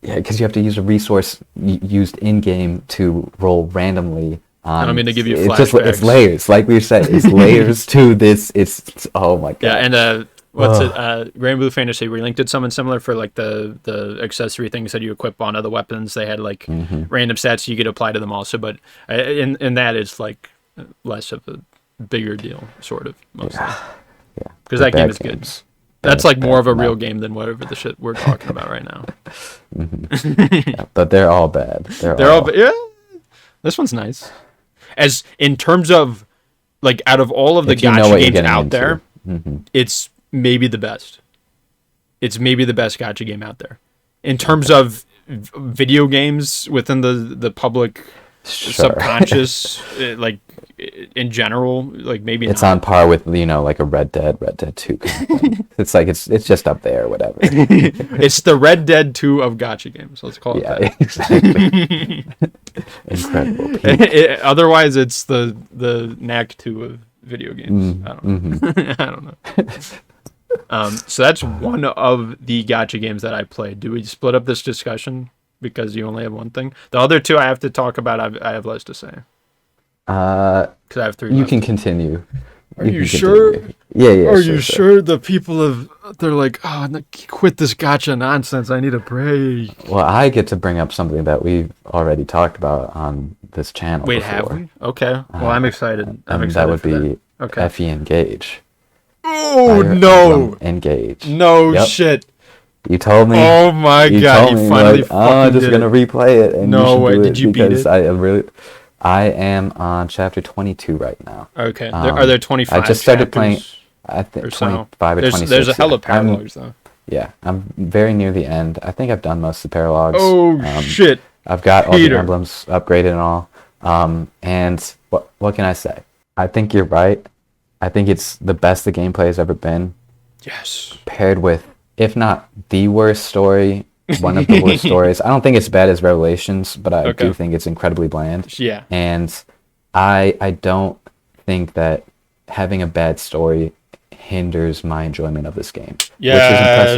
Yeah, because you have to use a resource used in game to roll randomly. I don't mean to give you it's flashbacks. it's layers, like we said, it's layers to this. It's oh my god. Yeah, and what's it? Grand Blue Fantasy Relink did something similar for like the accessory things that you equip on other weapons. They had like random stats you could apply to them also, but in that it's like less of a bigger deal, sort of mostly. Yeah, Because the that game bad is good. games. That's like more of a bad, real no. game than whatever the shit we're talking about right now. Yeah, but they're all bad. They're all yeah. This one's nice. As in terms of like out of all of the If you know gacha what you're games getting out into. there, it's maybe the best. It's maybe the best gacha game out there. In terms of video games within the public subconscious, like in general, like maybe It's not. on par with, you know, like a Red Dead 2 kind of thing. It's like it's just up there, whatever. It's the Red Dead 2 of gacha games. Let's call it Yeah, that. exactly. Incredible. Otherwise, it's the knack 2 of video games. I don't know. I don't know. So that's one of the gacha games that I played. Do we split up this discussion because you only have one thing? The other 2 I have to talk about. I have less to say. Because I have 3 You left. can continue. Are you sure? Yeah. Are sure, you sure the people they're like, oh, quit this gacha nonsense. I need a break. Well, I get to bring up something that we've already talked about on this channel Wait, before. have we? Okay. Well, I'm excited. I'm And excited that would for be Okay. FE Engage. Oh, Fire no. Emblem Engage. No Yep. shit. You told me. Oh my god, told you me, finally like, fucking I'm just did gonna it. replay it, and No you way, should do did you beat because it? I am on chapter 22 right now. Okay. Are there 25 I just started playing. chapters I think or so? 25 or 26. There's a hell of yeah. I'm- paralogs though. Yeah, I'm very near the end. I think I've done most of the paralogs. Oh shit. I've got all Peter. the emblems upgraded and all. And what can I say? I think you're right. I think it's the best the gameplay has ever been, Yes. paired with, if not the worst story, one of the worst stories. I don't think it's bad as Revelations, but I Okay. do think it's incredibly bland. Yeah. And I don't think that having a bad story hinders my enjoyment of this game, which is Yes.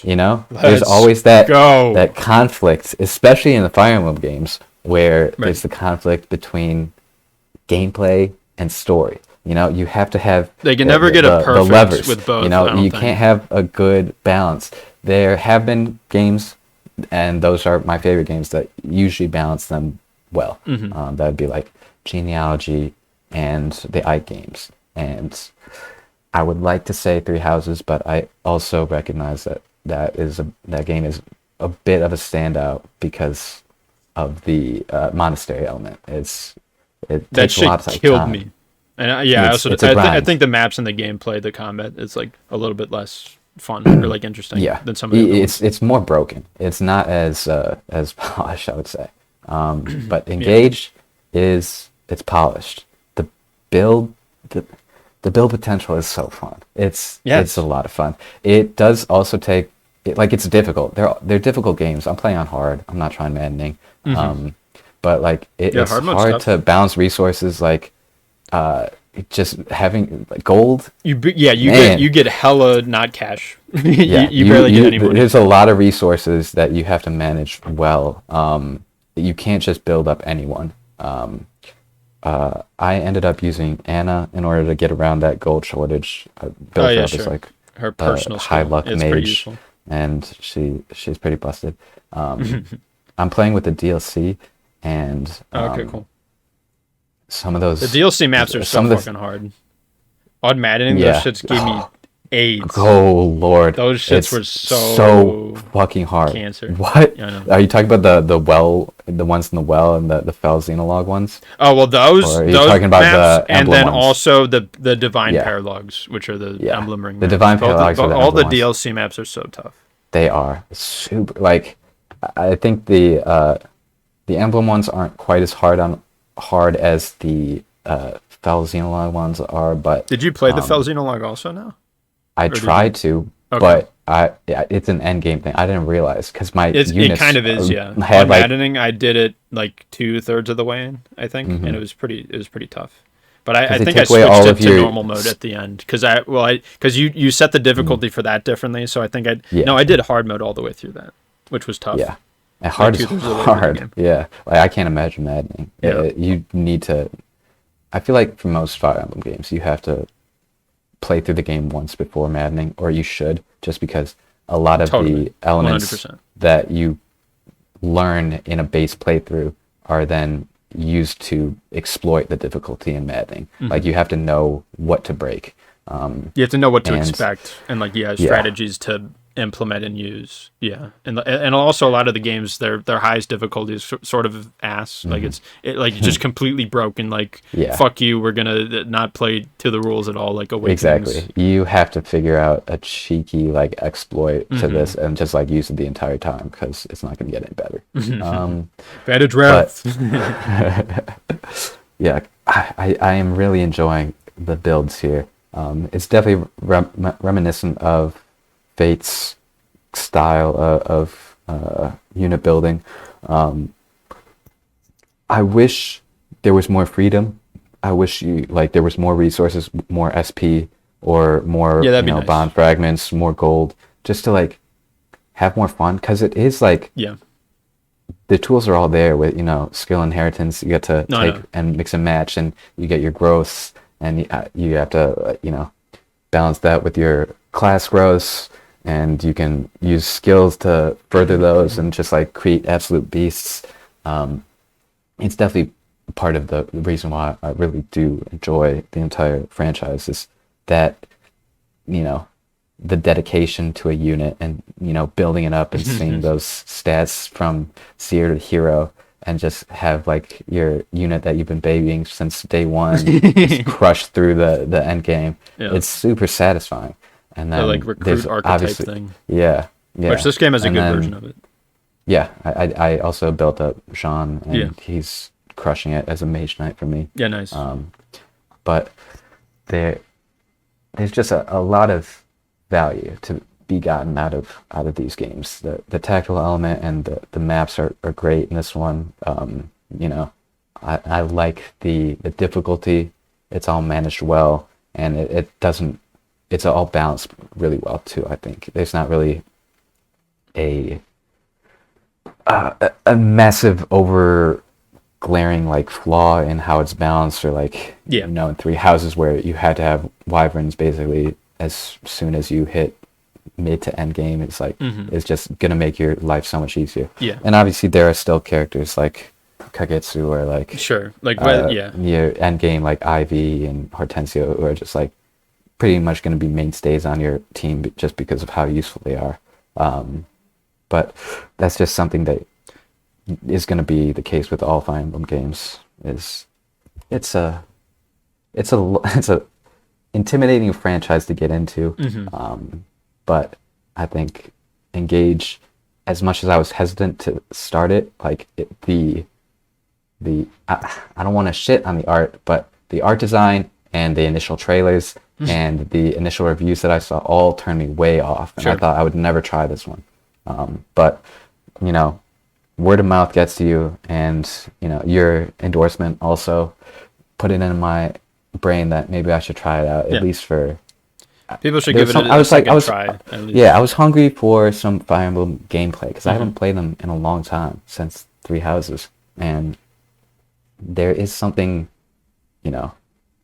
impressive. You know, there's Let's always that go. that conflict, especially in the Fire Emblem games, where there's the conflict between gameplay and story. You know, you have to have They can never get a the perfect levers with both, You know, I don't you think. can't have a good balance. There have been games, and those are my favorite games, that usually balance them well. Mm-hmm. That would be like Genealogy, and the Ike games. And I would like to say Three Houses, but I also recognize that that game is a bit of a standout because of the monastery element. It That takes a lot shit of killed time. me. And I also It's a I grind. think the maps and the gameplay, the combat, is like a little bit less fun or like interesting Yeah, than some of the other ones. it's more broken. It's not as polished, I would say. But Yeah. Engage it's polished. The build the build potential is so fun. It's Yes. a lot of fun. It does also take it's difficult. They're difficult games. I'm playing on hard. I'm not trying maddening. But like it's hard mode's hard tough. to balance resources. Like just having like gold. You Man. get hella not cash. Yeah, you barely get any money. There's a lot of resources that you have to manage well. You can't just build up anyone. I ended up using Anna in order to get around that gold shortage. I built her up as like Her personal high skill. luck It's pretty mage, useful. and she's pretty busted. I'm playing with the DLC, and Okay, cool. some of those The DLC maps are so some of the- fucking hard. Odd maddening, Yeah. those shits gave me AIDS. Oh Lord, Those shits it's were so fucking hard. cancer. What? Yeah, I know. Are you talking about the well, the ones in the well, and the fell xenologue ones? Oh well, those Or are you those talking about maps, the and emblem then ones? also the divine Yeah. paralogs, which are the Yeah. emblem ring. The maps. divine Both paralogs are the all the emblem ones. DLC maps are so tough. They are super. Like, I think the emblem ones aren't quite as hard as the fell xenologue ones are, but Did you play the fell xenologue also now? I did tried to, Okay. but it's an end game thing. I didn't realize because my It units kind of is, yeah. had On like maddening, I did it like 2/3 of the way in, I think, and it was pretty tough. But I 'Cause they think I take away all switched it of to your normal mode at the end because you set the difficulty for that differently. So I think Yeah. I did hard mode all the way through that, which was tough. yeah. And hard is 2/3 of the way through the hard. game. Yeah, like I can't imagine maddening. Yeah. You need to. I feel like for most Fire Emblem games, you have to play through the game once before maddening, or you should, just because a lot of Totally. the elements 100%. that you learn in a base playthrough are then used to exploit the difficulty in maddening. Like you have to know what to break. You have to know what to And- expect and strategies to implement and use. Yeah, and also a lot of the games their highest difficulty is sort of ass. Like it's just completely broken. Like Yeah. fuck you, we're gonna not play to the rules at all. Like Awakenings. Exactly. You have to figure out a cheeky like exploit to this and just like use it the entire time because it's not going to get any better. Better draft. Yeah, I am really enjoying the builds here. It's definitely reminiscent of Fate's style of unit building. I wish there was more freedom. I wish there was more resources, more SP, or more Yeah, that'd be nice. bond fragments, more gold, just to like have more fun. Because it is like Yeah. the tools are all there with skill inheritance. You get to No, I take know. and mix and match, and you get your growths, and you have to balance that with your class growths, and you can use skills to further those and just like create absolute beasts. It's definitely part of the reason why I really do enjoy the entire franchise is that the dedication to a unit and building it up and seeing those stats from zero to hero and just have like your unit that you've been babying since day one just crush through the end game. Yeah. It's super satisfying. And The then like recruit there's archetype obviously- thing. Yeah. Which this game has a And good then- version of it. Yeah, I also built up Jean, and Yeah. he's crushing it as a mage knight for me. Yeah, nice. But there's just a lot of value to be gotten out of these games. The tactical element and the maps are great in this one. I like the difficulty. It's all managed well, and it's all balanced really well too. I think there's not really a massive over glaring like flaw in how it's balanced, or like Yeah. in Three Houses where you had to have wyverns basically as soon as you hit mid to end game. It's like it's just gonna make your life so much easier. Yeah. And obviously there are still characters like Kagetsu or like Sure. Like, yeah. your end game like Ivy and Hortensio, who are just like pretty much going to be mainstays on your team just because of how useful they are. But that's just something that is going to be the case with all Fire Emblem games. It's a intimidating franchise to get into. But I think Engage, as much as I was hesitant to start it, like I don't want to shit on the art, but the art design and the initial trailers and the initial reviews that I saw all turned me way off, and I thought I would never try this one. But word of mouth gets to you, and your endorsement also put it in my brain that maybe I should try it out, at least for. People should give it a second try. At least. Yeah, I was hungry for some Fire Emblem gameplay because I haven't played them in a long time, since Three Houses, and there is something,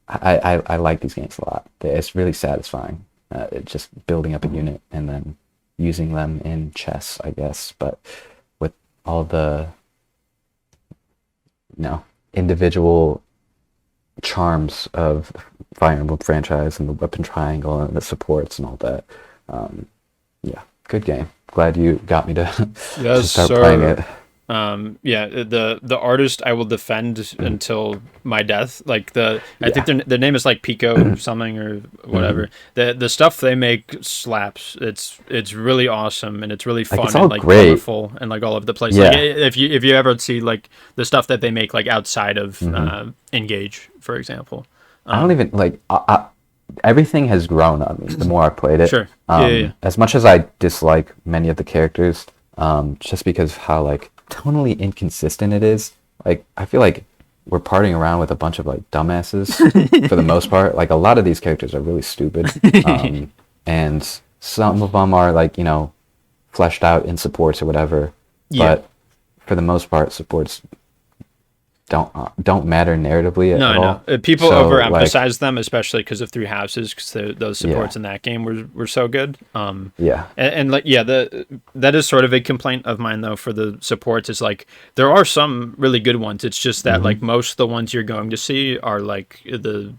I like these games a lot. It's really satisfying, just building up a unit and then using them in chess, I guess, but with all the individual charms of the Fire Emblem franchise and the weapon triangle and the supports and all that. Yeah, good game. Glad you got me to, to start playing it. The artist I will defend until my death. Like I think their name is like Pico something or whatever. The stuff they make slaps. It's really awesome, and it's really fun, it's all and like great. colorful and like all over the place. Yeah. Like if you ever see like the stuff that they make like outside of Engage, for example. I don't even like. Everything has grown on me the more I played it. Sure. As much as I dislike many of the characters, just because of how like tonally inconsistent it is. Like I feel like we're partying around with a bunch of like dumbasses for the most part. Like a lot of these characters are really stupid, and some of them are like fleshed out in supports or whatever. Yeah. But for the most part, supports don't matter narratively at all. No. People overemphasize them, especially because of Three Houses, because those supports in that game were so good. And that is sort of a complaint of mine though for the supports. Is like there are some really good ones. It's just that like most of the ones you're going to see are like the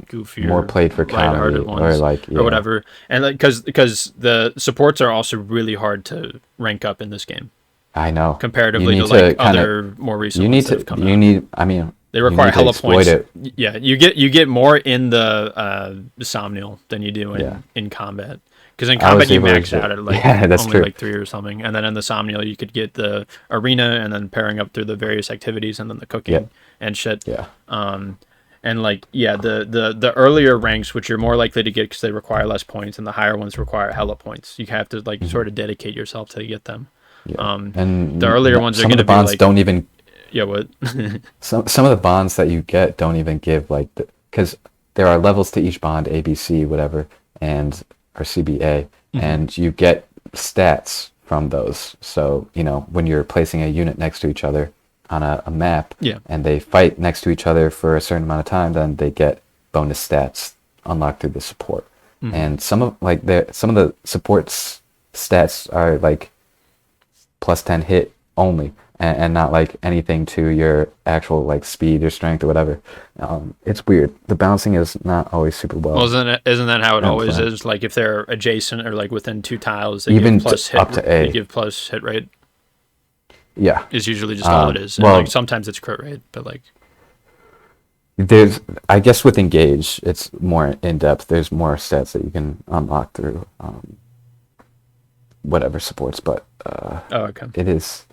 goofier, more played for comedy ones or whatever. And like because the supports are also really hard to rank up in this game. I know. Comparatively to like other more recent ones that have come out. They require hella points. Yeah, you get more in the Somnial than you do in combat. Because in combat you max out at like only like 3 or something, and then in the Somnial you could get the arena and then pairing up through the various activities and then the cooking and shit. Yeah. And like the earlier ranks, which you're more likely to get because they require less points, and the higher ones require hella points. You have to like sort of dedicate yourself to get them. Yeah. And the earlier ones are going to be bonds like, don't even. Yeah, what? some of the bonds that you get don't even give like because there are levels to each bond, A, B, C, whatever, and or CBA, and you get stats from those. So when you're placing a unit next to each other on a map, and they fight next to each other for a certain amount of time, then they get bonus stats unlocked through the support. And some of the supports stats are like plus 10 hit only, and not like anything to your actual like speed or strength or whatever. It's weird. The bouncing is not always super well. Well, isn't that how it always is? Like if they're adjacent or like within 2 tiles, they even give plus hit, up to A. They give plus hit rate. Yeah, is usually just all it is. And like sometimes it's crit rate, but like there's, I guess with Engage, it's more in depth. There's more stats that you can unlock through whatever supports, but it is,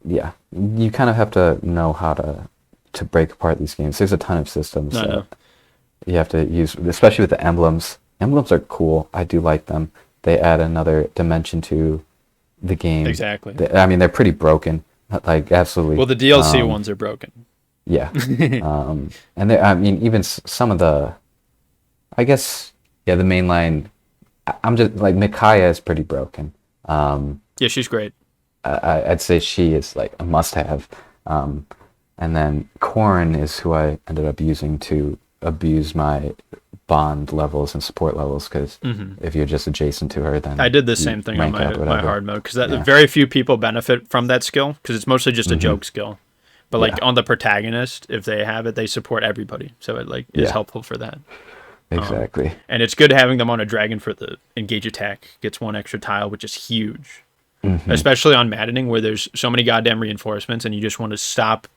you kind of have to know how to break apart these games. There's a ton of systems that you have to use, especially with the emblems. Emblems are cool. I do like them. They add another dimension to the game. Exactly. They're pretty broken, like absolutely. Well, the DLC ones are broken. Yeah. And even some of the, I guess, the mainline, I'm just like Micaiah is pretty broken. Yeah, she's great. I'd say she is like a must-have. And then Corrin is who I ended up using to abuse my bond levels and support levels, because if you're just adjacent to her, then I did the same thing on my hard mode, because very few people benefit from that skill, because it's mostly just a joke skill. But like Yeah. on the protagonist, if they have it, they support everybody. So it like is Yeah. helpful for that. Exactly. And it's good having them on a dragon for the engage attack. Gets one extra tile, which is huge. Especially on maddening where there's so many goddamn reinforcements and you just want to stop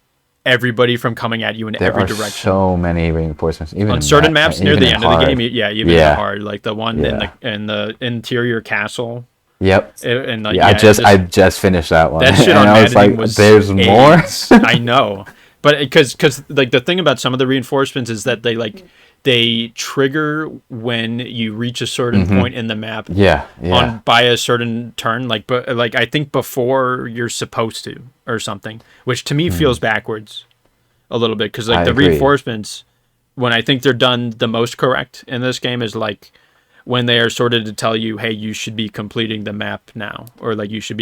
everybody from coming at you in There every are direction. so many reinforcements. Even On in certain maps near even the in end of the hard. game, even in hard, like the one in the interior castle. Yep. And like, Yeah, I just finished that one. that shit and on I was maddening like, was there's more. AIDS. I know, but because like the thing about some of the reinforcements is that they trigger when you reach a certain point in the map. Yeah. By a certain turn, but I think before you're supposed to or something, which to me feels backwards a little bit because I the agree. reinforcements, when I think they're done the most correct in this game is like when they are sort of to tell you, hey, you should be completing the map now, or like you should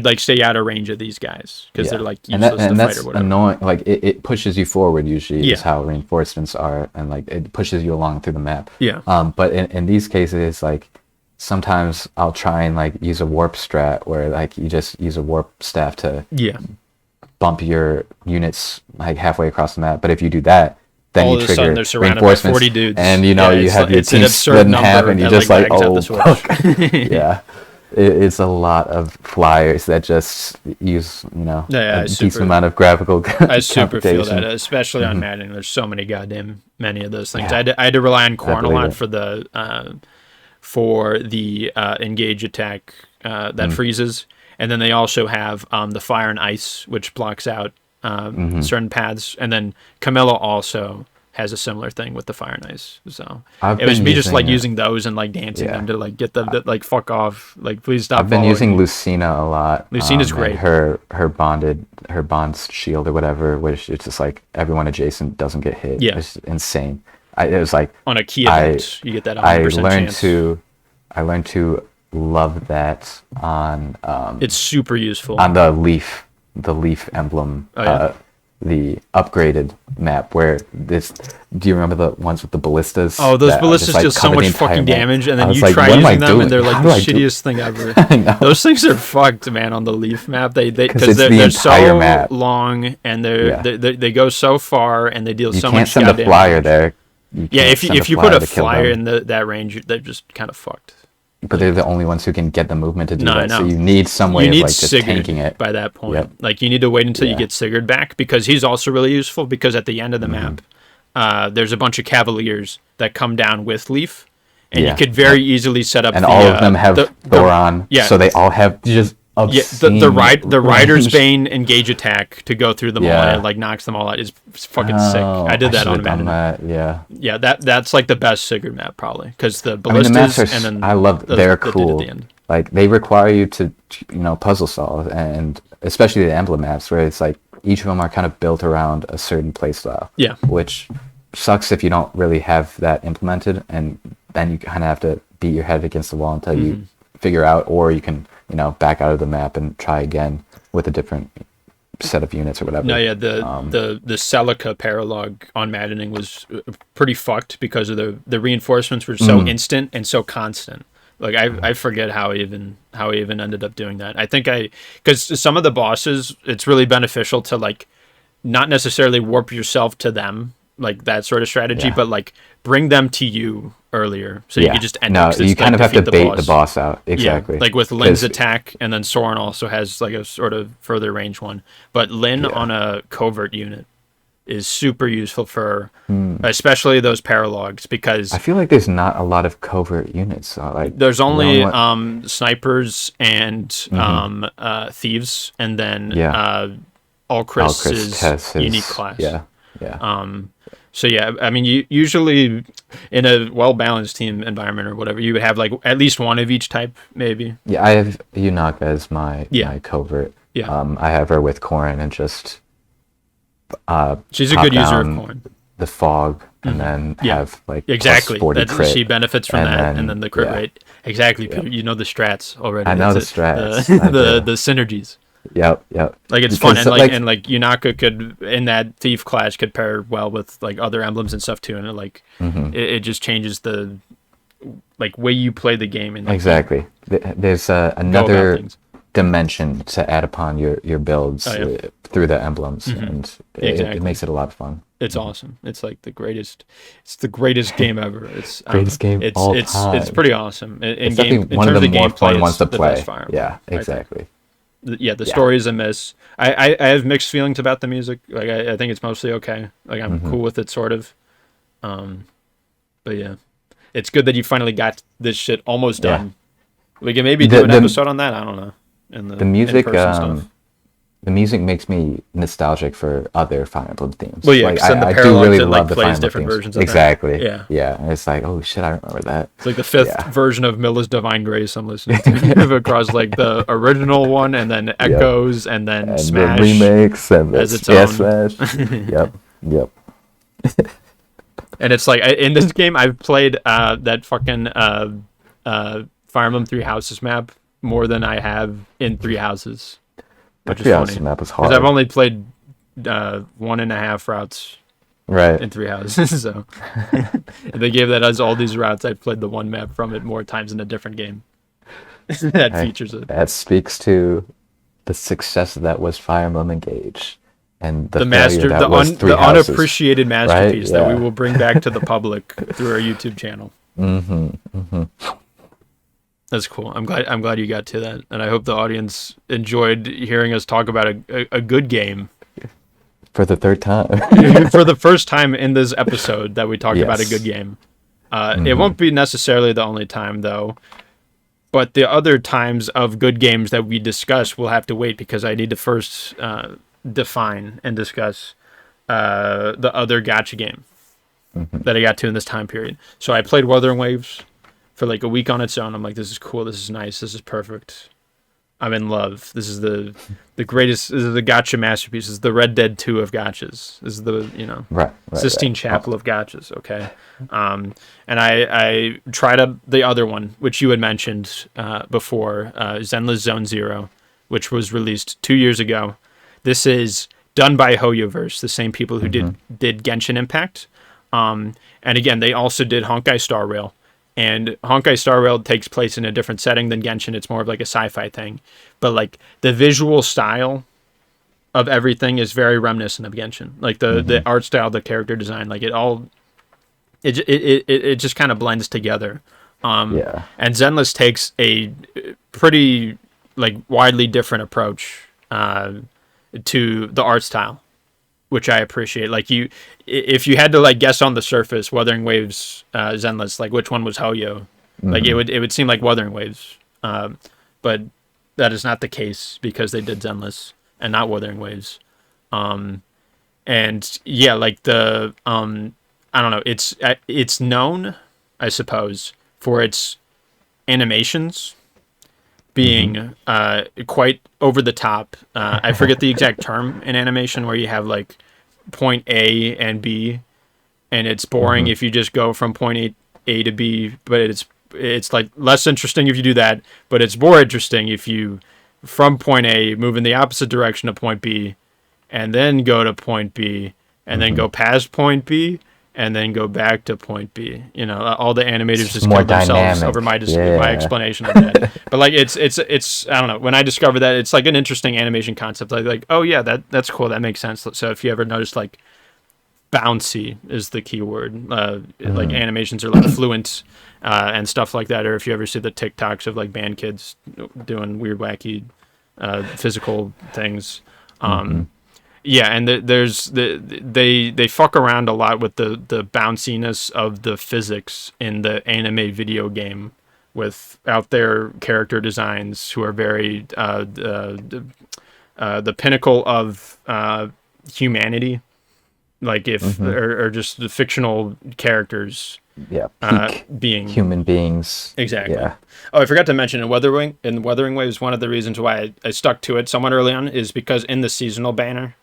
like stay out of range of these guys because they're like useless to fight that's or whatever. annoying. Like it pushes you forward usually is Yeah. how reinforcements are, and like it pushes you along through the map. Yeah. But in these cases, like sometimes I'll try and like use a warp strat where like you just use a warp staff to Yeah. bump your units like halfway across the map. But if you do that, then All you of a sudden trigger they're surrounded by reinforcements, 40 dudes. and you it's have your it's an team absurd split in half, number and you that, just like, like, drags out oh, the switch. yeah. It's a lot of flyers that just use Yeah, a decent amount of graphical I super feel computation. that, especially on Madden. There's so many many of those things. Yeah. I had to rely on Corn a believe lot it. for the engage attack that freezes, and then they also have the fire and ice, which blocks out certain paths, and then Camilla also has a similar thing with the fire and ice. So I've it was been me just like using it. using those and like dancing Yeah. them to like get them to like fuck off, like please stop. I've been following using me. Lucina a lot. Lucina's and great. Her bond shield or whatever, which it's just like everyone adjacent doesn't get hit. Yeah. It's insane. It was like On a key event, you get that 100% I learned to love that on It's super useful. on the leaf emblem, Oh, yeah? the upgraded map where this. Do you remember the ones with the ballistas? Oh, those that ballistas like, just so cover much the entire fucking map? damage, and I then was you like, try what am I using them, doing? and they're like How the do I do- shittiest thing ever. I know. Those things are fucked, man. On the leaf map, they it's because the they're entire so map. long, and Yeah. they go so far, and they deal You so can't much. send a goddamn flyer damage. there. You Yeah, can't send if you put a to kill flyer them. in that range, they're just kind of fucked. But they're the only ones who can get the movement to do No, I that. So know. you need some way You of need like just Sigurd tanking it. by that point. Yep. Like you need to wait until you Yeah. get Sigurd back because he's also really useful because at the end of the map, there's a bunch of cavaliers that come down with Leaf, and Yeah. you could very easily set up. And the, all of them have the- Thoron. yeah. So they all have just Yeah, obscene the Rider's range. Bane engage attack to go through them all Yeah. and it, like knocks them all out is fucking sick. I did that on should've done Madden. that, yeah. Yeah, that's like the best Sigurd map probably because the I mean, ballistas the maps are. and then I love. the They're dude cool. at the end. Like they require you to, puzzle solve, and especially the emblem maps where it's like each of them are kind of built around a certain playstyle. Yeah. Which sucks if you don't really have that implemented, and then you kind of have to beat your head against the wall until you figure out, or you can, back out of the map and try again with a different set of units or whatever. No, yeah, the Celica paralog on Maddening was pretty fucked because of the reinforcements were so instant and so constant. Like I forget how he even ended up doing that. I think because some of the bosses, it's really beneficial to like not necessarily warp yourself to them, like that sort of strategy, Yeah. but like bring them to you earlier so you could just enter. No, 'cause you it's, kind like, of have to defeat bait the boss out. Exactly. Yeah, like with Lynn's 'Cause- attack, and then Soren also has like a sort of further range one. But Lynn on a covert unit is super useful for especially those paralogs because I feel like there's not a lot of covert units. So like there's the only one- snipers and thieves, and then Alchris is Tess is- unique class. Yeah. So yeah, I mean, usually in a well-balanced team environment or whatever, you would have like at least one of each type, maybe. Yeah, I have Unaka as my covert. Yeah. I have her with Corrin and just She's a pop good user of down Corn. the fog and then have like Exactly. plus 40 crit. She benefits from and that, then- and then the crit yeah. rate. Exactly. You know the strats already. I know That's the strats. The synergies. Yep. Like it's Because, fun, and like Unaka could in that thief class could pair well with like other emblems and stuff too, and it just changes the like way you play the game and like, exactly. There's go about another things. dimension to add upon your builds through the emblems, and it makes it a lot of fun. It's awesome. It's like the greatest. It's the greatest game ever. It's greatest game all time. It's pretty awesome. It's definitely one of the more fun ones to play. Yeah, exactly. The story is a miss. I have mixed feelings about the music. Like I think it's mostly okay. Like I'm cool with it, sort of. But yeah, it's good that you finally got this shit almost done. We can maybe do an episode on that. I don't know. The music, the music makes me nostalgic for other Fire Emblem themes. Well, yeah, like, I do really love the Fire Emblem different themes. Versions of exactly. That. Yeah. And it's like, oh shit, I remember that. It's like the fifth version of Milla's Divine Grace I'm listening to across like the original one, and then Echoes, and then Smash, the remakes, and as its own. Smash. Yep. And it's like in this game, I've played that fucking Fire Emblem Three Houses map more than I have in Three Houses. The Three Houses map was hard. Because I've only played 1.5 routes in Three Houses. So they gave that as all these routes. I've played the one map from it more times in a different game. That features it. That speaks to the success that was Fire Emblem Engage. And the unappreciated masterpiece that we will bring back to the public through our YouTube channel. That's cool. I'm glad you got to that, and I hope the audience enjoyed hearing us talk about a good game for the third time. For the first time in this episode that we talked about a good game. It won't be necessarily the only time though, but the other times of good games that we discuss will have to wait because I need to first define and discuss the other gacha game that I got to in this time period. So I played Wuthering Waves for like a week on its own. I'm like, this is cool, this is nice, this is perfect. I'm in love. This is the greatest. This is the gacha masterpiece. This is the Red Dead 2 of gachas. This is the Sistine Chapel of gachas. Okay, and I tried out the other one, which you had mentioned before, Zenless Zone Zero, which was released 2 years ago. This is done by Hoyoverse, the same people who did Genshin Impact, and again they also did Honkai Star Rail. And Honkai Star Rail takes place in a different setting than Genshin. It's more of like a sci-fi thing. But like the visual style of everything is very reminiscent of Genshin. Like the art style, the character design, like it just kind of blends together. And Zenless takes a pretty like widely different approach to the art style, which I appreciate. Like if you had to like guess on the surface, Wuthering Waves, Zenless, like which one was Hoyo, like it would seem like Wuthering Waves, but that is not the case because they did Zenless and not Wuthering Waves, and yeah, like the I don't know, it's known, I suppose, for its animations being quite over the top. I forget the exact term in animation where you have like point A and B, and it's boring if you just go from point A to B, but it's like less interesting if you do that, but it's more interesting if you from point A move in the opposite direction to point B, and then go to point B, and then go past point B, and then go back to point B. You know, all the animators just kill themselves over my explanation of that. But like it's I don't know. When I discovered that, it's like an interesting animation concept. Like oh yeah, that's cool. That makes sense. So if you ever notice, like bouncy is the key word. Like animations are like fluent and stuff like that. Or if you ever see the TikToks of like band kids doing weird, wacky physical things. Yeah, and they fuck around a lot with the bounciness of the physics in the anime video game without their character designs, who are very the pinnacle of humanity, like if or just the fictional characters. Yeah, being human beings. Exactly. Yeah. Oh, I forgot to mention in Wuthering Waves, one of the reasons why I stuck to it somewhat early on is because in the seasonal banner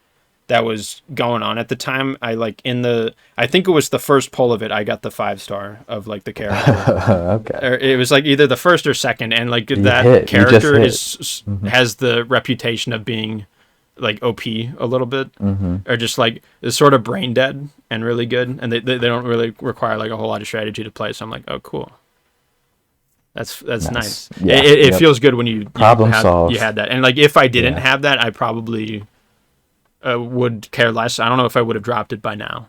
that was going on at the time, I think it was the first poll of it, I got the 5-star of like the character. Okay. Or it was like either the first or second, and like that character has the reputation of being like OP a little bit, or just like is sort of brain dead and really good, and they don't really require like a whole lot of strategy to play. So I'm like, oh cool. That's Nice. nice. Yeah, It yep. feels good when you Problem solved. you had that. And like if I didn't Yeah. have that, I probably would care less. I don't know if I would have dropped it by now,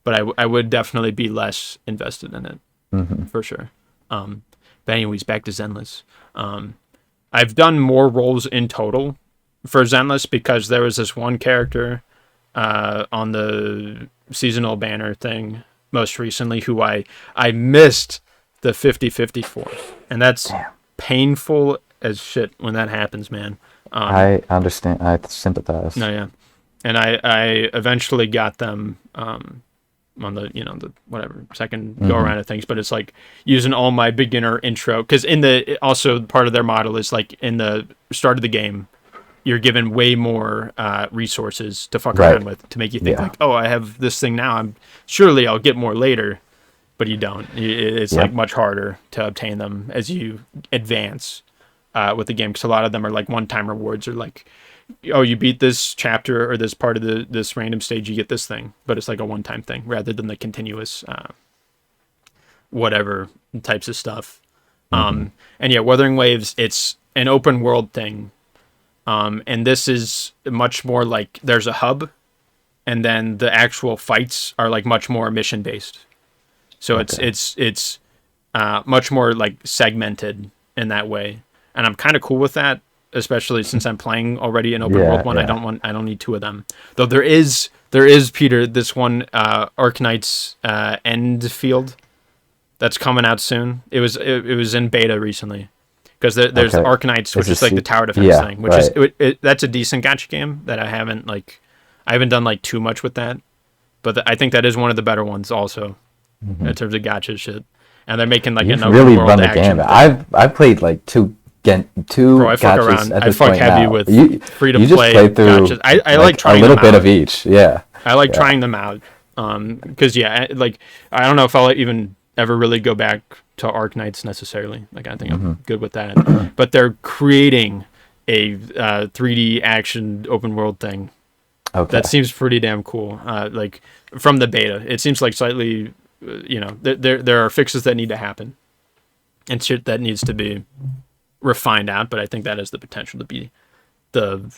but I would definitely be less invested in it Hmm. for sure. But anyways, back to Zenless. I've done more roles in total for Zenless because there was this one character on the seasonal banner thing most recently who I missed the 50-50 for. And that's Damn. painful as shit when that happens, man. I understand. I sympathize. No, yeah. And I eventually got them on the the whatever second go around of things, but it's like using all my beginner intro because in the also part of their model is like in the start of the game you're given way more resources to fuck Right. around with to make you think Yeah. like, oh, I have this thing now, I'm surely I'll get more later, but you don't. It's Yep. like much harder to obtain them as you advance with the game because a lot of them are like one-time rewards or like, oh, you beat this chapter or this part of this random stage, you get this thing, but it's like a one-time thing rather than the continuous whatever types of stuff. And yeah, Wuthering Waves, it's an open world thing, and this is much more like there's a hub, and then the actual fights are like much more mission based. So Okay. it's much more like segmented in that way, and I'm kind of cool with that, especially since I'm playing already an open Yeah, world one. yeah. I don't need two of them. Though there is Peter this one Arknight's End Field that's coming out soon. It was in beta recently because there's Okay. Arknights, which Is is like this- the tower defense yeah, thing, which right. is that's a decent gacha game that I haven't done like too much with that, but I think that is one of the better ones also in terms of gacha shit. And they're making like You an can open really world run the action game. thing. I've played like two Bro, I fuck gachas around. at I this fuck point heavy now. with You free-to-play just play through gachas. I like trying a little them bit out. of each. Yeah. I like Yeah. trying them out. Because yeah, like I don't know if I'll even ever really go back to Arknights necessarily. Like I think I'm good with that. But they're creating a 3D action open world thing Okay. that seems pretty damn cool. Like from the beta, it seems like slightly, there are fixes that need to happen and shit that needs to be refined out. But I think that has the potential to be the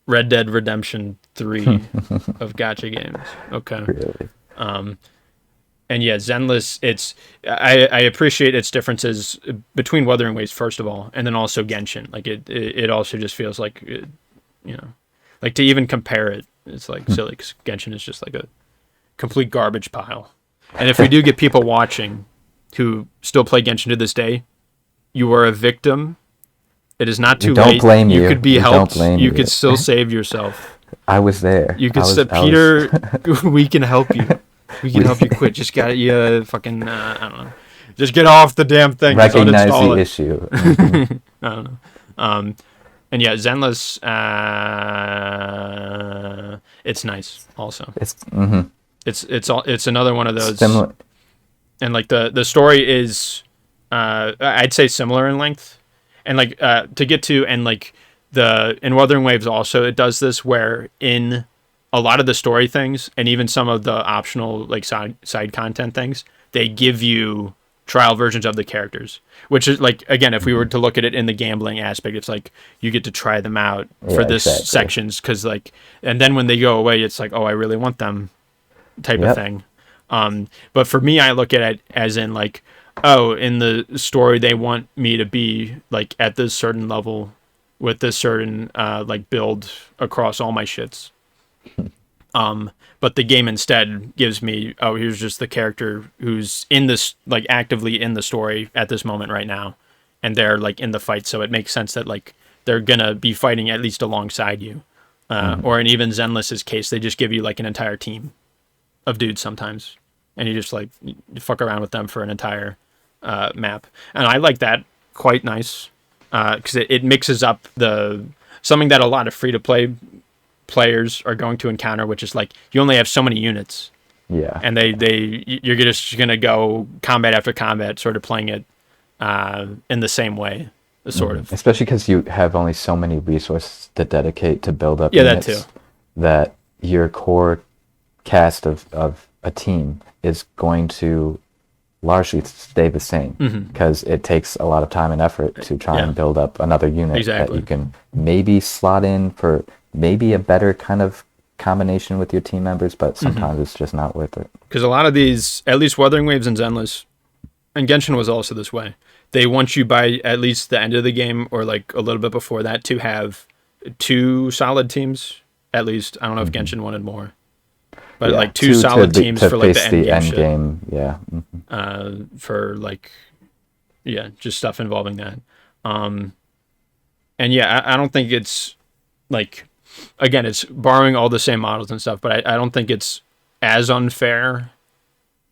Red Dead Redemption 3 of gacha games. Okay. Really. And yeah, Zenless, I appreciate its differences between Wuthering Waves first of all, and then also Genshin. Like it also just feels like like to even compare it, it's like silly because Genshin is just like a complete garbage pile. And if we do get people watching who still play Genshin to this day, you are a victim. It is not too We don't late. blame you. could be We don't helped. blame You you. could still save yourself. I was there. You could I was- say, I was- Peter, we can help you. We can help you quit. Just gotta, fucking, I don't know. Just get off the damn thing. Just recognize uninstall the it. issue. I don't know. And yeah, Zenless, it's nice also. It's another one of those. Similar. And like the story is, I'd say similar in length. And like, to get to, and like in Wuthering Waves also, it does this where in a lot of the story things and even some of the optional like side content things, they give you trial versions of the characters, which is like, again, if we were to look at it in the gambling aspect, it's like you get to try them out for Yeah, this exactly. sections because like, and then when they go away, it's like, oh, I really want them type of Yep. thing. But for me, I look at it as in like, oh, in the story they want me to be like at this certain level with this certain like build across all my shits. But the game instead gives me, oh, here's just the character who's in this, like actively in the story at this moment right now, and they're like in the fight, so it makes sense that like they're gonna be fighting at least alongside you. Or in even Zenless's case, they just give you like an entire team of dudes sometimes, and you just like you fuck around with them for an entire map, and I like that quite nice because it mixes up something that a lot of free to play players are going to encounter, which is like you only have so many units, Yeah. and you're just gonna go combat after combat, sort of playing it in the same way, sort of. Especially because you have only so many resources to dedicate to build up Yeah, that units, too. that your core cast of a team is going to largely stay the same because it takes a lot of time and effort to try and build up another unit that you can maybe slot in for maybe a better kind of combination with your team members, but sometimes it's just not worth it. Because a lot of these, at least Wuthering Waves and Zenless, and Genshin was also this way, they want you by at least the end of the game or like a little bit before that to have 2 solid teams, at least. I don't know if Genshin wanted more. But like 2 solid teams for like the end game. Yeah. For like, just stuff involving that. And yeah, I don't think it's like, again, it's borrowing all the same models and stuff, but I don't think it's as unfair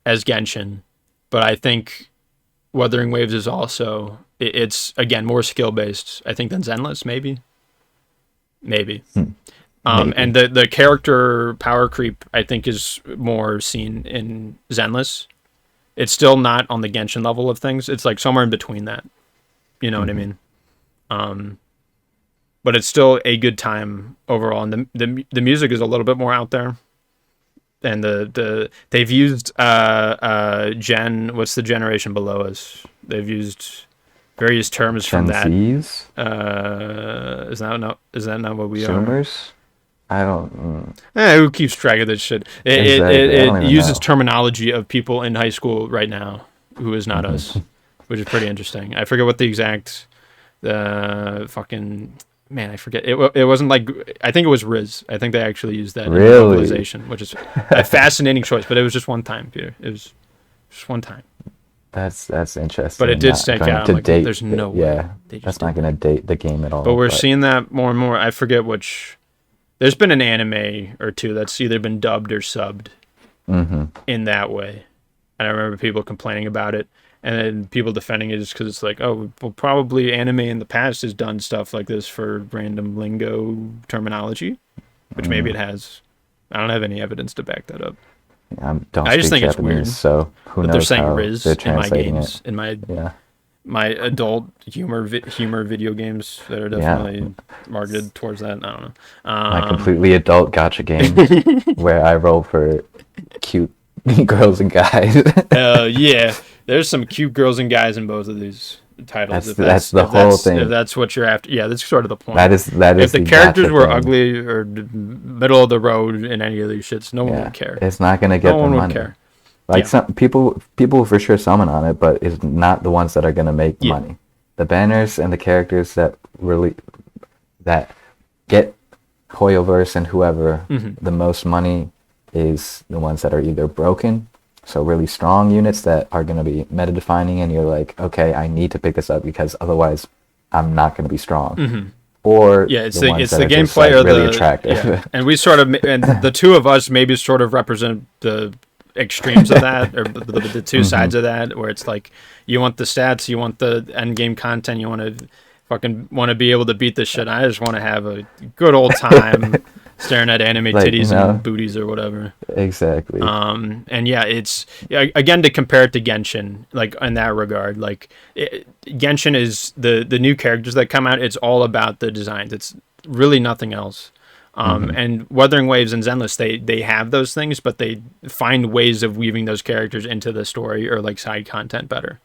as Genshin. But I think Wuthering Waves is also, it's again more skill based, I think, than Zenless, maybe. And the character power creep, I think, is more seen in Zenless. It's still not on the Genshin level of things. It's like somewhere in between that. You know what I mean? But it's still a good time overall. And the music is a little bit more out there. And they've used what's the generation below us? They've used various terms from that. Z's? Is that not what we Zoomers? I don't. Who keeps track of this shit? It uses terminology of people in high school right now who is not us, which is pretty interesting. I forget what the exact fucking man. I forget. It wasn't like, I think it was Riz. I think they actually used that in localization, which is a fascinating choice. But it was just one time, Peter. It was just one time. That's interesting. But it did stick out. Like, there's no way. Yeah, that's not going to date the game at all. But we're seeing that more and more. I forget which. There's been an anime or two that's either been dubbed or subbed in that way. And I remember people complaining about it. And then people defending it just because it's like, oh, well, probably anime in the past has done stuff like this for random lingo terminology, which maybe it has. I don't have any evidence to back that up. I just think it's weird. So who knows? They're saying how Riz they're in my translating games, in my adult humor video games that are definitely marketed towards that. I don't know. My completely adult gacha game where I roll for cute girls and guys. Yeah, there's some cute girls and guys in both of these titles. That's the whole thing. If that's what you're after, that's sort of the point. That is. If the characters were ugly or middle of the road in any of these shits, no one would care. It's not gonna get the money. No one would care. Like some people for sure summon on it, but it's not the ones that are gonna make money. The banners and the characters that get Hoyoverse and whoever the most money is the ones that are either broken, so really strong units that are gonna be meta defining, and you're like, okay, I need to pick this up because otherwise I'm not gonna be strong. Or it's the gameplay like, really attractive. Yeah. And we sort of, and the two of us maybe sort of represent the extremes of that, or the two sides of that, where it's like you want the stats, you want the end game content, you want to be able to beat this shit. I just want to have a good old time staring at anime titties and booties or whatever. Exactly. And it's again, to compare it to Genshin, like in that regard, like Genshin is the new characters that come out. It's all about the designs. It's really nothing else. And Wuthering Waves and Zenless, they have those things, but they find ways of weaving those characters into the story or like side content better,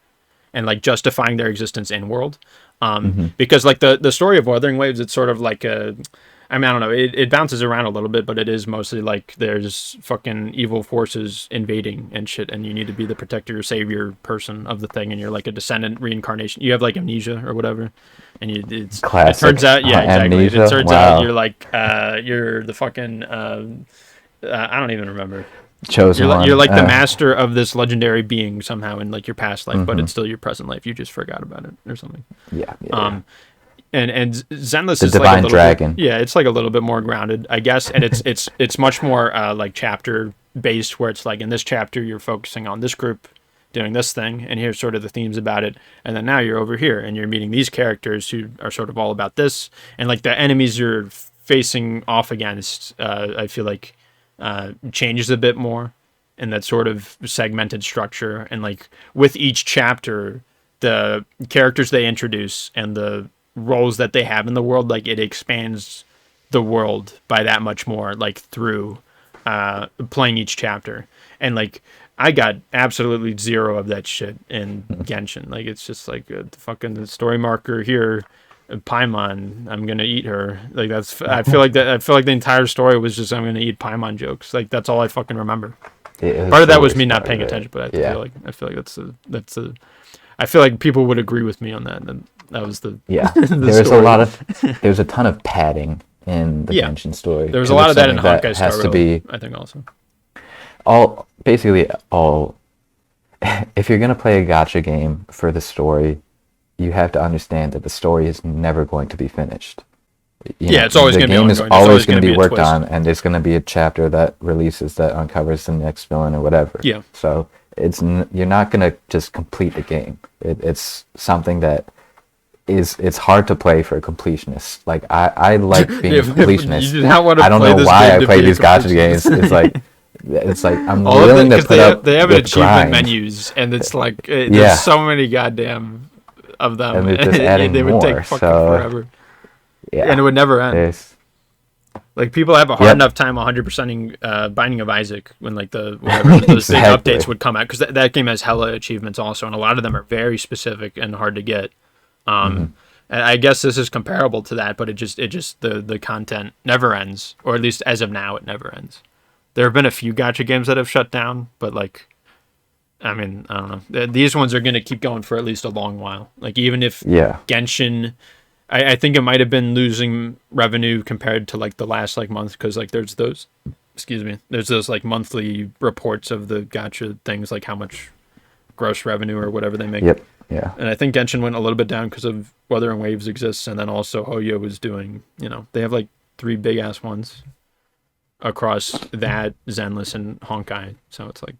and like justifying their existence in world. Because like the story of Wuthering Waves, it's sort of like I don't know, it bounces around a little bit, but it is mostly like there's fucking evil forces invading and shit, and you need to be the protector, savior person of the thing, and you're like a descendant reincarnation. You have like amnesia or whatever, and it's classic. It turns out, exactly. Amnesia? It turns out you're like you're the fucking I don't even remember. Chosen one. You're like the master of this legendary being somehow in like your past life, but it's still your present life. You just forgot about it or something. Yeah. And Zenless the is divine like dragon. It's like a little bit more grounded, I guess, and it's much more like chapter based, where it's like in this chapter you're focusing on this group doing this thing, and here's sort of the themes about it, and then now you're over here and you're meeting these characters who are sort of all about this, and like the enemies you're facing off against, I feel like changes a bit more in that sort of segmented structure, and like with each chapter, the characters they introduce and the roles that they have in the world, like it expands the world by that much more, like through playing each chapter. And like I got absolutely zero of that shit in Genshin. Like, it's just like the fucking story marker here, Paimon, I'm gonna eat her. Like, that's, I feel like the entire story was just, I'm gonna eat Paimon jokes. Like, that's all I fucking remember. Part of that was me not paying attention, but I feel like that's a I feel like people would agree with me on that. And that was the there's a ton of padding in the Genshin story. There was a lot of that in Honkai Star Rail, I think also. Basically if you're gonna play a gacha game for the story, you have to understand that the story is never going to be finished. It's always going to be ongoing. The game is always going to be worked on, and there's going to be a chapter that releases that uncovers the next villain or whatever. Yeah. So you're not going to just complete the game. It's something that it's hard to play for a completionist. Like I like being a completionist. I don't know why I play these gacha games. It's like I'm willing to put up. They have achievement menus, and it's like there's so many goddamn of them, and they're just adding they would more, take fucking forever. Yeah. And it would never end. Like, people have a hard enough time 100%ing Binding of Isaac when, like, those big updates would come out, because that game has hella achievements also, and a lot of them are very specific and hard to get. And I guess this is comparable to that, but it just the content never ends, or at least as of now, it never ends. There have been a few gacha games that have shut down, but, like, I mean, I don't know. These ones are going to keep going for at least a long while. Like, even if Genshin, I think it might have been losing revenue compared to, like, the last, like, month, because, like, there's those like monthly reports of the gacha things, like how much gross revenue or whatever they make. Yep. Yeah. And I think Genshin went a little bit down because of Wuthering Waves exists, and then also Hoyo was doing, they have like 3 big ass ones across that, Zenless, and Honkai. So it's like,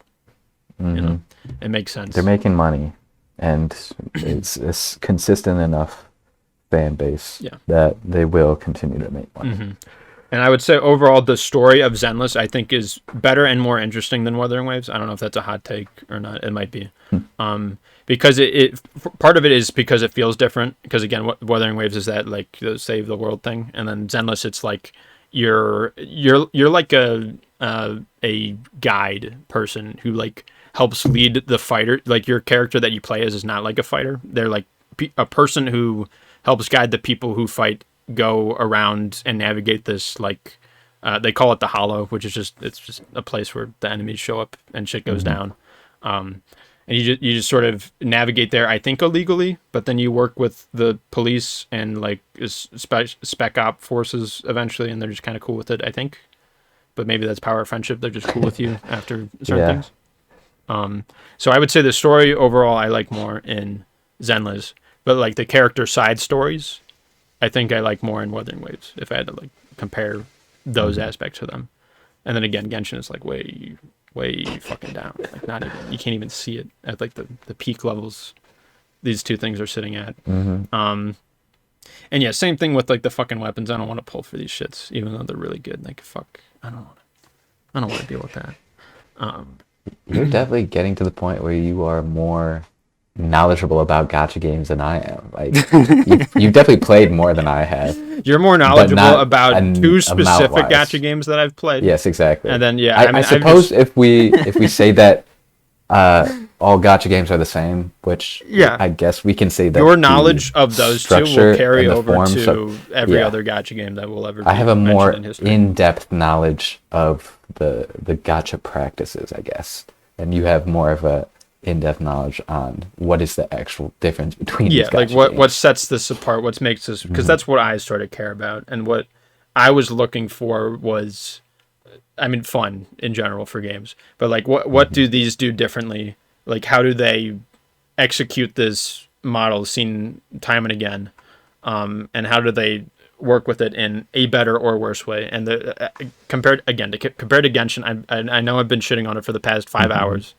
it makes sense. They're making money, and it's consistent enough fan base that they will continue to make money. And I would say overall the story of Zenless, I think, is better and more interesting than Wuthering Waves. I don't know if that's a hot take or not. It might be. Because it part of it is because it feels different, because again, Wuthering Waves is that, like, the save the world thing, and then Zenless, it's like you're like a guide person who, like, helps lead the fighter. Like, your character that you play as is not like a fighter. They're like a person who helps guide the people who fight go around and navigate this, like, they call it the Hollow, which is it's just a place where the enemies show up and shit goes down. And you just sort of navigate there, I think illegally, but then you work with the police and, like, spec op forces eventually, and they're just kind of cool with it, I think. But maybe that's power of friendship. They're just cool with you after certain things. So I would say the story overall I like more in Zenless, but, like, the character side stories, I think I like more in Wuthering Waves, if I had to, like, compare those aspects of them. And then again, Genshin is, like, way fucking down. Like, not even, you can't even see it at, like, the peak levels these two things are sitting at. And yeah, same thing with, like, the fucking weapons. I don't want to pull for these shits, even though they're really good. Like, fuck, I don't want to deal with that. You're definitely getting to the point where you are more knowledgeable about gacha games than I am. Like, you've definitely played more than I have. You're more knowledgeable about two specific gacha games that I've played. Yes, exactly. And then I suppose if we say that all gacha games are the same, which I guess we can say that your knowledge of those two will carry over to every other gacha game that will ever be. I have a more in-depth knowledge of the gacha practices, I guess, and you have more of a in-depth knowledge on what is the actual difference between these gacha like games. what sets this apart, what makes this, because that's what I sort of care about, and what I was looking for was, I mean, fun in general for games, but, like, what do these do differently? Like, how do they execute this model seen time and again, and how do they work with it in a better or worse way? And compared to Genshin, I know I've been shitting on it for the past 5 hours,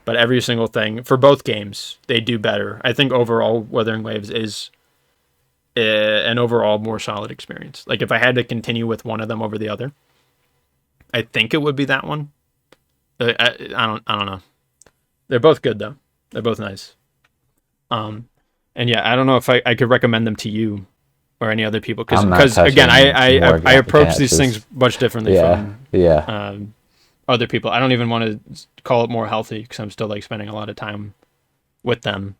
but every single thing for both games, they do better. I think overall, Wuthering Waves is an overall more solid experience. Like, if I had to continue with one of them over the other, I think it would be that one. I don't know. They're both good though. They're both nice. And yeah, I don't know if I could recommend them to you or any other people, because again, I approach these things much differently from other people. I don't even want to call it more healthy because I'm still like spending a lot of time with them.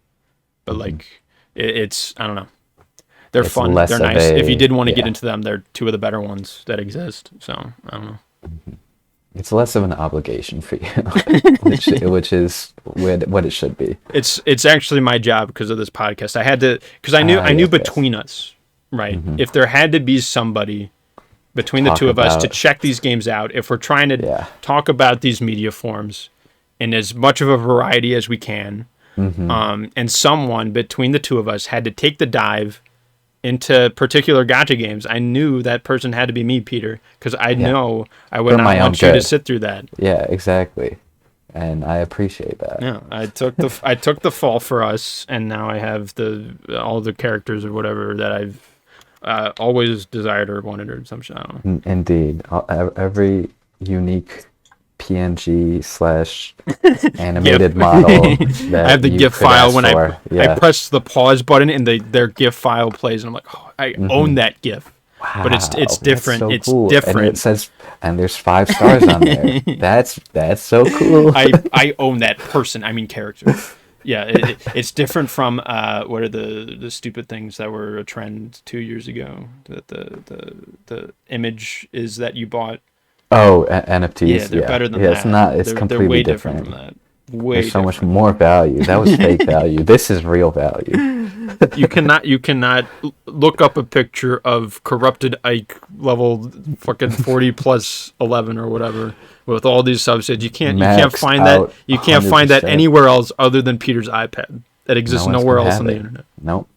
But like, it's I don't know. They're It's fun. less They're of nice. a- If you did want to get yeah. into them, they're two of the better ones that exist. So I don't know. It's less of an obligation for you, which is what it should be. It's actually my job because of this podcast. I had to because I knew Yes, yes. between us, right? If there had to be somebody between the Talk two of us to about- check these games out, if we're trying to Yeah. talk about these media forms in as much of a variety as we can, and someone between the two of us had to take the dive into particular gacha games, I knew that person had to be me, Peter, because I know I would For not my own want you to good. sit through that. Yeah, exactly. And I appreciate that. Yeah, I took the fall for us, and now I have all the characters or whatever that I've always desired or wanted or some shit. I don't know. Indeed. Every unique PNG / animated model that I have the you GIF could file ask when for. I press the pause button and their GIF file plays, and I'm like, oh, I own that GIF. But it's Wow, that's different. so It's cool. different. And it says, and there's 5 stars on there. That's so cool. I own that person. I mean character. Yeah, it's different from what are the stupid things that were a trend 2 years ago? That the image is that you bought. Oh, NFTs. Yeah, they're better than yeah, that. It's not. It's they're completely way different. from that. Way There's so much different. more value. That was fake value. This is real value. You cannot look up a picture of corrupted Ike level fucking 40 plus 11 or whatever with all these subsets. You can't Max find that. out You can't find that 100%. anywhere else other than Peter's iPad. That exists No one's nowhere gonna else on have the it. internet Nope.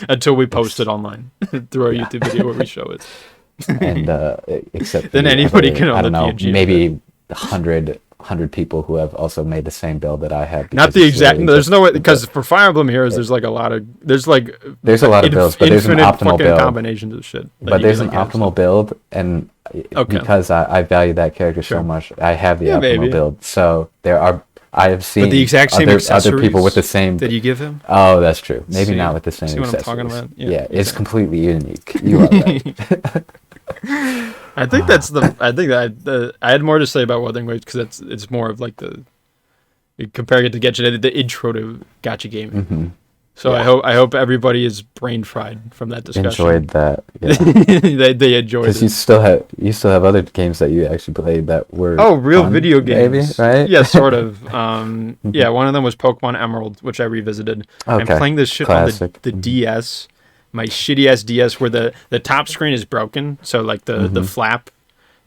until we post it online through our YouTube video where we show it. And except Then the anybody other, can own I don't the know, PNG of maybe 100 people who have also made the same build that I have. Not because the it's exact. literally There's just no way the because build. for Fire Emblem Heroes, there's like a lot of there's a lot of builds, but there's an infinite optimal fucking build. combinations of shit. that But you there's can, an like, have. optimal build, and Okay. because I value that character Sure. so much, I have the Yeah, optimal maybe. build. So I have seen But the exact same other accessories people with the same. that you give him. Oh, that's true. Maybe See- not with the same see what I'm accessories. talking about? Yeah, Yeah, it's exactly. completely unique. You are right. I think that's the. I think that I had more to say about Wuthering Waves because it's more of like comparing it to Gacha, the intro to Gacha gaming. Mhm. So Yeah. I hope everybody is brain fried from that discussion. Enjoyed that. Yeah. they enjoyed Because it. you still have other games that you actually played that were Real fun, video games, maybe, right? Yeah, sort of. Yeah, one of them was Pokemon Emerald, which I revisited. I'm Okay, playing this shit classic. on the DS, my shitty ass DS, where the top screen is broken. So like the flap,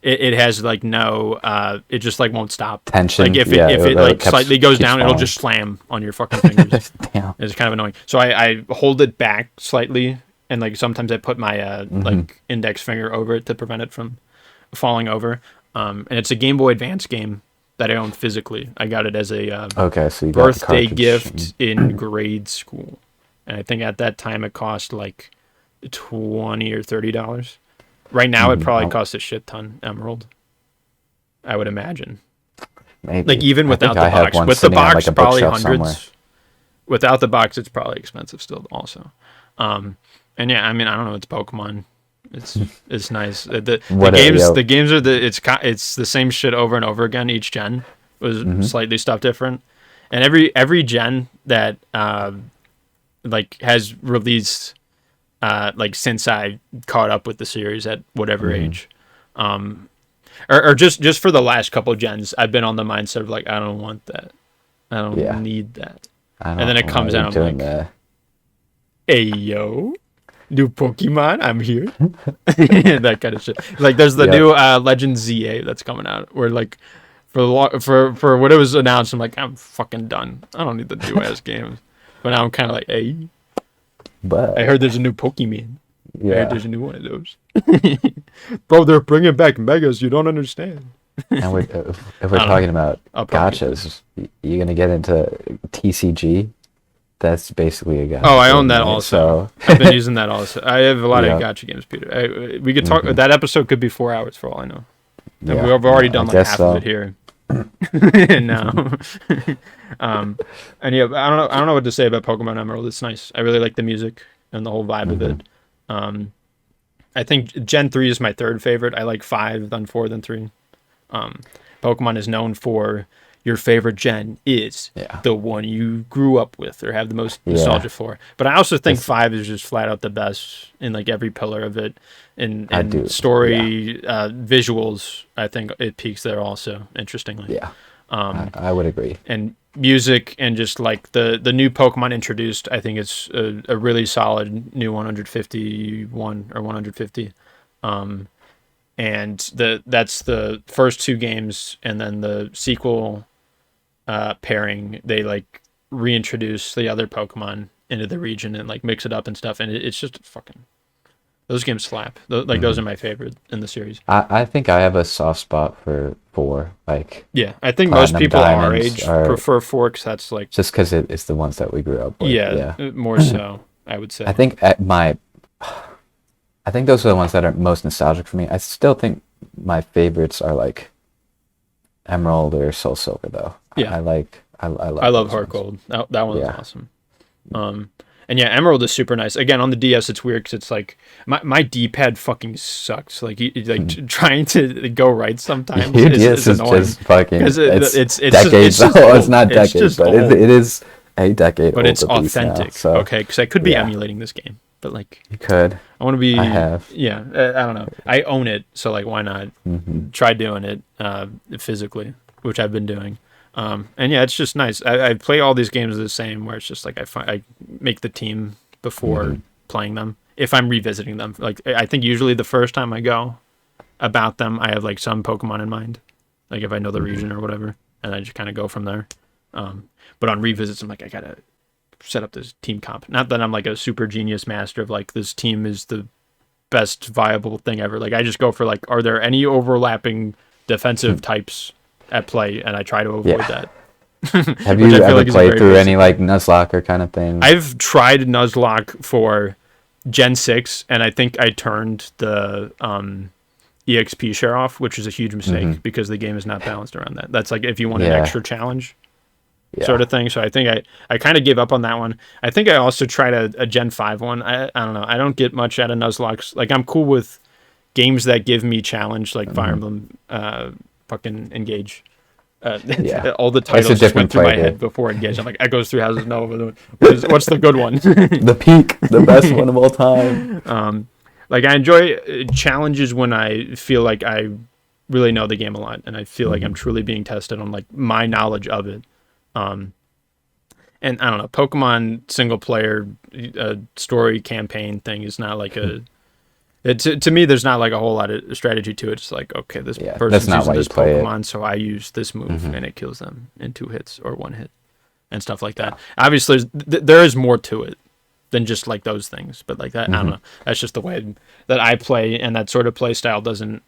it has like no, it just like won't stop. Tension, Like if yeah, it it like kept- slightly goes keeps down, it'll falling. just slam on your fucking fingers. Damn. It's kind of annoying. So I hold it back slightly, and like sometimes I put my like index finger over it to prevent it from falling over. And it's a Game Boy Advance game that I own physically. I got it as a Okay, so you got the birthday cartridge. gift in grade school, and I think at that time it cost like $20 or $30. Right now it probably Oh. costs a shit ton. Emerald, I would imagine. Maybe. Like even I without think the I have box, one with the sitting on, box like, a probably bookshelf hundreds. somewhere. Without the box, it's probably expensive still, also. And yeah, I mean, I don't know. It's Pokemon. It's nice. The games are it's the same shit over and over again. Each gen was slightly stuff different, and every gen that like has released like since I caught up with the series at whatever age, or just for the last couple of gens, I've been on the mindset of like I don't want that, I don't need that. I And then it don't know comes why out, you're I'm doing like, that. Hey yo, new Pokemon, I'm here. That kind of shit. Like there's the Yep. new Legend ZA that's coming out. Where like for what it was announced, I'm like I'm fucking done. I don't need the new ass games. But now I'm kind of like, hey, But I heard there's a new Pokemon. I yeah, heard there's a new one of those. Bro, they're bringing back Megas. You don't understand. and if we're don't know. talking about I'll probably get gotchas, you're gonna get into TCG. That's basically a gacha. Oh, I own game, that right? also. So I've been using that also. I have a lot Yeah. of Gacha games, Peter. We could talk. That episode could be 4 hours for all I know. And yeah, we've already I done like guess half so. of it here. No. And yeah, I don't know what to say about Pokemon Emerald. It's nice. I really like the music and the whole vibe of it. I think Gen 3 is my third favorite. I like 5, then 4, then 3. Pokemon is known for your favorite gen is the one you grew up with or have the most nostalgia for. But I also think 5 is just flat out the best in like every pillar of it. And story, visuals, I think it peaks there also, interestingly. Yeah, I would agree. And music and just like the new Pokemon introduced, I think it's a really solid new 151 or 150. And that's the first 2 games, and then the sequel pairing, they like reintroduce the other Pokemon into the region and like mix it up and stuff, and it's just fucking, those games slap. Like those are my favorite in the series. I think I have a soft spot for 4. Like, yeah, I think most people our age prefer 4 because that's like just because it's the ones that we grew up with. Yeah, more so, I would say. I think those are the ones that are most nostalgic for me. I still think my favorites are like Emerald or Soul Silver, though. Yeah, I love Heart Gold. That one was awesome. And yeah, Emerald is super nice. Again, on the DS, it's weird because it's like my D-pad fucking sucks. Like trying to go right sometimes is annoying. Just fucking. It's It's decades. It's not decades, but it is a decade. But it's authentic. Now, so. Okay, because I could be emulating this game, but like you could. I want to be. I have. Yeah, I don't know. I own it, so like, why not try doing it physically, which I've been doing. And yeah, it's just nice. I play all these games the same, where it's just like I make the team before playing them. If I'm revisiting them, like I think usually the first time I go about them, I have like some Pokemon in mind, like if I know the region or whatever, and I just kind of go from there. But on revisits, I'm like, I gotta set up this team comp. Not that I'm like a super genius master of like this team is the best viable thing ever. Like I just go for like, are there any overlapping defensive types at play, and I try to avoid that. Have you ever played through any like Nuzlocke kind of thing? I've tried Nuzlocke for Gen 6, and I think I turned the EXP share off, which is a huge mistake because the game is not balanced around that. That's like if you want an extra challenge sort of thing. So I think I kind of gave up on that one. I think I also tried a Gen 5 one. I don't know. I don't get much out of Nuzlocke. Like I'm cool with games that give me challenge, like Fire Emblem, fucking Engage. All the titles just went through my head before Engage. I'm like, Echoes Through Houses. No, what's the good one? The peak, the best one of all time. Like I enjoy challenges when I feel like I really know the game a lot, and I feel like I'm truly being tested on like my knowledge of it. And I don't know, Pokemon single player story campaign thing is not like a. To me, there's not like a whole lot of strategy to it. It's like, okay, this person's using this Pokemon, so I use this move, and it kills them in 2 hits or 1 hit, and stuff like that. Obviously, there is more to it than just like those things, but like that, I don't know. That's just the way that I play, and that sort of play style doesn't.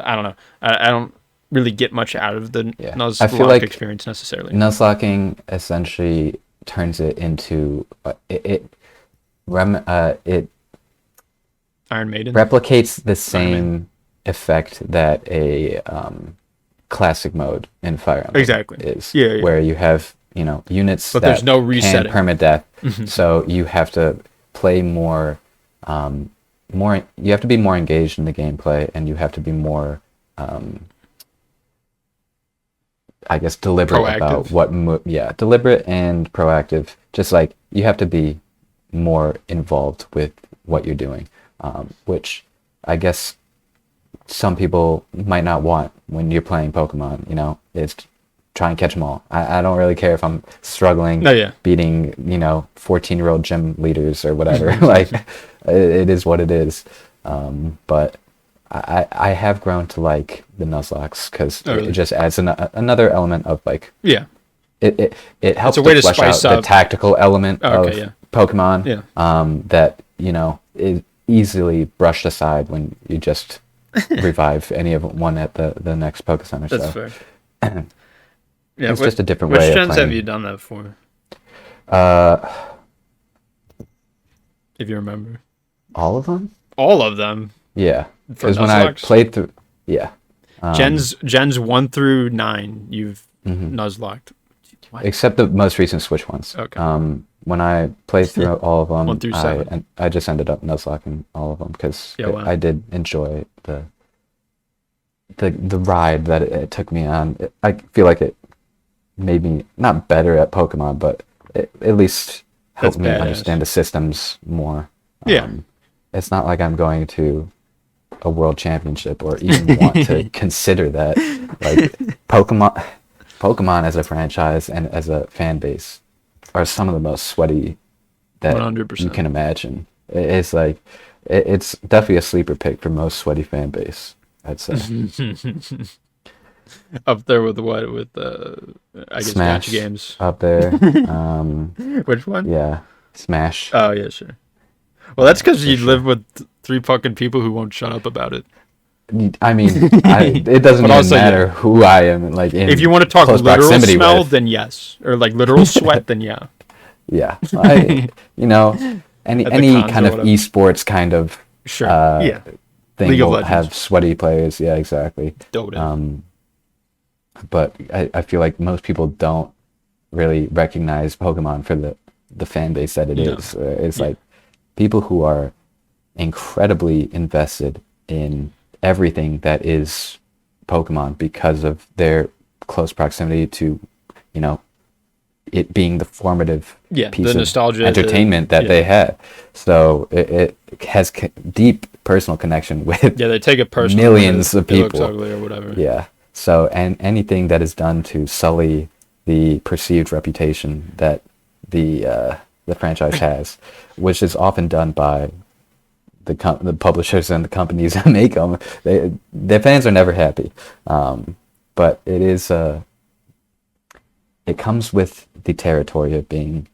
I don't know. I don't really get much out of the Nuzlocke experience necessarily. Nuzlocking essentially turns it into it Iron Maiden replicates the same effect that a classic mode in Fire Emblem is. Where you have units but there's no resetting. Can permadeath, so you have to play more. You have to be more engaged in the gameplay, and you have to be more, I guess, deliberate proactive. About deliberate and proactive. Just like you have to be more involved with what you're doing. Which I guess some people might not want when you're playing Pokemon, is try and catch them all. I don't really care if I'm struggling beating, 14-year-old gym leaders or whatever. Like, it is what it is. But I have grown to like the Nuzlocke because it just adds another element of like... Yeah. It helps to flesh out the tactical element of Pokemon that, is easily brushed aside when you just revive any of one at the next Pokecenter. That's fair. It's just a different way of playing. Which gens have you done that for? If you remember. All of them? All of them? Yeah. Because when I played through... Yeah. Gens 1 through 9, you've Nuzlocked. What? Except the most recent Switch ones. Okay. When I played through all of them, 1 through 7. I just ended up Nuzlocking all of them because I did enjoy the ride that it took me on. I feel like it made me not better at Pokemon, but it at least helped me understand the systems more. Yeah. It's not like I'm going to a world championship or even want to consider that. Like Pokemon as a franchise and as a fan base are some of the most sweaty that 100%. you can imagine. It's like it's definitely a sleeper pick for most sweaty fan base, I'd say. Up there with what? With I guess Smash Gacha games. up there. Which one? Yeah, Smash. Oh yeah, sure. Well, that's because you sure. live with 3 fucking people who won't shut up about it. I mean, it doesn't even matter who I am. Like, if you want to talk close literal proximity smell, with. then yes, or like literal sweat, then yeah. Yeah, any kind of esports kind of Sure. thing League of will Legends. have sweaty players. Yeah, exactly. Dota. But I feel like most people don't really recognize Pokemon for the fan base that it is. It's like people who are incredibly invested in everything that is Pokemon because of their close proximity to, it being the formative piece the of nostalgia, entertainment that they had. So it has deep personal connection with they take it personally. millions of people. It looks ugly or whatever. Yeah. So, and anything that is done to sully the perceived reputation that the franchise has, which is often done by the publishers and the companies that make them, their fans are never happy. But it is it comes with the territory of being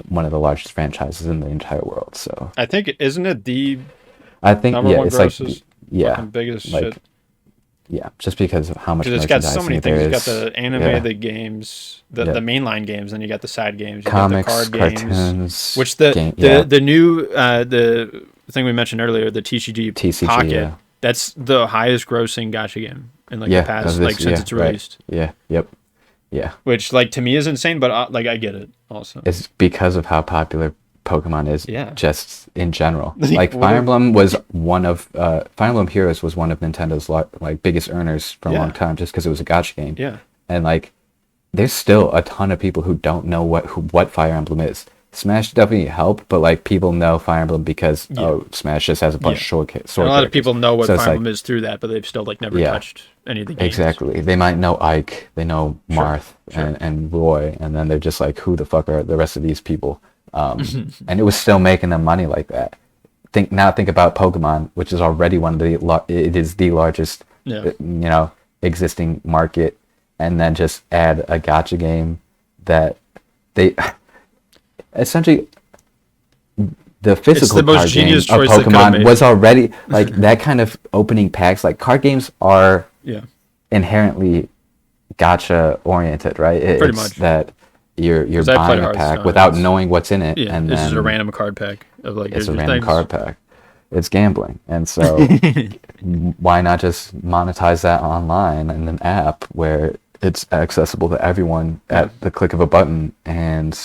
one of the largest franchises in the entire world. So I think, isn't it number one it's grossest, biggest like, shit. Yeah, just because of how much Because it's got so many things. There You is. got the anime, the games, the mainline games, then you got the side games, you comics, got the card cartoons, games, which the new the thing we mentioned earlier, the TCG Pocket. That's the highest grossing gacha game in the past, since it's released. Right. Yeah. Yep. Yeah. Which to me is insane, but I get it also. It's because of how popular Pokemon is, just in general. Like Fire Fire Emblem was one of Fire Emblem Heroes was one of Nintendo's biggest earners for a long time, just because it was a gacha game. Yeah. And there's still a ton of people who don't know what Fire Emblem is. Smash definitely helped, but people know Fire Emblem because Smash just has a bunch of sword a lot of people know what Fire Emblem is through that, but they've still never touched any of the games. Exactly. They might know Ike, they know Marth and Roy, and then they're just like, who the fuck are the rest of these people? And it was still making them money like that. Think about Pokemon, which is already it is the largest existing market, and then just add a gacha game that they essentially the physical card game of Pokemon was already that kind of opening packs. Like card games are inherently gacha oriented, right? Pretty much that you're buying a pack without knowing what's in it, and this is a random card pack of it's a random card pack. It's gambling, and so why not just monetize that online in an app where it's accessible to everyone at the click of a button, and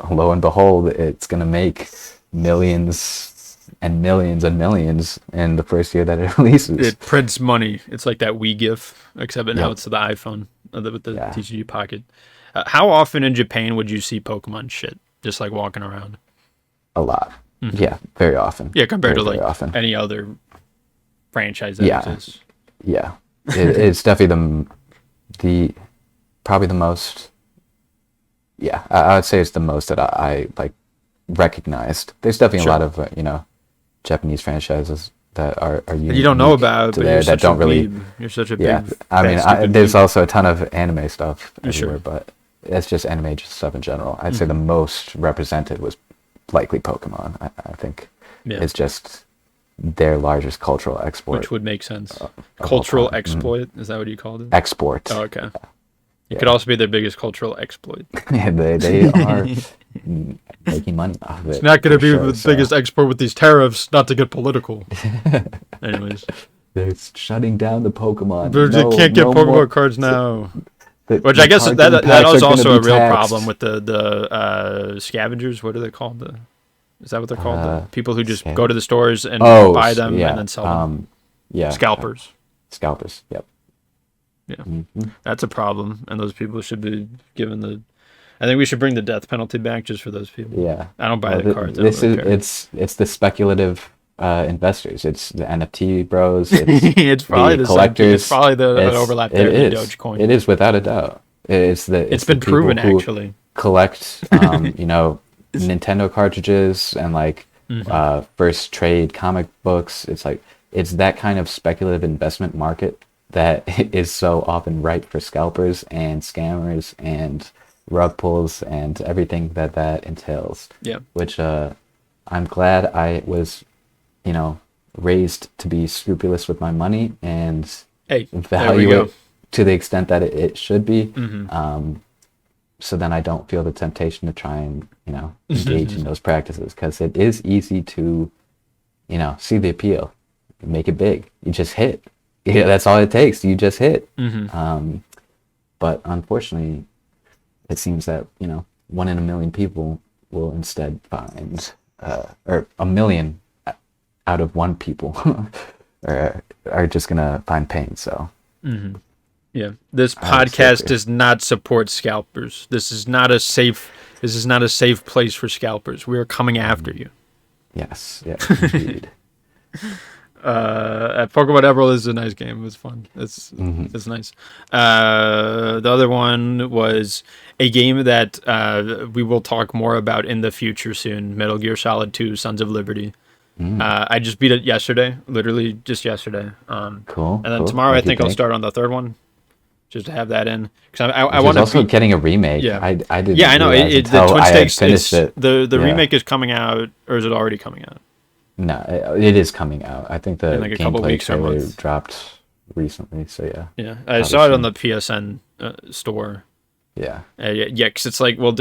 lo and behold, it's going to make millions and millions and millions in the first year that it releases. It prints money. It's like that Wii GIF, except now it's to the iPhone with the TCG Pocket. How often in Japan would you see Pokemon shit just walking around? A lot. Yeah, very often. Yeah, compared very to often. Any other franchise that exists. Yeah. It's definitely the probably the most. Yeah, I would say it's the most that I recognized. There's definitely a lot of Japanese franchises that are unique you don't know about, but that don't really. You're such a big. I mean, there's also a ton of anime stuff everywhere, but it's just anime stuff in general. I'd say the most represented was likely Pokemon. I think it's just their largest cultural export, which would make sense. Cultural exploit, is that what you called it? Export. Oh, okay. It could also be their biggest cultural exploit. Yeah, they are making money off of it. It's not going to be the biggest export with these tariffs, not to get political. Anyways. They're shutting down the Pokemon. They can't get Pokemon cards now. Which I guess that was also a real problem with the scavengers. What are they called? Is that what they're called? The people who just go to the stores and buy them and then sell them. Yeah. Scalpers. Scalpers. Yep. Yeah, Hmm. that's a problem, and those people should be given the. I think we should bring the death penalty back just for those people. Yeah. I don't buy Well, the cards. I don't this really is care. it's the speculative investors. It's the NFT bros. It's It's probably the the same. It's collectors. probably the an It's overlap it there. The is. Dogecoin. It is without a doubt. It's It's the been people proven who actually. collect Nintendo cartridges and like Hmm. first trade comic books. It's like it's that kind of speculative investment market that is so often ripe for scalpers and scammers and rug pulls and everything that entails. Yeah. Which I'm glad I was, you know, raised to be scrupulous with my money and Hey, there we value go. it to the extent that it should be. Hmm. So then I don't feel the temptation to try and, engage in those practices because it is easy to, see the appeal, make it big. You just hit. Yeah, that's all it takes. You just hit. But unfortunately, it seems that, 1 in a million people will instead find, or a million out of one people are just going to find pain. So. Yeah, this I would podcast agree. does not support scalpers. This is not a safe. This is not a safe place for scalpers. We are coming after you. Yes, indeed. Pokemon Emerald is a nice game. It was fun. It's nice. The other one was a game that we will talk more about in the future soon. Metal Gear Solid 2: Sons of Liberty. I just beat it yesterday, literally just yesterday. Cool. And then Cool. tomorrow I What'd you think I'll think? start on the third one, just to have that in. Because I Which is want to also beat. getting a remake. Yeah. I didn't Yeah, I know. realize The until Twin I had Stakes. finished it. The Yeah. remake is coming out, or is it already coming out? No, it is coming out. I think the In like a couple gameplay weeks or trailer months. dropped recently. So yeah, Yeah, I probably saw it on soon. the PSN store. Yeah, Yeah, because it's like, well,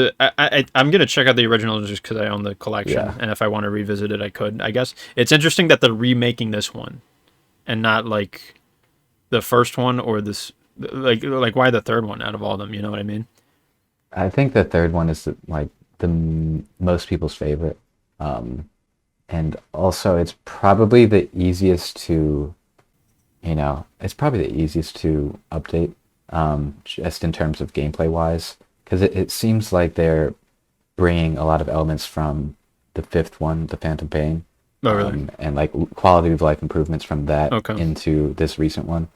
I'm gonna check out the original just because I own the collection, Yeah. and if I want to revisit it, I could. I guess it's interesting that they're remaking this one, and not like the first one or this. Like why the third one out of all of them? You know what I mean? I think the third one is like most people's favorite, and also it's probably the easiest to, it's probably the easiest to update, just in terms of gameplay wise, because it seems like they're bringing a lot of elements from the fifth one, the Phantom Pain, Oh, really? and like quality of life improvements from that Okay. into this recent one.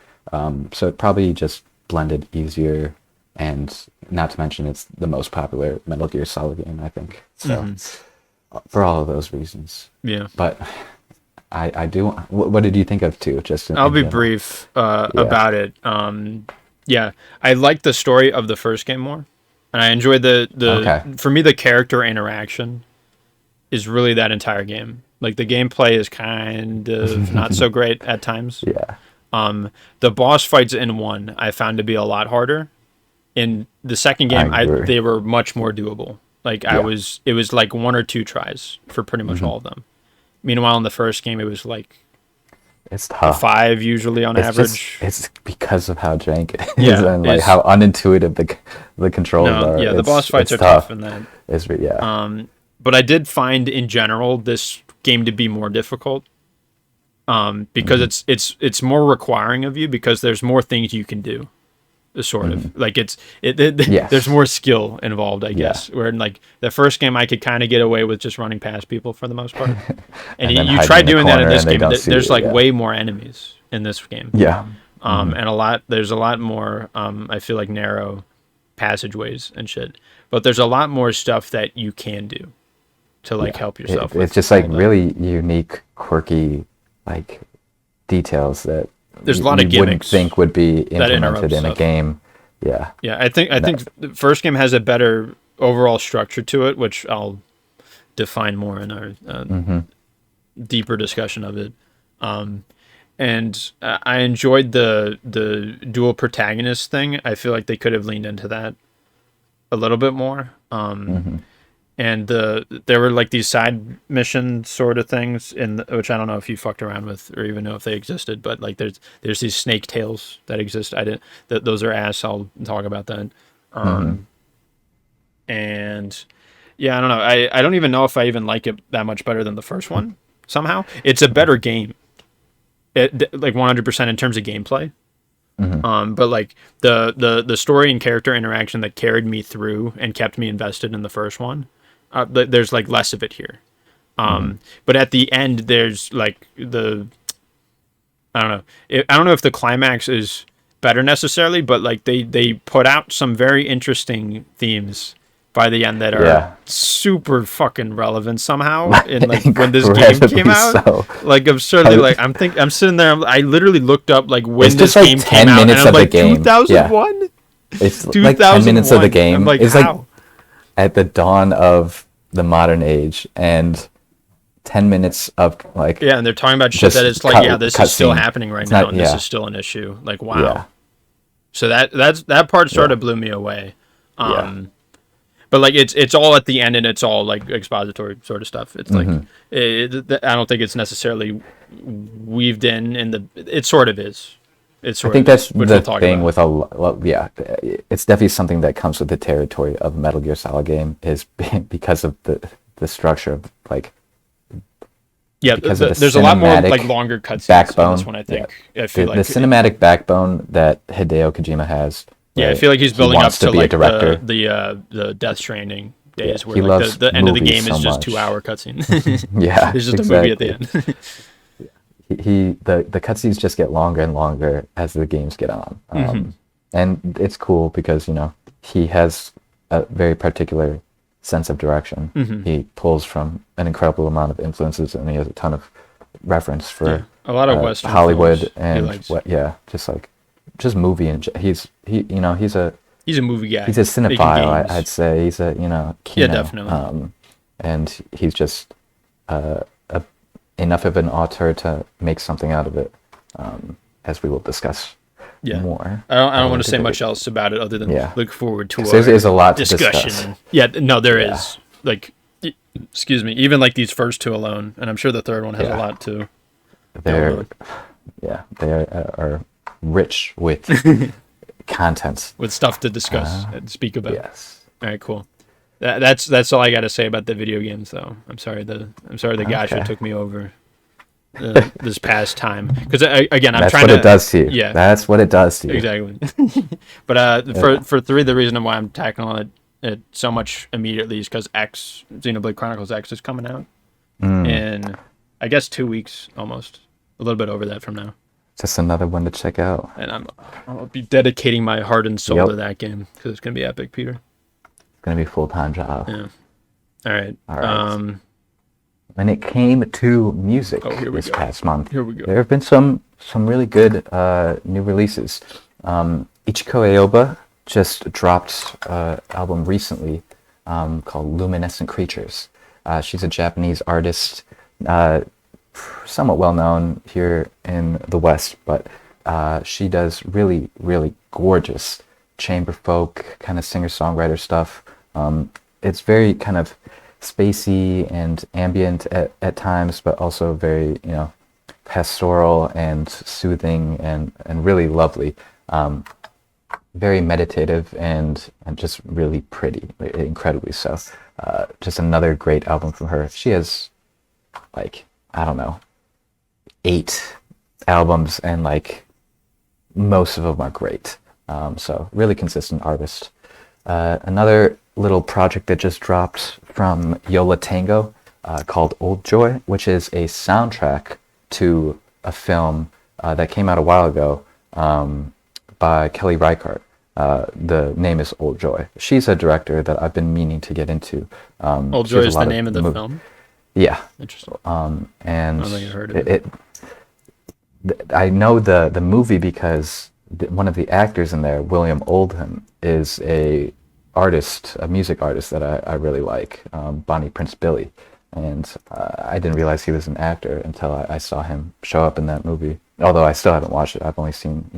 So it probably just blended easier, and not to mention it's the most popular Metal Gear Solid game, I think. So for all of those reasons. Yeah. But I do. What did you think of two? Just I'll in be general? brief about it. Yeah, I liked the story of the first game more, and I enjoyed the Okay. for me the character interaction is really that entire game. Like the gameplay is kind of not so great at times. Yeah. The boss fights in one I found to be a lot harder. In the second game, I agree. they were much more doable. Like Yeah. it was like one or two tries for pretty much all of them. Meanwhile, in the first game, it was like It's tough. 5 usually on It's average. it's because of how jank it is Yeah, and like it's- how unintuitive the controls No, are. yeah, the It's- boss fights it's are tough in that. Yeah. But I did find in general this game to be more difficult. Because it's more requiring of you because there's more things you can do. Sort of like Yes. there's more skill involved, I guess. Where in like the first game, I could kind of get away with just running past people for the most part, and then you hiding try in the doing that in corner this and they game. don't see There's you, like yeah. way more enemies in this game, Yeah. and there's a lot more. I feel like narrow passageways and shit, but there's a lot more stuff that you can do to like help yourself. It's just like really unique, quirky, like details that There's a lot of you wouldn't gimmicks think would be interrupt implemented in a stuff. game. Yeah. Yeah, I think the first game has a better overall structure to it, which I'll define more in our deeper discussion of it. And I enjoyed the dual protagonist thing. I feel like they could have leaned into that a little bit more. And there were like these side mission sort of things which I don't know if you fucked around with or even know if they existed, but like there's these snake tails that exist. I didn't. Those are ass. I'll talk about that. And yeah, I don't know. I don't even know if I even like it that much better than the first one. Somehow, it's a better game. like 100% in terms of gameplay. Mm-hmm. But like the story and character interaction that carried me through and kept me invested in the first one, there's like less of it here. But at the end, there's like I don't know. I don't know if the climax is better necessarily, but like they put out some very interesting themes by the end that are super fucking relevant somehow. And like when this game came out, so. like absurdly, like I'm sitting there. I literally looked up like when it's this just game like came 10 out, and minutes I'm of like the game. 2001. Yeah. It's like 10 minutes of the game. I'm like, it's how? like at the dawn of the modern age, and 10 minutes of like and they're talking about shit that it's like this is still happening right now, and this is still an issue. Like wow. Yeah. So that part sort of blew me away. But like it's all at the end, and it's all like expository sort of stuff. It's like I don't think it's necessarily weaved in it sort of is. I think that's the thing with it's definitely something that comes with the territory of a Metal Gear Solid game, is because of the structure of like there's a lot more like longer cutscenes backbone in this one, I think. I feel the cinematic backbone that Hideo Kojima has. Yeah, I feel like he's building up to like director. the Death Stranding days where like the end of the game is just 2-hour cutscene. It's just a movie at the end. The cutscenes just get longer and longer as the games get on, and it's cool because he has a very particular sense of direction. He pulls from an incredible amount of influences, and he has a ton of reference for a lot of Western Hollywood and just movie, and he's a movie guy. He's a cinephile, I'd say. He's a kino, definitely. And he's just enough of an auteur to make something out of it, as we will discuss more. I don't want to say much else about it other than look forward to there's a lot discussion. To discuss. There is. Like, excuse me, even like these first two alone, and I'm sure the third one has a lot too. They are rich with content, with stuff to discuss and speak about. Yes. All right, cool. That's all I got to say about the video games, though. I'm sorry the Gacha took me over this past time, because again, I'm trying to. That's what it does to you. Yeah, that's what it does to you. Exactly. But for 3, the reason why I'm tackling it so much immediately is because Xenoblade Chronicles X is coming out in, I guess, 2 weeks, almost a little bit over that from now. Just another one to check out. And I'll be dedicating my heart and soul to that game, because it's gonna be epic, Peter. Gonna be a full-time job. Yeah. All right. When it came to music this past month, here we go. There have been some really good new releases. Ichiko Aoba just dropped an album recently called Luminescent Creatures. She's a Japanese artist, somewhat well known here in the West, but she does really, really gorgeous chamber folk kind of singer-songwriter stuff. It's very kind of spacey and ambient at times, but also very pastoral and soothing and really lovely. Very meditative and just really pretty, incredibly so. Just another great album from her. She has like, I don't know, 8 albums, and like most of them are great. So really consistent artist. Another little project that just dropped from Yola Tango called Old Joy, which is a soundtrack to a film that came out a while ago by Kelly Reichardt. The name is Old Joy. She's a director that I've been meaning to get into. Old Joy is the name of the film? Yeah. Interesting. And I don't think I heard of it. I know the movie because one of the actors in there, William Oldham, is a music artist that I really like, Bonnie Prince Billy. And I didn't realize he was an actor until I saw him show up in that movie. Although I still haven't watched it. I've only seen,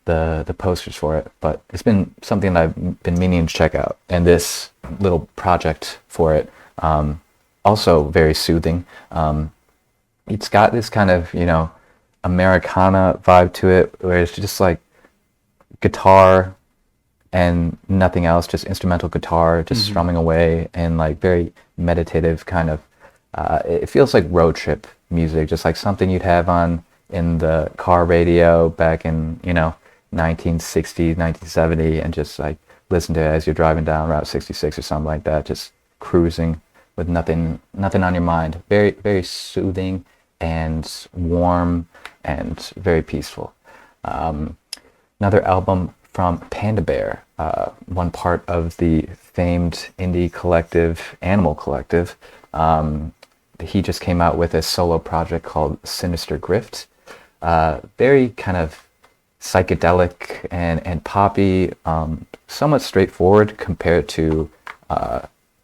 the posters for it. But it's been something that I've been meaning to check out. And this little project for it, also very soothing. It's got this kind of, Americana vibe to it, where it's just like guitar and nothing else, just instrumental guitar, just strumming away, and like very meditative kind of, it feels like road trip music, just like something you'd have on in the car radio back in 1960, 1970, and just like listen to it as you're driving down Route 66 or something like that, just cruising with nothing on your mind. Very, very soothing and warm and very peaceful. Another album from Panda Bear, one part of the famed indie collective Animal Collective. He just came out with a solo project called Sinister Grift. Very kind of psychedelic and poppy, somewhat straightforward compared to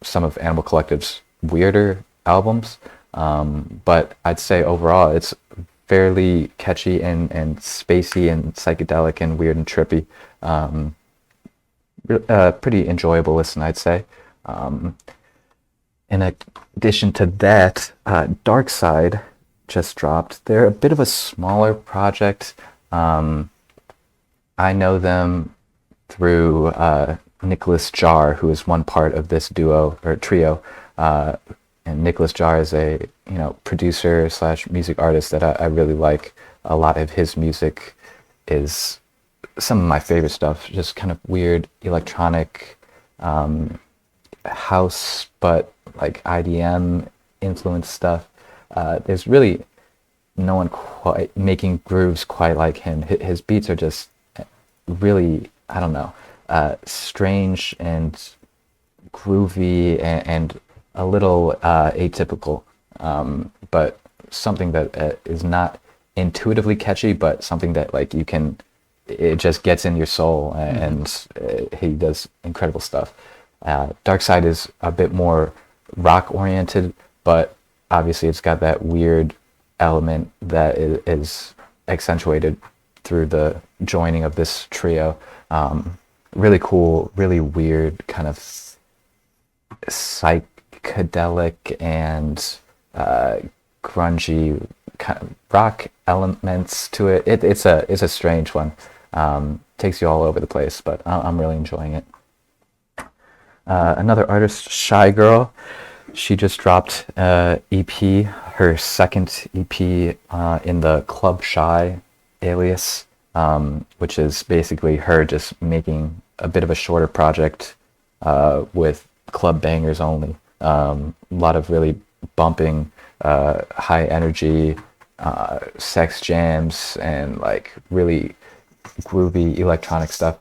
some of Animal Collective's weirder albums. But I'd say overall it's fairly catchy and spacey and psychedelic and weird and trippy. Pretty enjoyable listen, I'd say. In addition to that, Dark Side just dropped. They're a bit of a smaller project. I know them through Nicholas Jar, who is one part of this duo or trio. And Nicholas Jar is a producer / music artist that I really like. A lot of his music is some of my favorite stuff. Just kind of weird electronic house, but like IDM influenced stuff. There's really no one quite making grooves quite like him. His beats are just really, I don't know, strange and groovy and a little atypical, but something that is not intuitively catchy, but something that like it just gets in your soul, and he does incredible stuff. Dark Side is a bit more rock oriented, but obviously it's got that weird element that is accentuated through the joining of this trio. Really cool, really weird, kind of psychedelic and grungy kind of rock elements to it. It's a strange one. Takes you all over the place, but I'm really enjoying it. Another artist, Shy Girl, she just dropped EP, her second EP in the Club Shy alias, which is basically her just making a bit of a shorter project with club bangers only. A lot of really bumping, high energy, sex jams, and like really groovy electronic stuff.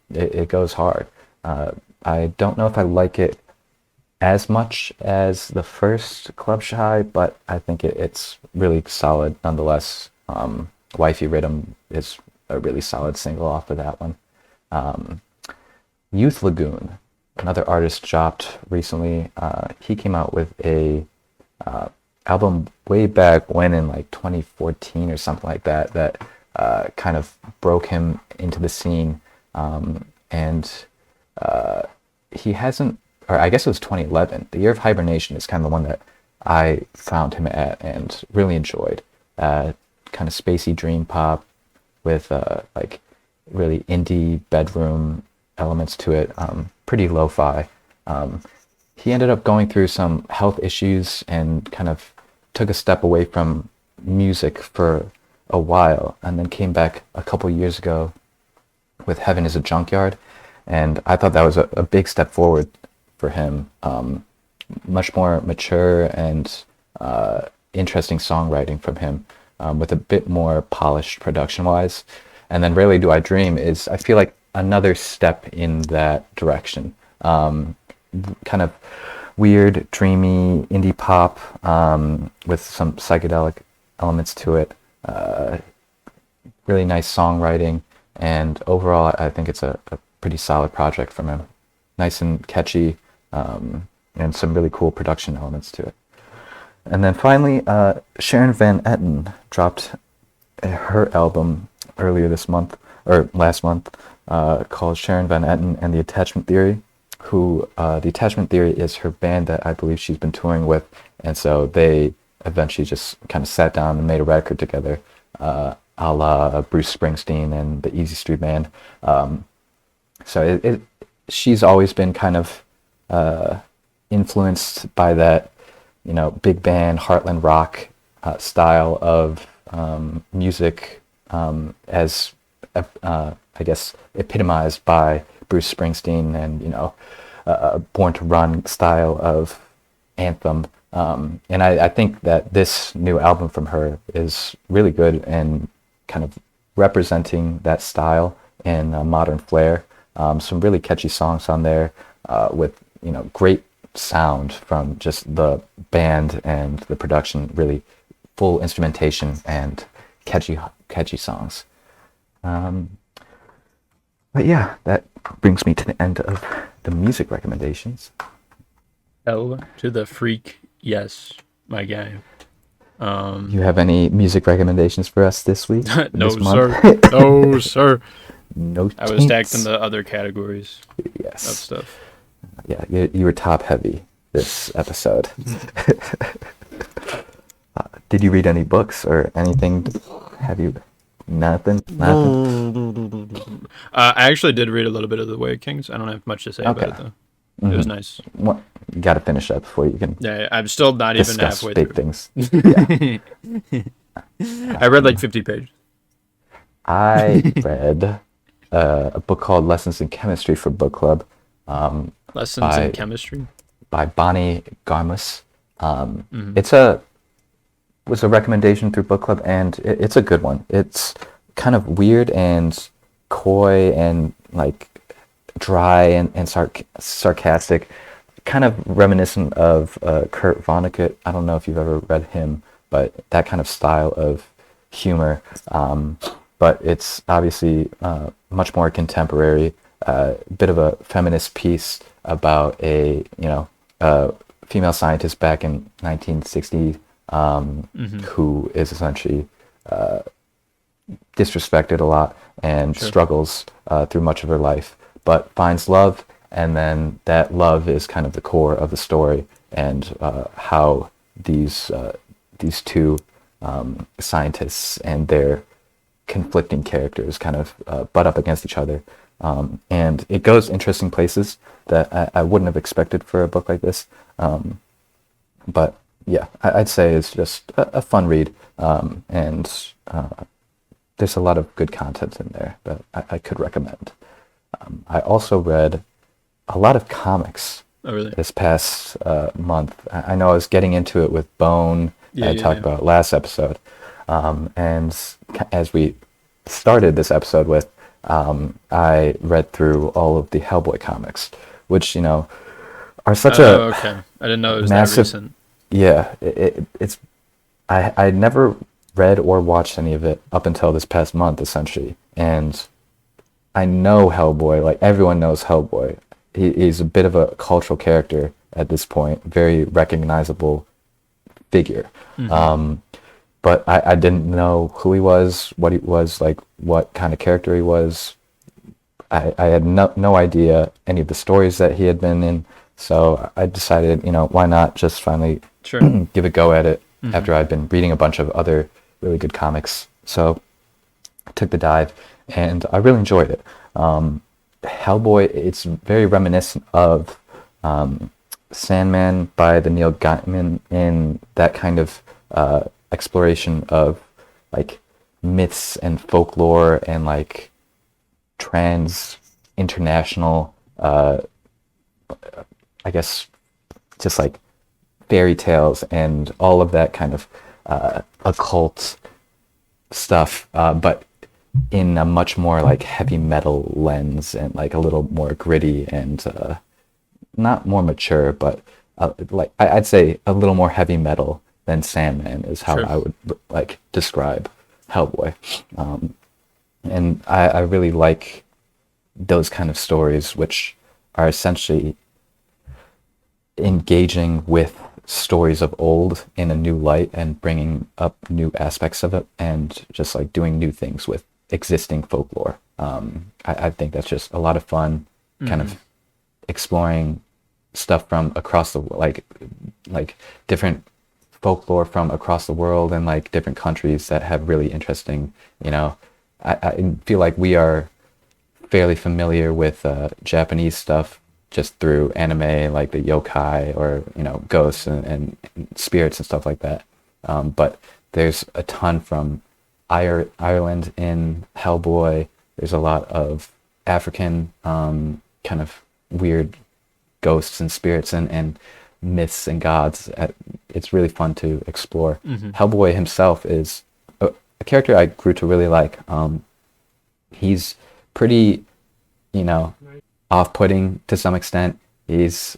It goes hard. I don't know if I like it as much as the first Club Shy, but I think it's really solid nonetheless. Wifey Rhythm is a really solid single off of that one. Youth Lagoon, another artist, dropped recently. He came out with a album way back when in like 2014 or something like that kind of broke him into the scene. And he hasn't, or I guess it was 2011. The Year of Hibernation is kind of the one that I found him at and really enjoyed. Kind of spacey dream pop with like really indie bedroom elements to it. Pretty lo-fi. He ended up going through some health issues and kind of took a step away from music for a while, and then came back a couple years ago with Heaven is a Junkyard, and I thought that was a big step forward for him. Much more mature and interesting songwriting from him, with a bit more polished production-wise. And then Rarely Do I Dream is, I feel like, another step in that direction. Kind of weird, dreamy indie pop with some psychedelic elements to it. Really nice songwriting, and overall I think it's a pretty solid project from him. Nice and catchy, and some really cool production elements to it. And then finally, Sharon Van Etten dropped her album earlier this month, or last month, called Sharon Van Etten and the Attachment Theory, who the Attachment Theory is her band that I believe she's been touring with, and so they eventually just kind of sat down and made a record together, a la Bruce Springsteen and the Easy Street Band. So she's always been kind of influenced by that, big band Heartland rock style of music as I guess epitomized by Bruce Springsteen and Born to Run style of anthem. And I think that this new album from her is really good and kind of representing that style in modern flair. Some really catchy songs on there with great sound from just the band and the production, really full instrumentation and catchy songs. But yeah, that brings me to the end of the music recommendations. Hell to the freak, yes, my guy. You have any music recommendations for us this week? No, this month? sir. No, sir. No. I was stacked in the other categories Yes. of stuff. Yeah, you were top heavy this episode. Did you read any books or anything? Have you? Nothing. I actually did read a little bit of The Way of Kings. I don't have much to say about it though. It was nice. What? You got to finish up before you can. Yeah, I'm still not even discuss halfway big through. things. Yeah. I read like 50 pages. I read a book called Lessons in Chemistry for Book Club. Lessons in Chemistry by Bonnie Garmus. It was a recommendation through book club, and it's a good one. It's kind of weird and coy and like dry and sarcastic, kind of reminiscent of Kurt Vonnegut. I don't know if you've ever read him, but that kind of style of humor. But it's obviously much more contemporary, bit of a feminist piece about a female scientist back in 1960 who is essentially disrespected a lot and struggles through much of her life, but finds love, and then that love is kind of the core of the story, and how these two scientists and their conflicting characters kind of butt up against each other. And it goes interesting places that I wouldn't have expected for a book like this. But yeah, I'd say it's just a fun read. And there's a lot of good content in there that I could recommend. I also read a lot of comics this past month. I know I was getting into it with Bone. I talked about it last episode. And as we started this episode with, I read through all of the Hellboy comics, which, are such okay. I didn't know it was massive, that recent. Yeah, it's. I never read or watched any of it up until this past month, essentially, and I know Hellboy. Like, everyone knows Hellboy. He's a bit of a cultural character at this point, very recognizable figure. But I didn't know who he was, what he was, like what kind of character he was. I had no idea any of the stories that he had been in. So I decided, why not just finally give a go at it after I'd been reading a bunch of other really good comics. So I took the dive, and I really enjoyed it. Hellboy, it's very reminiscent of Sandman by the Neil Gaiman, in that kind of exploration of like myths and folklore and like international I guess just like fairy tales and all of that kind of occult stuff, but in a much more like heavy metal lens, and like a little more gritty and not more mature, but like I'd say a little more heavy metal than Sandman is how I would like describe Hellboy. And I really like those kind of stories, which are essentially engaging with stories of old in a new light and bringing up new aspects of it, and just like doing new things with existing folklore. I think that's just a lot of fun, kind of exploring stuff from across the like different folklore from across the world, and like different countries that have really interesting, I feel like we are fairly familiar with Japanese stuff just through anime, like the yokai or ghosts and spirits and stuff like that. But There's a ton from Ireland in Hellboy. There's a lot of African kind of weird ghosts and spirits and myths and gods. It's really fun to explore. Hellboy himself is a character I grew to really like. He's pretty, off-putting to some extent. He's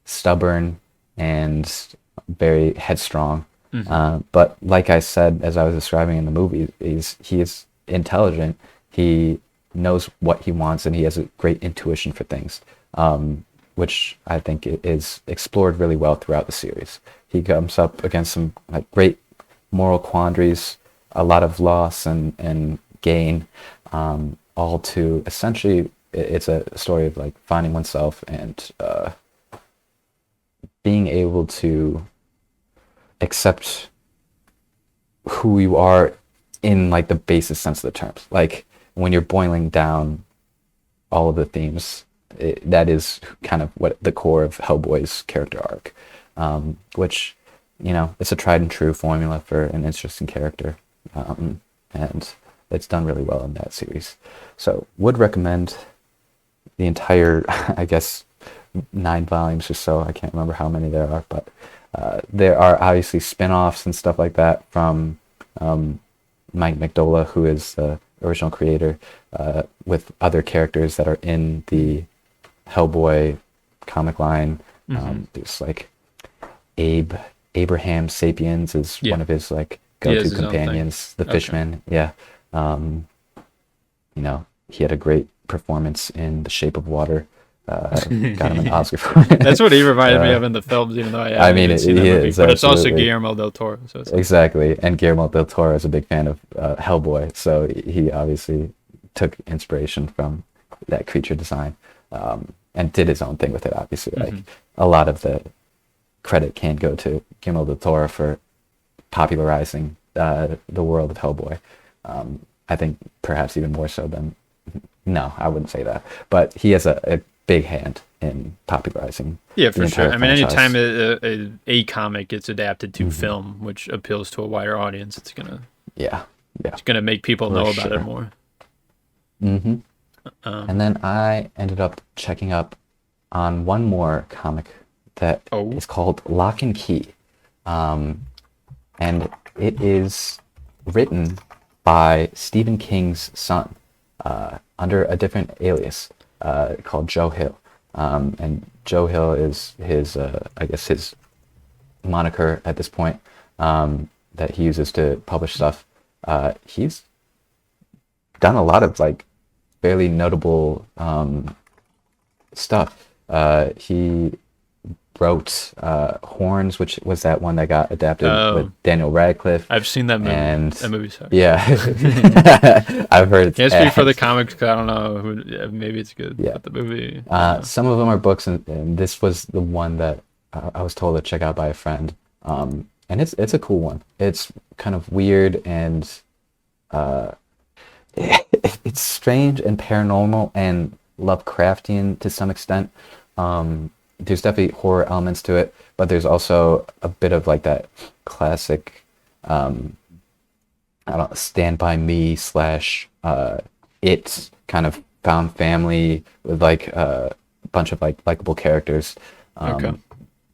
stubborn and very headstrong. But like I said, as I was describing in the movie, he is intelligent. He knows what he wants, and he has a great intuition for things, which I think is explored really well throughout the series. He comes up against some great moral quandaries, a lot of loss and gain, all to essentially, it's a story of finding oneself and being able to accept who you are in the basest sense of the terms. When you're boiling down all of the themes, that is kind of what the core of Hellboy's character arc, which, it's a tried and true formula for an interesting character, and it's done really well in that series. So would recommend the entire, I guess, 9 volumes or so. I can't remember how many there are, but there are obviously spin-offs and stuff like that from Mike Mignola, who is the original creator, with other characters that are in the Hellboy comic line. There's Abraham Sapiens is one of his go-to companions, the Fishman. Yeah. He had a great performance in The Shape of Water. Got him an Oscar for it. That's what he reminded me of in the films, even though I haven't seen that movie. But it's also Guillermo del Toro. So it's exactly, and Guillermo del Toro is a big fan of Hellboy, so he obviously took inspiration from that creature design, and did his own thing with it. Obviously, a lot of the credit can go to Guillermo del Toro for popularizing the world of Hellboy. I think perhaps even more so than. No, I wouldn't say that, but he has a big hand in popularizing. Yeah, for sure. I mean, anytime a comic gets adapted to film, which appeals to a wider audience, it's gonna it's gonna make people know about it more. And then I ended up checking up on one more comic that is called Lock and Key, and it is written by Stephen King's son, under a different alias, called Joe Hill. And Joe Hill is his, I guess his moniker at this point, that he uses to publish stuff. He's done a lot of fairly notable stuff. He wrote Horns, which was that one that got adapted with Daniel Radcliffe. I've seen that movie. And that movie sucks. Yeah, I've heard it's can't speak for the comics because I don't know. Maybe it's good. Yeah, but the movie. Some of them are books, and this was the one that I was told to check out by a friend. And it's a cool one. It's kind of weird and it's strange and paranormal and Lovecraftian to some extent. There's definitely horror elements to it, but there's also a bit of that classic, I don't know, Stand By Me / It kind of found family with a bunch of likable characters.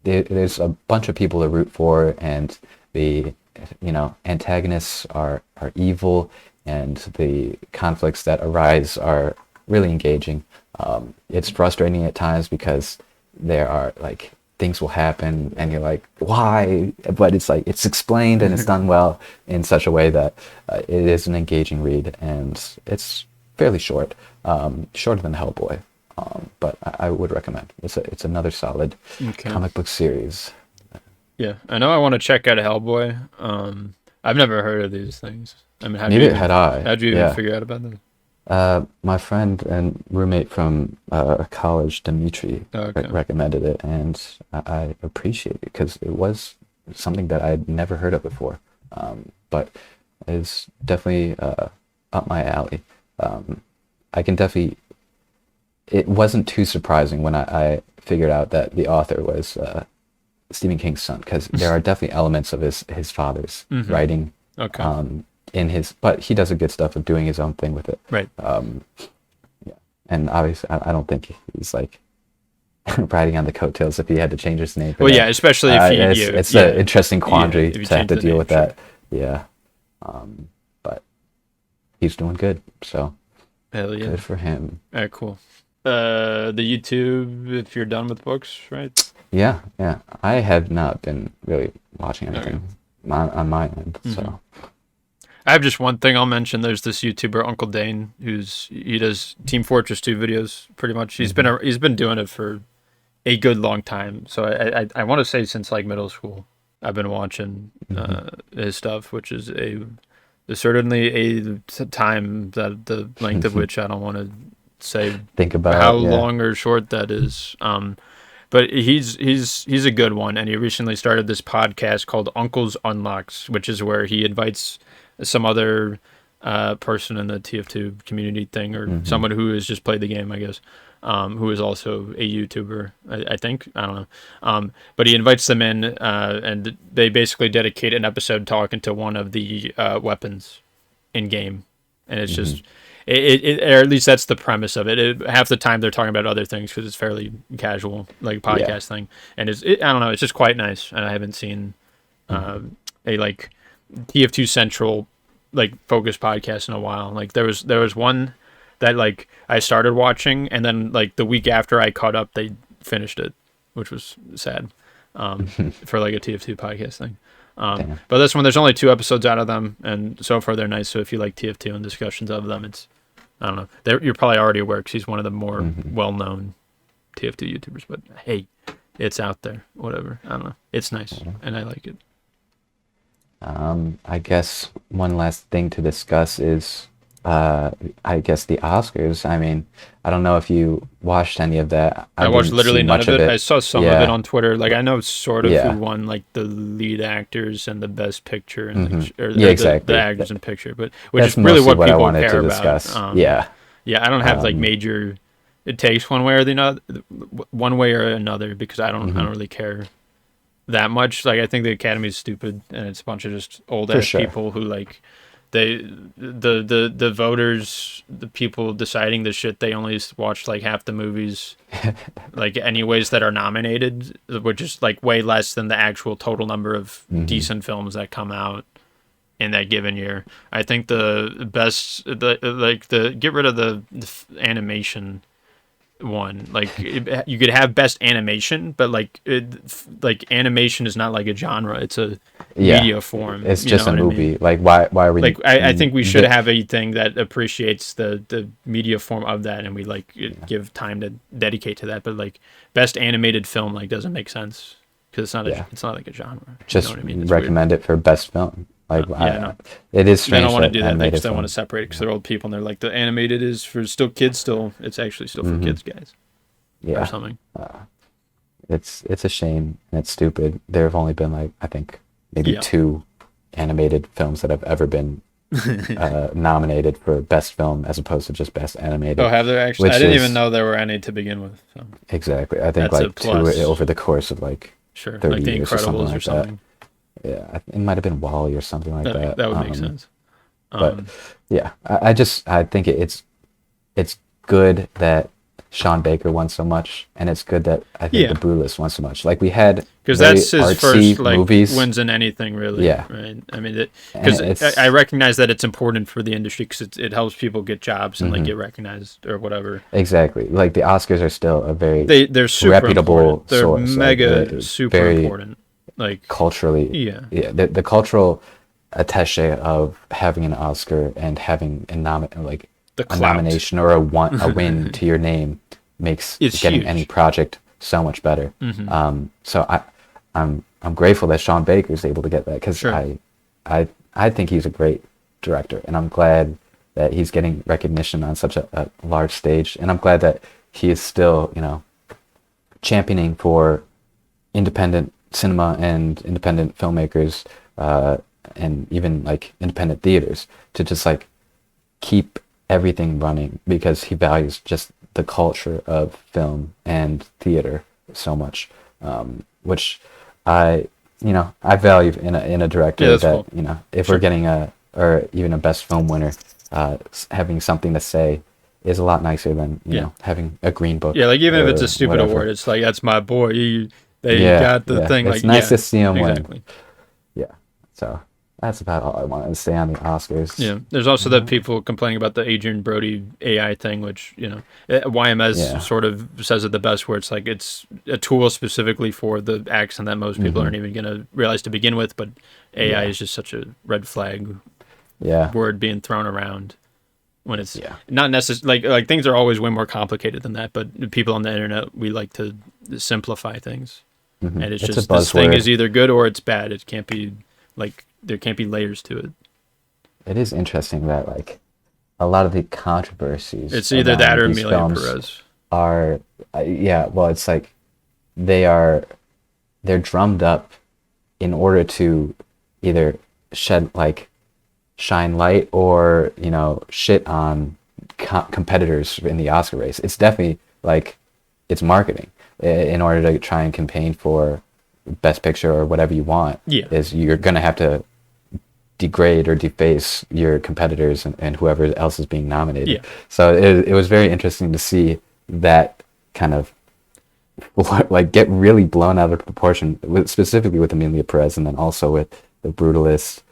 There's a bunch of people to root for, and the antagonists are evil, and the conflicts that arise are really engaging. It's frustrating at times because there are things will happen and you're like, why? But it's explained and it's done well in such a way that it is an engaging read, and it's fairly short, shorter than Hellboy, but I would recommend. It's another solid comic book series. Yeah, I know I want to check out Hellboy. I've never heard of these things. I mean, neither had I. How'd you even figure out about them? My friend and roommate from college, Dimitri, recommended it, and I appreciate it because it was something that I'd never heard of before. But it's definitely up my alley. I can definitely. It wasn't too surprising when I figured out that the author was Stephen King's son, because there are definitely elements of his father's writing Okay. in his, but he does a good stuff of doing his own thing with it. Right. Yeah. And obviously, I don't think he's like riding on the coattails if he had to change his name. Well, yeah, especially if it's an interesting quandary if you to have change to the deal name, with sure. that. Yeah. But he's doing good, so Hell yeah. good for him. All right, cool. The YouTube, if you're done with books, right? Yeah, yeah. I have not been really watching anything on my end, so. I have just one thing I'll mention. There's this YouTuber Uncle Dane he does Team Fortress 2 videos pretty much. He's been doing it for a good long time. So I want to say since like middle school I've been watching his stuff, which is certainly a time that the length of which I don't want to say Think about how yeah. long or short that is. But he's a good one, and he recently started this podcast called Uncle's Unlocks, which is where he invites some other person in the TF2 community thing, or someone who has just played the game, I guess, who is also a YouTuber, I think. I don't know. But he invites them in, and they basically dedicate an episode talking to one of the weapons in game, and it's just. Or at least that's the premise of it. Half the time they're talking about other things because it's fairly casual, like podcast thing, and I don't know, it's just quite nice. And I haven't seen a like TF2 Central like focused podcast in a while. Like there was one that like I started watching, and then like the week after I caught up, they finished it, which was sad for like a TF2 podcast thing. But this one, there's only 2 episodes out of them, and so far they're nice. So if you like TF2 and discussions of them, I don't know. You're probably already aware because he's one of the more well-known TF2 YouTubers. But hey, it's out there. Whatever. I don't know. It's nice, and I like it. I guess one last thing to discuss is, I guess the Oscars. I mean, I don't know if you watched any of that. I watched didn't literally see none much of it. I saw some of it on Twitter. Like I know sort of Yeah. who won, like the lead actors and the best picture, and exactly. the actors in picture. But which That's is really mostly what I people wanted care to discuss. about. Yeah. Yeah, I don't have like major. It takes one way or the other, one way or another, because I don't really care that much. Like I think the Academy's stupid, and it's a bunch of just old ass people who like the voters, the people deciding the shit. They only watch like half the movies, like anyways that are nominated, which is like way less than the actual total number of decent films that come out in that given year. I think the best, get rid of the animation one. Like you could have best animation, but like animation is not like a genre. It's a media form. It's just a movie. I mean? Like why are we like? I think we should have a thing that appreciates the media form of that, and we like give time to dedicate to that. But like best animated film like doesn't make sense because it's not like a genre. Just you know what I mean? recommend it for best film. Like no. It is strange. They don't want to do that because they film. want to separate it because they're old people and they're like the animated is for still kids. Still, it's actually still for kids, guys. Yeah. Or something. It's a shame and it's stupid. There have only been like I think maybe 2 animated films that have ever been nominated for best film as opposed to just best animated. Oh, have there actually? I didn't even know there were any to begin with. So. Exactly. I think like 2 over the course of like 30 like the years Incredibles or something. Yeah, it might have been Wall-E or something like that. That would make sense. But yeah, I think it's good that Sean Baker won so much, and it's good that I think the Boo List won so much. Like we had because that's his first like movies. Wins in anything really. Yeah, right. I mean, because I recognize that it's important for the industry because it helps people get jobs and like get recognized or whatever. Exactly. Like the Oscars are still a very they're super reputable important. They're source. mega super very important. Like culturally, the cultural attaché of having an Oscar and having a nomination or a win to your name makes getting huge. Any project so much better. So I'm grateful that Sean Baker is able to get that because I think he's a great director, and I'm glad that he's getting recognition on such a large stage, and I'm glad that he is still championing for independent cinema and independent filmmakers and even like independent theaters to just like keep everything running because he values just the culture of film and theater so much, which I I value in a director that's that, cool. if Sure. we're getting or even a best film winner, having something to say is a lot nicer than, Yeah. having a green book Yeah, like even if it's or a stupid whatever. award, it's like that's my boy. They Yeah, got the yeah. thing. It's Like, nice yeah, to see him win. exactly. Yeah. So that's about all I wanted to say on the Oscars. Yeah, there's also the people complaining about the Adrian Brody AI thing, which YMS Yeah. sort of says it the best, where it's like it's a tool specifically for the accent that most people Hmm. aren't even gonna realize to begin with, but AI Yeah. is just such a red flag Yeah. word being thrown around when it's Yeah. not necessary. Like things are always way more complicated than that, but people on the internet, we like to simplify things, Hmm. and it's It's a just this thing buzzword. is either good or it's bad. It can't be like there can't be layers to it. It is interesting that like a lot of the controversies It's either that around or these Amelia films Perez. are, yeah, well, it's like they are they're drummed up in order to either shed like shine light or shit on competitors in the Oscar race. It's definitely like it's marketing in order to try and campaign for best picture or whatever you want. Yeah. Is you're gonna have to degrade or deface your competitors and whoever else is being nominated. Yeah. So it was very interesting to see that kind of like get really blown out of proportion, specifically with Amelia Perez, and then also with the Brutalist.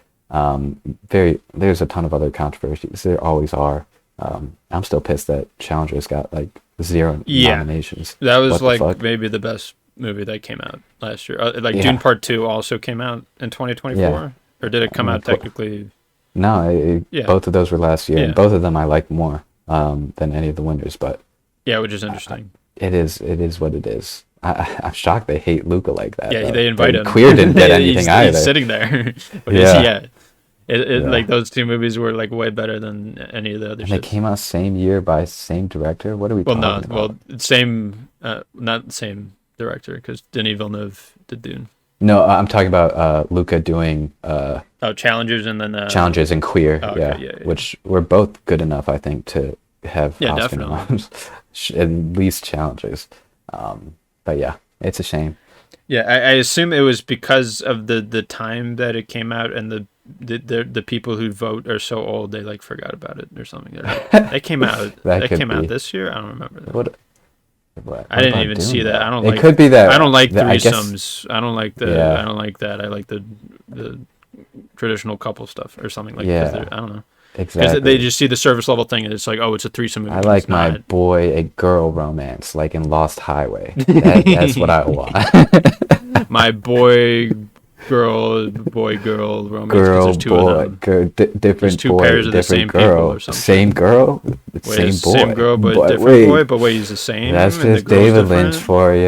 There's a ton of other controversies. There always are. I'm still pissed that Challengers got like 0 Yeah. nominations. That was What the like fuck? maybe the best movie that came out last year. Like Yeah. Dune Part 2 also came out in 2024, Yeah. or did it come I mean, out technically? No, Yeah. both of those were last year, Yeah. and both of them I liked more than any of the winners. But Yeah, which is interesting. it is what it is. I'm shocked they hate Luca like that. Yeah, though. they invite But him. Queer didn't get He's- anything either. He's sitting there. But Yeah. yeah. It Yeah. like those two movies were like way better than any of the other And they shits. came out same year by same director. What are we Well, no, talking about? well, same, not the same director because Denis Villeneuve did Dune. No, I'm talking about Luca doing Oh, Challengers and then Challenges in Queer, Oh, okay, yeah, yeah. which were both good enough, I think, to have Yeah, Oscar definitely. noms, at least Challengers. But yeah, it's a shame. Yeah, I assume it was because of the time that it came out and the people who vote are so old they like forgot about it or something. They're like, that came out That could came out be. this year. I don't remember that. What I didn't about even Dune, see that. though? I don't It like. could be that. I don't like I guess- threesomes. I don't like the. Yeah. I don't like that. I like the traditional couple stuff or something like. Yeah. I don't know. Because Exactly. they just see the service level thing and it's like, oh, it's a threesome movie. I but like it's my not. boy a girl romance, like in Lost Highway. That's what I want. My boy girl romance. 'cause Girl, there's two of boy, them. different two boy, pairs of the different same people girl, or something. same girl, Wait, same it's boy, same girl but different wait, boy, but wait, he's the same. that's and the just girl's David different? Lynch for you.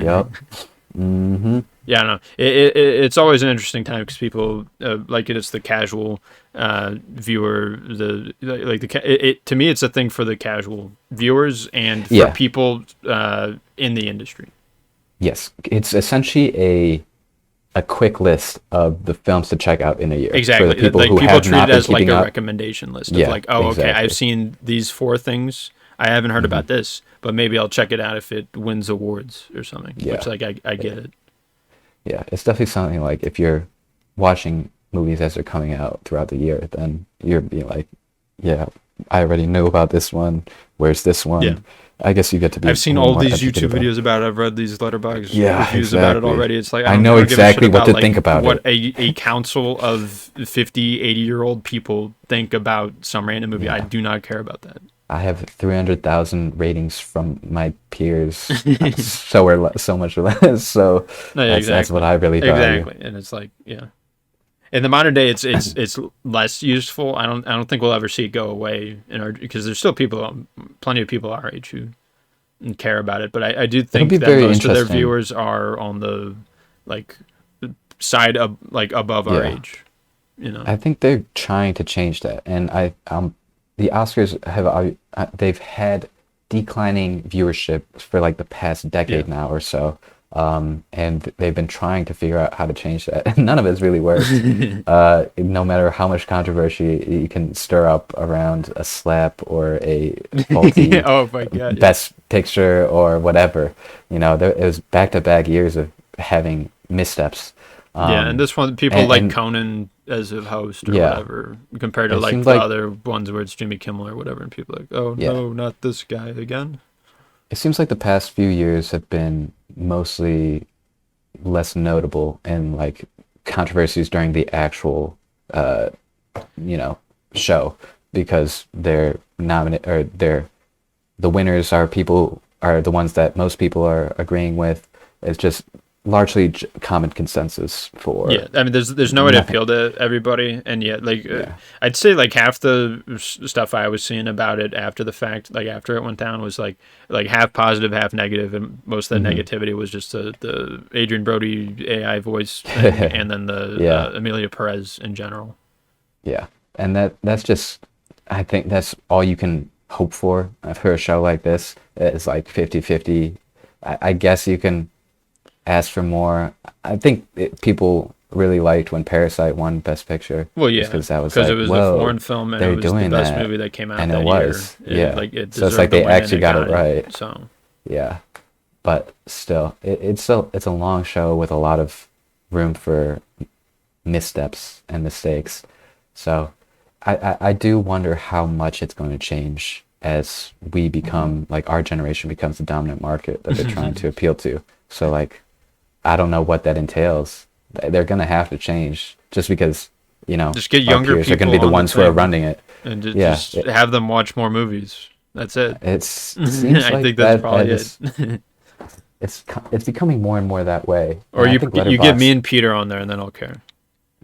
Yep. Mm-hmm. Yeah, no, it's always an interesting time because people like it's the casual viewer, to me it's a thing for the casual viewers and for Yeah. people in the industry. Yes, it's essentially a quick list of the films to check out in a year. Exactly, For the people like who people have treat not it been as like keeping a up. recommendation list of Yeah, like, oh, okay, exactly. I've seen these 4 things. I haven't heard about this, but maybe I'll check it out if it wins awards or something. Yeah. Which like I get it. Yeah, it's definitely something like if you're watching movies as they're coming out throughout the year, then you're being like, yeah, I already knew about this one. Where's this one? Yeah. I guess you get to be. I've seen a little all more these educated YouTube about it. videos about it. I've read these Letterboxd Yeah, reviews about it exactly. already. It's like I don't- know I don't give a shit exactly what to think about what it. a council of 50, 80-year-old people think about some random movie. I Yeah. do not care about that. I have 300,000 ratings from my peers, so much less. So No, yeah, that's what I really value. Exactly, and it's like, yeah. In the modern day, it's less useful. I don't think we'll ever see it go away because there's still plenty of people our age who care about it. But I do think be that very most of their interesting. viewers are on the like side of like above our Yeah. age. You know, I think they're trying to change that, and the Oscars have they've had declining viewership for like the past decade now or so, and they've been trying to figure out how to change that. And none of it's really worked. No matter how much controversy you can stir up around a slap or a faulty oh my god, best picture or whatever, it was back-to-back years of having missteps. Yeah, and this one, people like and Conan as a host or yeah, whatever, compared to it like seems the like other ones where it's Jimmy Kimmel or whatever, and people are like, oh yeah, no, not this guy again. it seems like the past few years have been mostly less notable in like controversies during the actual uh you know show because they're nominated or they're the winners are people are the ones that most people are agreeing with. It's just largely common consensus for Yeah, I mean, there's no way to nothing. appeal to everybody, and yet, like, Yeah. I'd say like half the stuff I was seeing about it after the fact, like after it went down, was like half positive, half negative, and most of the Hmm. negativity was just the Adrian Brody AI voice thing, and then the Yeah. Amelia Perez in general. Yeah. And that's just I think that's all you can hope for for a show like this. It's like 50-50. I guess you can ask for more. I think people really liked when Parasite won Best Picture, Well, just yeah, because that was because it like, was a whoa, foreign film and it they're was the doing best that, movie that came out and it that year. was, yeah. It So it's like deserved to they win, and actually it got got it right, So yeah. But still, it's a long show with a lot of room for missteps and mistakes. So I do wonder how much it's going to change as we become like our generation becomes the dominant market that they're trying to appeal to. So like I don't know what that entails. They're gonna have to change just because, just get our younger peers are gonna people be the on the ones who are thing running it. and Yeah, just have them watch more movies. That's it. it seems I like think that's that probably is it. it's becoming more and more that way. Or And I you think you get me Letterboxd and Peter on there, and then I'll care.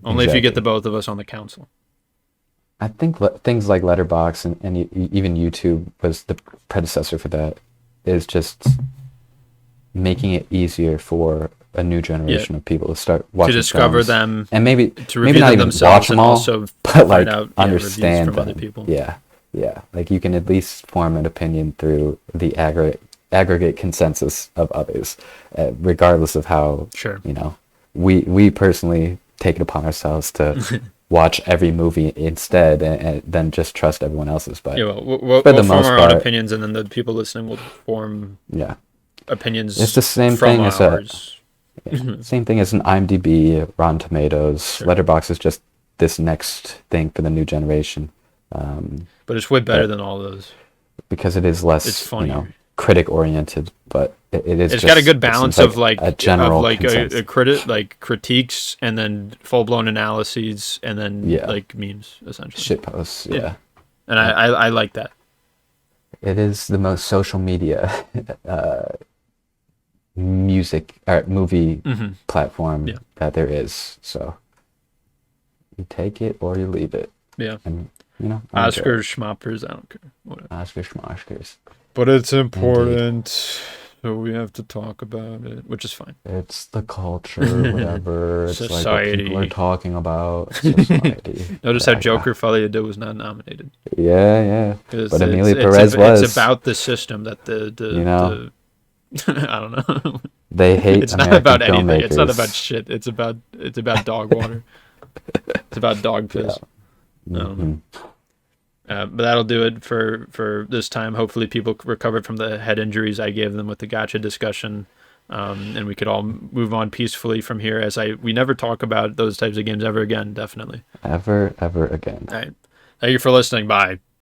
Only if you get the exactly. both of us on the council. I think things like Letterboxd and even YouTube was the predecessor for that, is just making it easier for a new Yeah, generation of people to start to watching discover films them, and maybe to maybe review not them even watch themselves, them and all, also but find like out reviews understand from other them. people. Yeah, yeah. Like you can at least form an opinion through the aggregate consensus of others, regardless of how Sure. we personally take it upon ourselves to watch every movie instead and then just trust everyone else's. But Yeah, well, we'll, for the we'll form most our own part, opinions, and then the people listening will form yeah, it's opinions the same from thing as a ours. same thing as an IMDb, Rotten Tomatoes. Sure. Letterboxd is just this next thing for the new generation, um, But it's way better but than all those. because it is It's less, funnier. critic oriented, but it is It's got a just good it seems balance like of a general a consensus. critiques and then full blown analyses and then Yeah, like memes essentially. shit posts. Yeah, Yeah, and I like that. it is the most social media uh, music or movie Hmm. platform Yeah, that there is. So you take it or you leave it, yeah. and I enjoy it. Oscars, schmoppers, I don't care. Whatever. Oscars, schmoskers. But it's Indeed. important, so we have to talk about it, which is fine. It's the culture, whatever. It's like what people are Society. talking about. Society. Notice how Exactly. Joker Falia was not nominated. Yeah, yeah. Because But Amelia Perez it's was. about the system that You know, the I don't know. they hate It's not American about anything. It's not about filmmakers. shit. It's about dog water. It's about dog Yeah. piss. I don't know. Hmm. But that'll do it for this time. Hopefully, people recovered from the head injuries I gave them with the Gacha discussion, and we could all move on peacefully from here. As we never talk about those types of games ever again. Definitely. Ever again. All right. Thank you for listening. Bye.